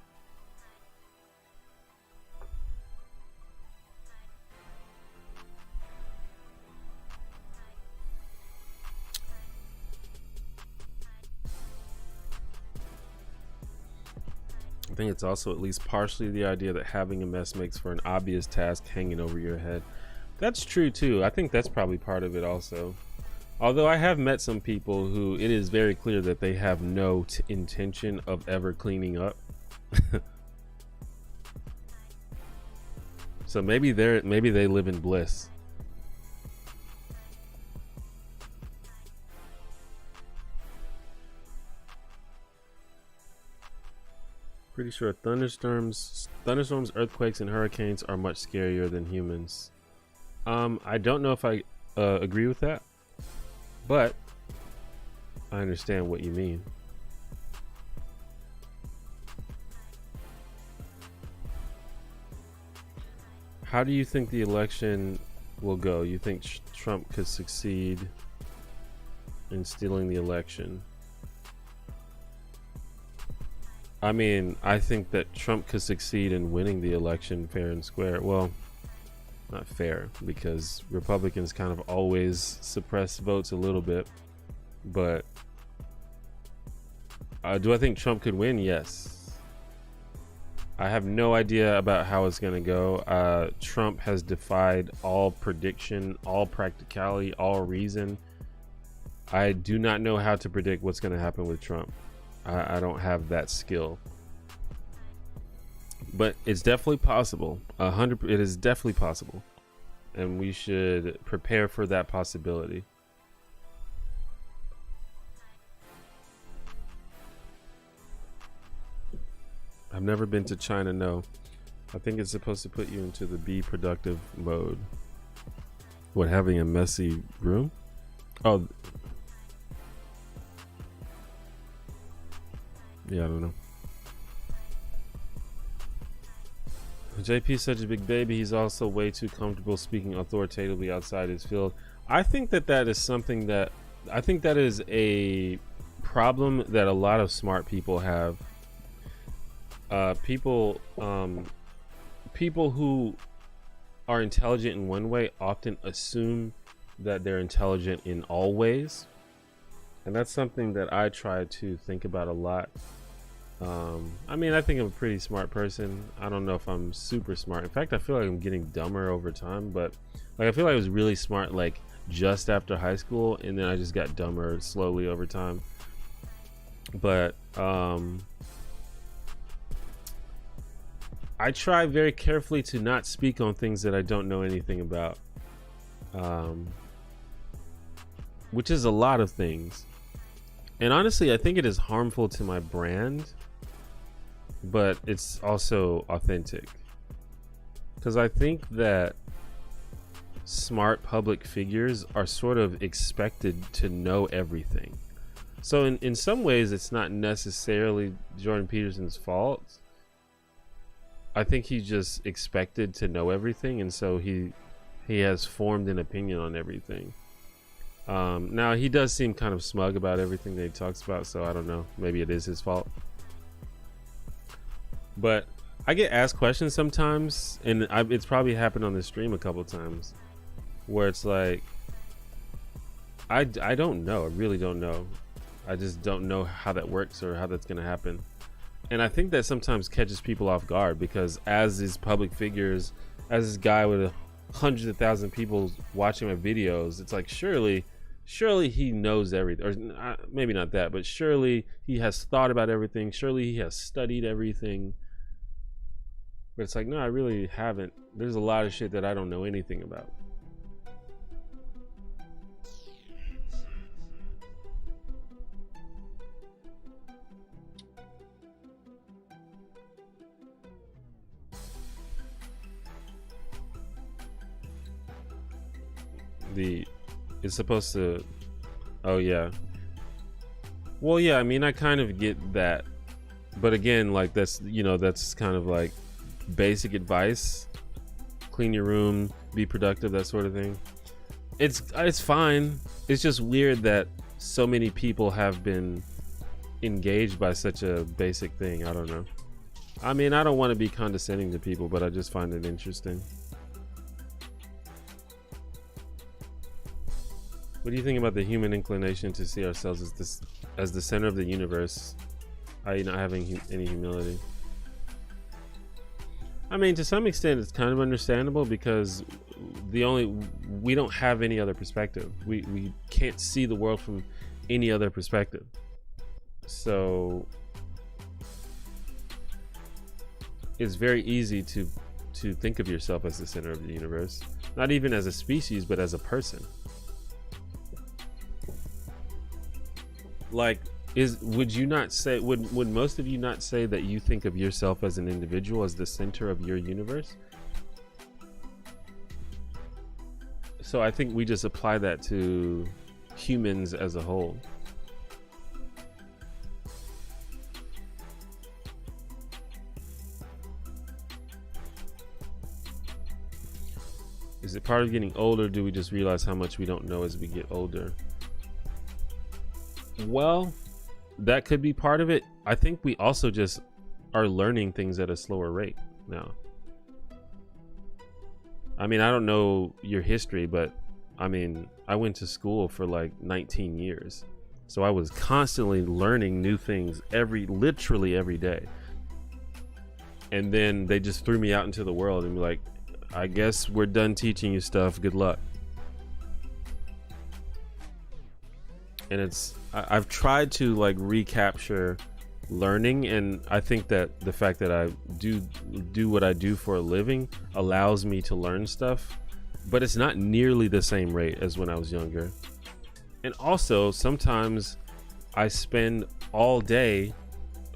I think it's also at least partially the idea that having a mess makes for an obvious task hanging over your head. That's true too. I think that's probably part of it also. Although I have met some people who it is very clear that they have no intention of ever cleaning up. So maybe they live in bliss. Pretty sure thunderstorms, earthquakes, and hurricanes are much scarier than humans. I don't know if I agree with that, but I understand what you mean. How do you think the election will go? You think Trump could succeed in stealing the election? I mean, I think that Trump could succeed in winning the election fair and square. Well, not fair, because Republicans kind of always suppress votes a little bit. But do I think Trump could win? Yes. I have no idea about how it's going to go. Trump has defied all prediction, all practicality, all reason. I do not know how to predict what's going to happen with Trump. I don't have that skill, but it's definitely possible. It is definitely possible, and we should prepare for that possibility. I've never been to China. No, I think it's supposed to put you into the be productive mode. What, having a messy room? Oh. Yeah, I don't know. JP's such a big baby. He's also way too comfortable speaking authoritatively outside his field. I think that is something that I think that is a problem that a lot of smart people have. People who are intelligent in one way often assume that they're intelligent in all ways, and that's something that I try to think about a lot. I mean, I think I'm a pretty smart person. I don't know if I'm super smart. In fact, I feel like I'm getting dumber over time, but like, I feel like I was really smart like just after high school, and then I just got dumber slowly over time. But I try very carefully to not speak on things that I don't know anything about, which is a lot of things. And honestly, I think it is harmful to my brand, but it's also authentic, because I think that smart public figures are sort of expected to know everything. So in some ways, it's not necessarily Jordan Peterson's fault. I think he just expected to know everything, and so he has formed an opinion on everything. Now he does seem kind of smug about everything that he talks about, so I don't know, maybe it is his fault. But I get asked questions sometimes, and it's probably happened on the stream a couple times, where it's like, I don't know. I really don't know. I just don't know how that works or how that's going to happen. And I think that sometimes catches people off guard, because as these public figures, as this guy with hundreds of thousands of people watching my videos, it's like, surely he knows everything, or maybe not that, but surely he has thought about everything. Surely he has studied everything. But it's like, no, I really haven't. There's a lot of shit that I don't know anything about. It's supposed to, oh yeah. Well, yeah, I mean, I kind of get that, but again, like, that's kind of like basic advice. Clean your room, be productive, that sort of thing. It's fine. It's just weird that so many people have been engaged by such a basic thing. I don't know. I mean, I don't want to be condescending to people, but I just find it interesting. What do you think about the human inclination to see ourselves as the center of the universe, i.e. not having any humility? I mean, to some extent, it's kind of understandable, because we don't have any other perspective. We can't see the world from any other perspective. So it's very easy to to think of yourself as the center of the universe, not even as a species, but as a person. Like, would you not say, would most of you not say that you think of yourself as an individual, as the center of your universe? So I think we just apply that to humans as a whole. Is it part of getting older? Do we just realize how much we don't know as we get older? Well, that could be part of it. I think we also just are learning things at a slower rate now. I mean, I don't know your history, but I mean, I went to school for like 19 years. So I was constantly learning new things literally every day. And then they just threw me out into the world and be like, I guess we're done teaching you stuff. Good luck. And I've tried to like recapture learning, and I think that the fact that I do what I do for a living allows me to learn stuff, but it's not nearly the same rate as when I was younger. And also sometimes I spend all day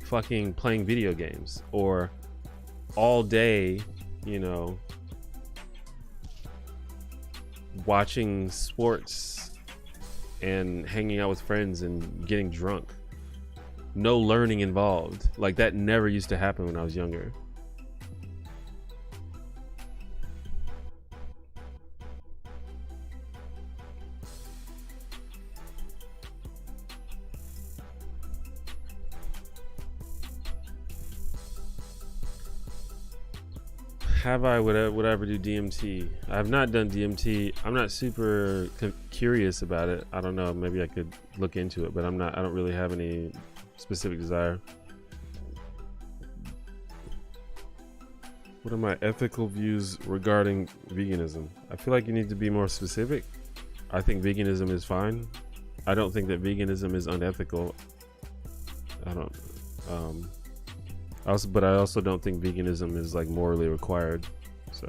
fucking playing video games, or all day, you know, watching sports and hanging out with friends and getting drunk. No learning involved. Like, that never used to happen when I was younger. Would I ever do DMT? I have not done DMT. I'm not super curious about it. I don't know. Maybe I could look into it, but I don't really have any specific desire. What are my ethical views regarding veganism? I feel like you need to be more specific. I think veganism is fine. I don't think that veganism is unethical. But I also don't think veganism is like morally required. So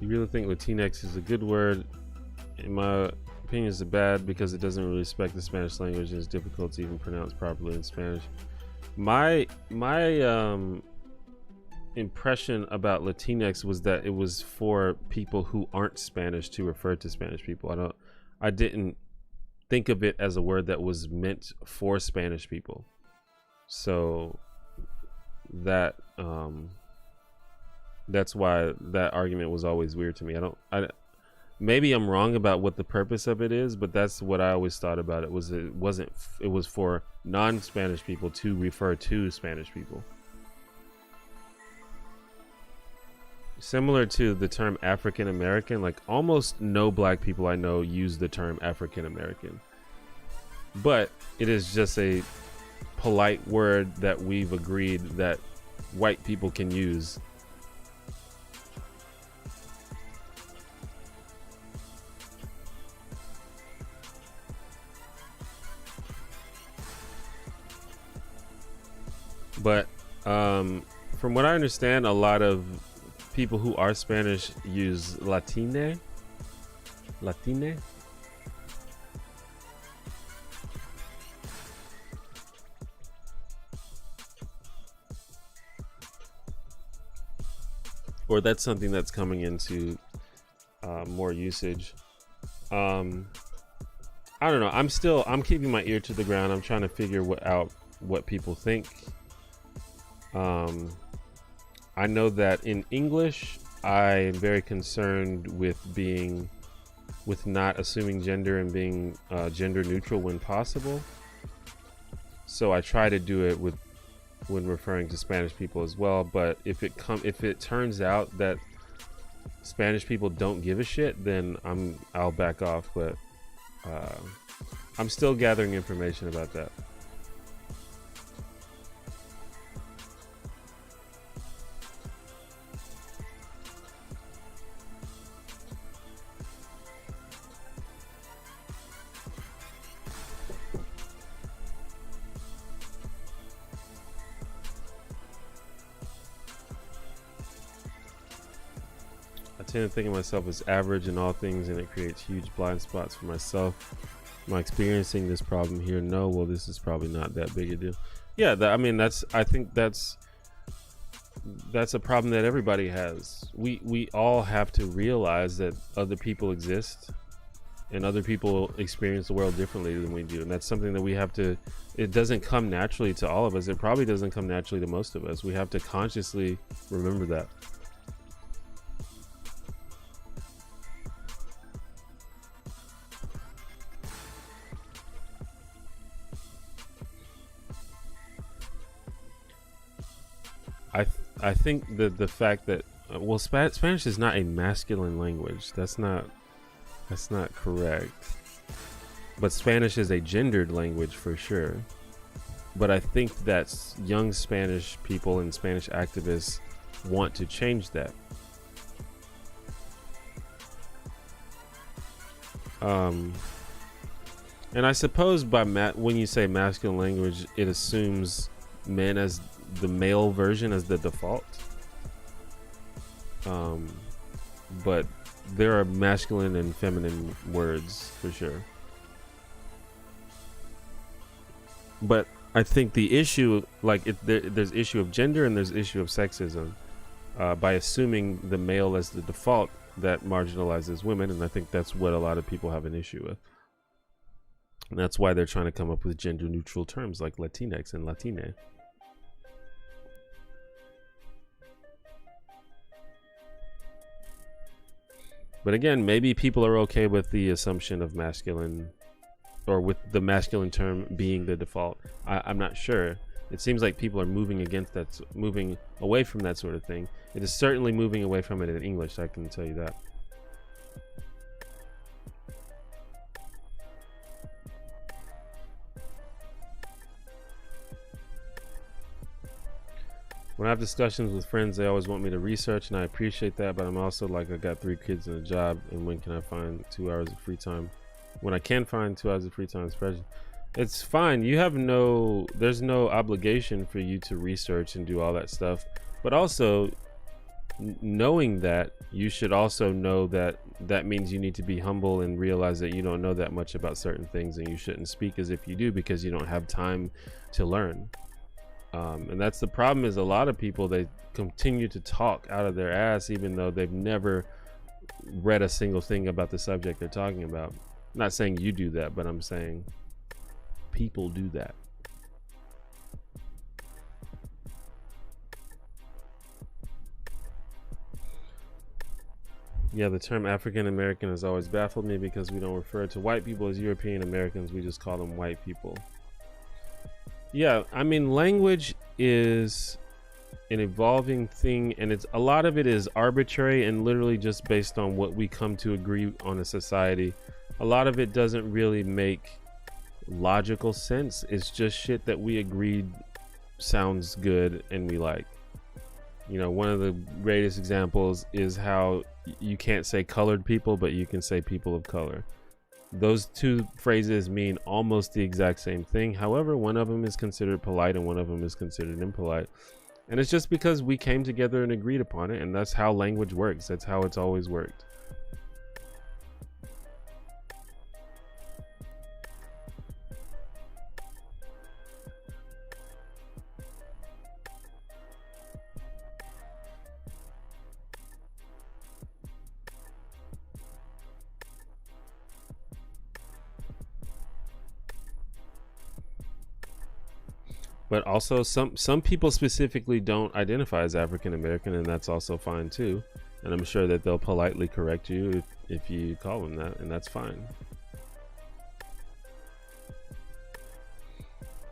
you really think Latinx is a good word? In my opinion, it's bad because it doesn't really respect the Spanish language and it's difficult to even pronounce properly in Spanish. My impression about Latinx was that it was for people who aren't Spanish to refer to Spanish people. I didn't think of it as a word that was meant for Spanish people. So that that's why that argument was always weird to me. Maybe I'm wrong about what the purpose of it is, but that's what I always thought about it. It was for non-Spanish people to refer to Spanish people. Similar to the term African American, like almost no black people I know use the term African American, but it is just a polite word that we've agreed that white people can use. But from what I understand, a lot of people who are Spanish use Latine. Or that's something that's coming into more usage. I don't know. I'm keeping my ear to the ground. I'm trying to figure out what people think. I know that in English, I am very concerned with not assuming gender and being gender neutral when possible. So I try to do it when referring to Spanish people as well. But if it turns out that Spanish people don't give a shit, then I'll back off. But I'm still gathering information about that. tend to think of myself as average in all things, and it creates huge blind spots for myself. Am I experiencing this problem here? No. Well, this is probably not that big a deal. Yeah, I think that's a problem that everybody has. We all have to realize that other people exist and other people experience the world differently than we do, and that's something that we have to, it doesn't come naturally to all of us. It probably doesn't come naturally to most of us. We have to consciously remember that. I think that the fact that well, Spanish is not a masculine language. That's not correct. But Spanish is a gendered language for sure. But I think that young Spanish people and Spanish activists want to change that. And I suppose by when you say masculine language, it assumes men as the male version as the default. But there are masculine and feminine words for sure. But I think the issue, like there's issue of gender and there's issue of sexism. By assuming the male as the default, that marginalizes women, and I think that's what a lot of people have an issue with. And that's why they're trying to come up with gender neutral terms like Latinx and Latine. But again, maybe people are okay with the assumption of masculine, or with the masculine term being the default. I'm not sure. It seems like people are moving against that, moving away from that sort of thing. It is certainly moving away from it in English, I can tell you that. When I have discussions with friends, they always want me to research, and I appreciate that, but I'm also like, I got 3 kids and a job, and when can I find 2 hours of free time? When I can find 2 hours of free time, it's fine. You have there's no obligation for you to research and do all that stuff. But also, knowing that, you should also know that that means you need to be humble and realize that you don't know that much about certain things, and you shouldn't speak as if you do because you don't have time to learn. And that's the problem, is a lot of people, they continue to talk out of their ass even though they've never read a single thing about the subject they're talking about. I'm not saying you do that, but I'm saying people do that. Yeah, the term African American has always baffled me because we don't refer to white people as European Americans, we just call them white people. Yeah, I mean, language is an evolving thing, and a lot of it is arbitrary and literally just based on what we come to agree on a society. A lot of it doesn't really make logical sense. It's just shit that we agreed sounds good and we like. You know, one of the greatest examples is how you can't say colored people, but you can say people of color. Those 2 phrases mean almost the exact same thing. However, one of them is considered polite and one of them is considered impolite. And it's just because we came together and agreed upon it, and that's how language works. That's how it's always worked. But also some people specifically don't identify as African American, and that's also fine too. And I'm sure that they'll politely correct you if you call them that, and that's fine.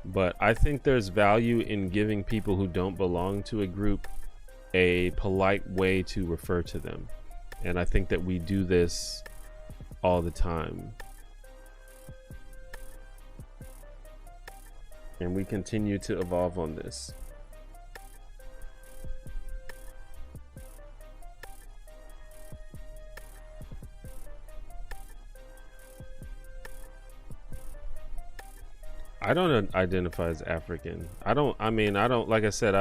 But I think there's value in giving people who don't belong to a group a polite way to refer to them. And I think that we do this all the time. And we continue to evolve on this. I don't identify as African. Like I said,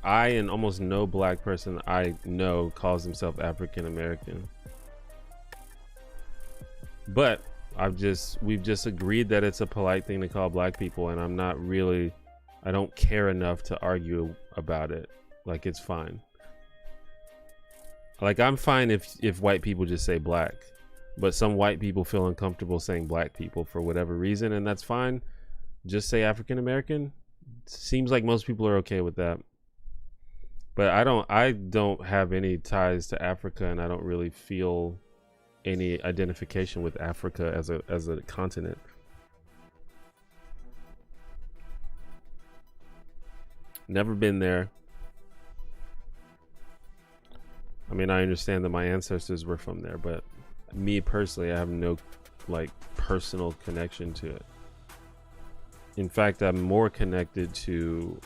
I and almost no black person I know calls himself African American. But we've just agreed that it's a polite thing to call black people, and I don't care enough to argue about it. Like, it's fine. Like, I'm fine if white people just say black, but some white people feel uncomfortable saying black people for whatever reason, and that's fine. Just say African American. Seems like most people are okay with that. But I don't have any ties to Africa, and I don't really feel any identification with Africa as a continent. Never been there. I mean, I understand that my ancestors were from there, but me personally, I have no like personal connection to it. In fact, I'm more connected to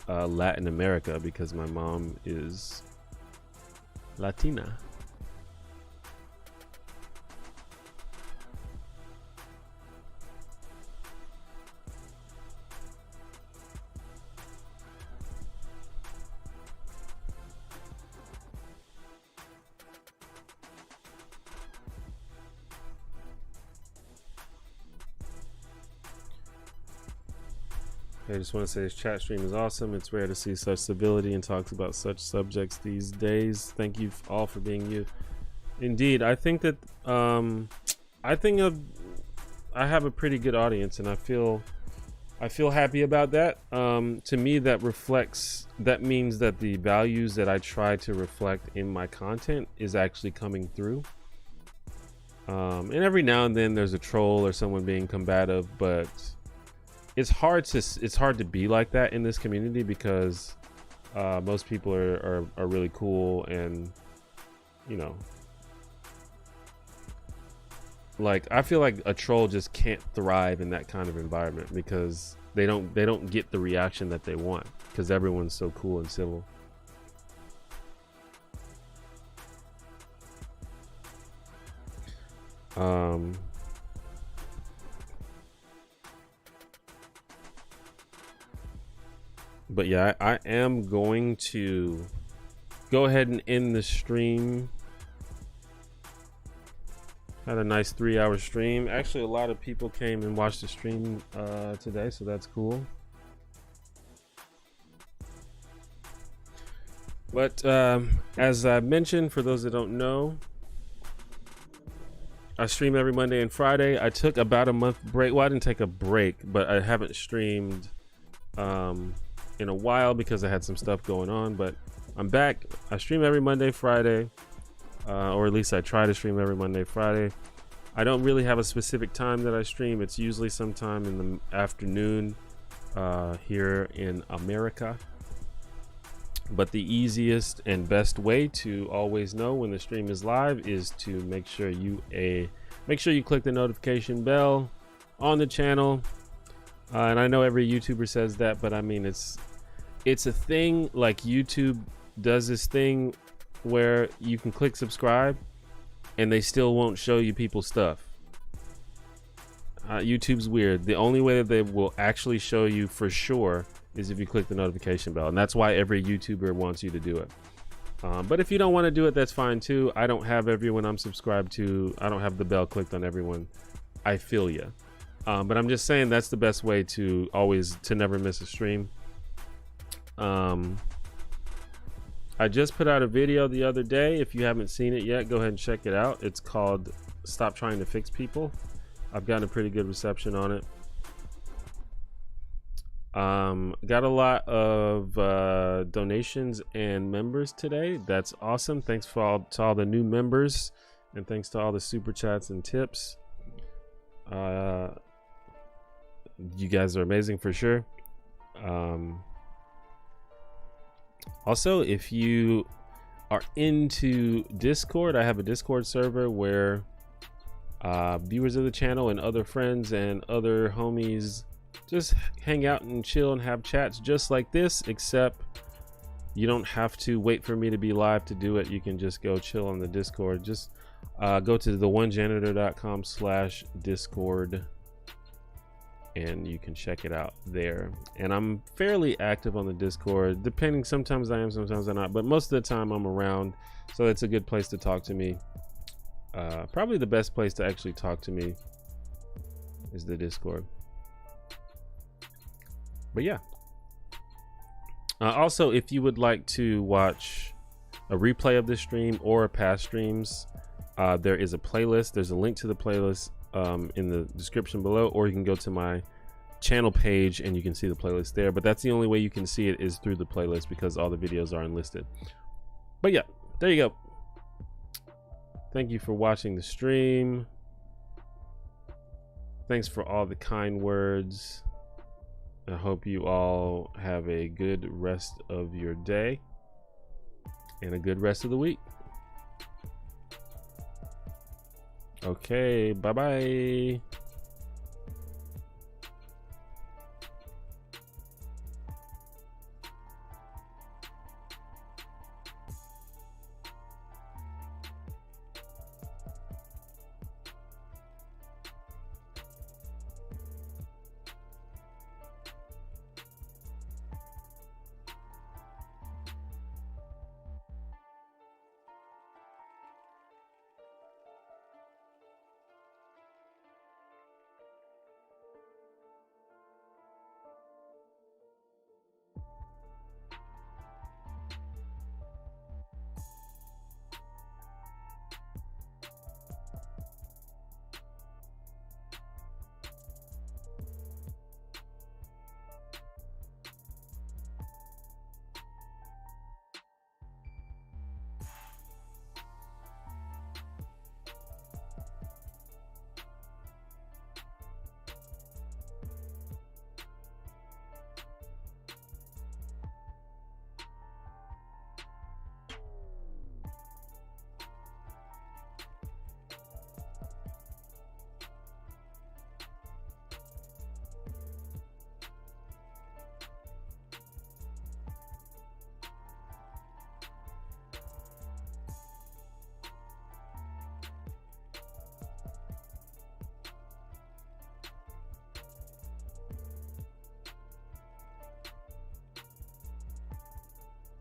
Latin America because my mom is Latina. I just want to say this chat stream is awesome. It's rare to see such civility and talks about such subjects these days. Thank you all for being you. Indeed, I think that I have a pretty good audience, and I feel happy about that. To me, that means that the values that I try to reflect in my content is actually coming through. And every now and then there's a troll or someone being combative, but it's hard to be like that in this community because most people are really cool, and you know, like I feel like a troll just can't thrive in that kind of environment because they don't get the reaction that they want because everyone's so cool and civil. But yeah, I am going to go ahead and end the stream. Had a nice 3-hour stream. Actually, a lot of people came and watched the stream today, so that's cool. But as I mentioned, for those that don't know, I stream every Monday and Friday. I took about a month break. Well, I didn't take a break, but I haven't streamed in a while because I had some stuff going on, but I'm back. I stream every Monday, Friday, or at least I try to stream every Monday, Friday. I don't really have a specific time that I stream. It's usually sometime in the afternoon here in America. But the easiest and best way to always know when the stream is live is to make sure you click the notification bell on the channel. And I know every YouTuber says that, but I mean, it's a thing. Like, YouTube does this thing where you can click subscribe and they still won't show you people's stuff. YouTube's weird. The only way that they will actually show you for sure is if you click the notification bell, and that's why every YouTuber wants you to do it. But if you don't want to do it, that's fine too. I don't have everyone I'm subscribed to. I don't have the bell clicked on everyone. I feel ya. But I'm just saying that's the best way to never miss a stream. I just put out a video the other day. If you haven't seen it yet, go ahead and check it out. It's called Stop Trying to Fix People. I've gotten a pretty good reception on it. Got a lot of donations and members today. That's awesome. Thanks to all the new members, and thanks to all the super chats and tips. You guys are amazing for sure. Also, if you are into Discord, I have a Discord server where viewers of the channel and other friends and other homies just hang out and chill and have chats just like this, except you don't have to wait for me to be live to do it. You can just go chill on the Discord. Just go to theonejanitor.com/Discord. and you can check it out there. And I'm fairly active on the Discord, depending. Sometimes I am, sometimes I'm not, but most of the time I'm around, so it's a good place to talk to me. Probably the best place to actually talk to me is the Discord. But yeah, also, if you would like to watch a replay of this stream or past streams, there is a playlist. There's a link to the playlist in the description below, or you can go to my channel page and you can see the playlist there. But that's the only way you can see it, is through the playlist, because all the videos are unlisted. But yeah, there you go. Thank you for watching the stream. Thanks for all the kind words. I hope you all have a good rest of your day and a good rest of the week. Okay, bye-bye.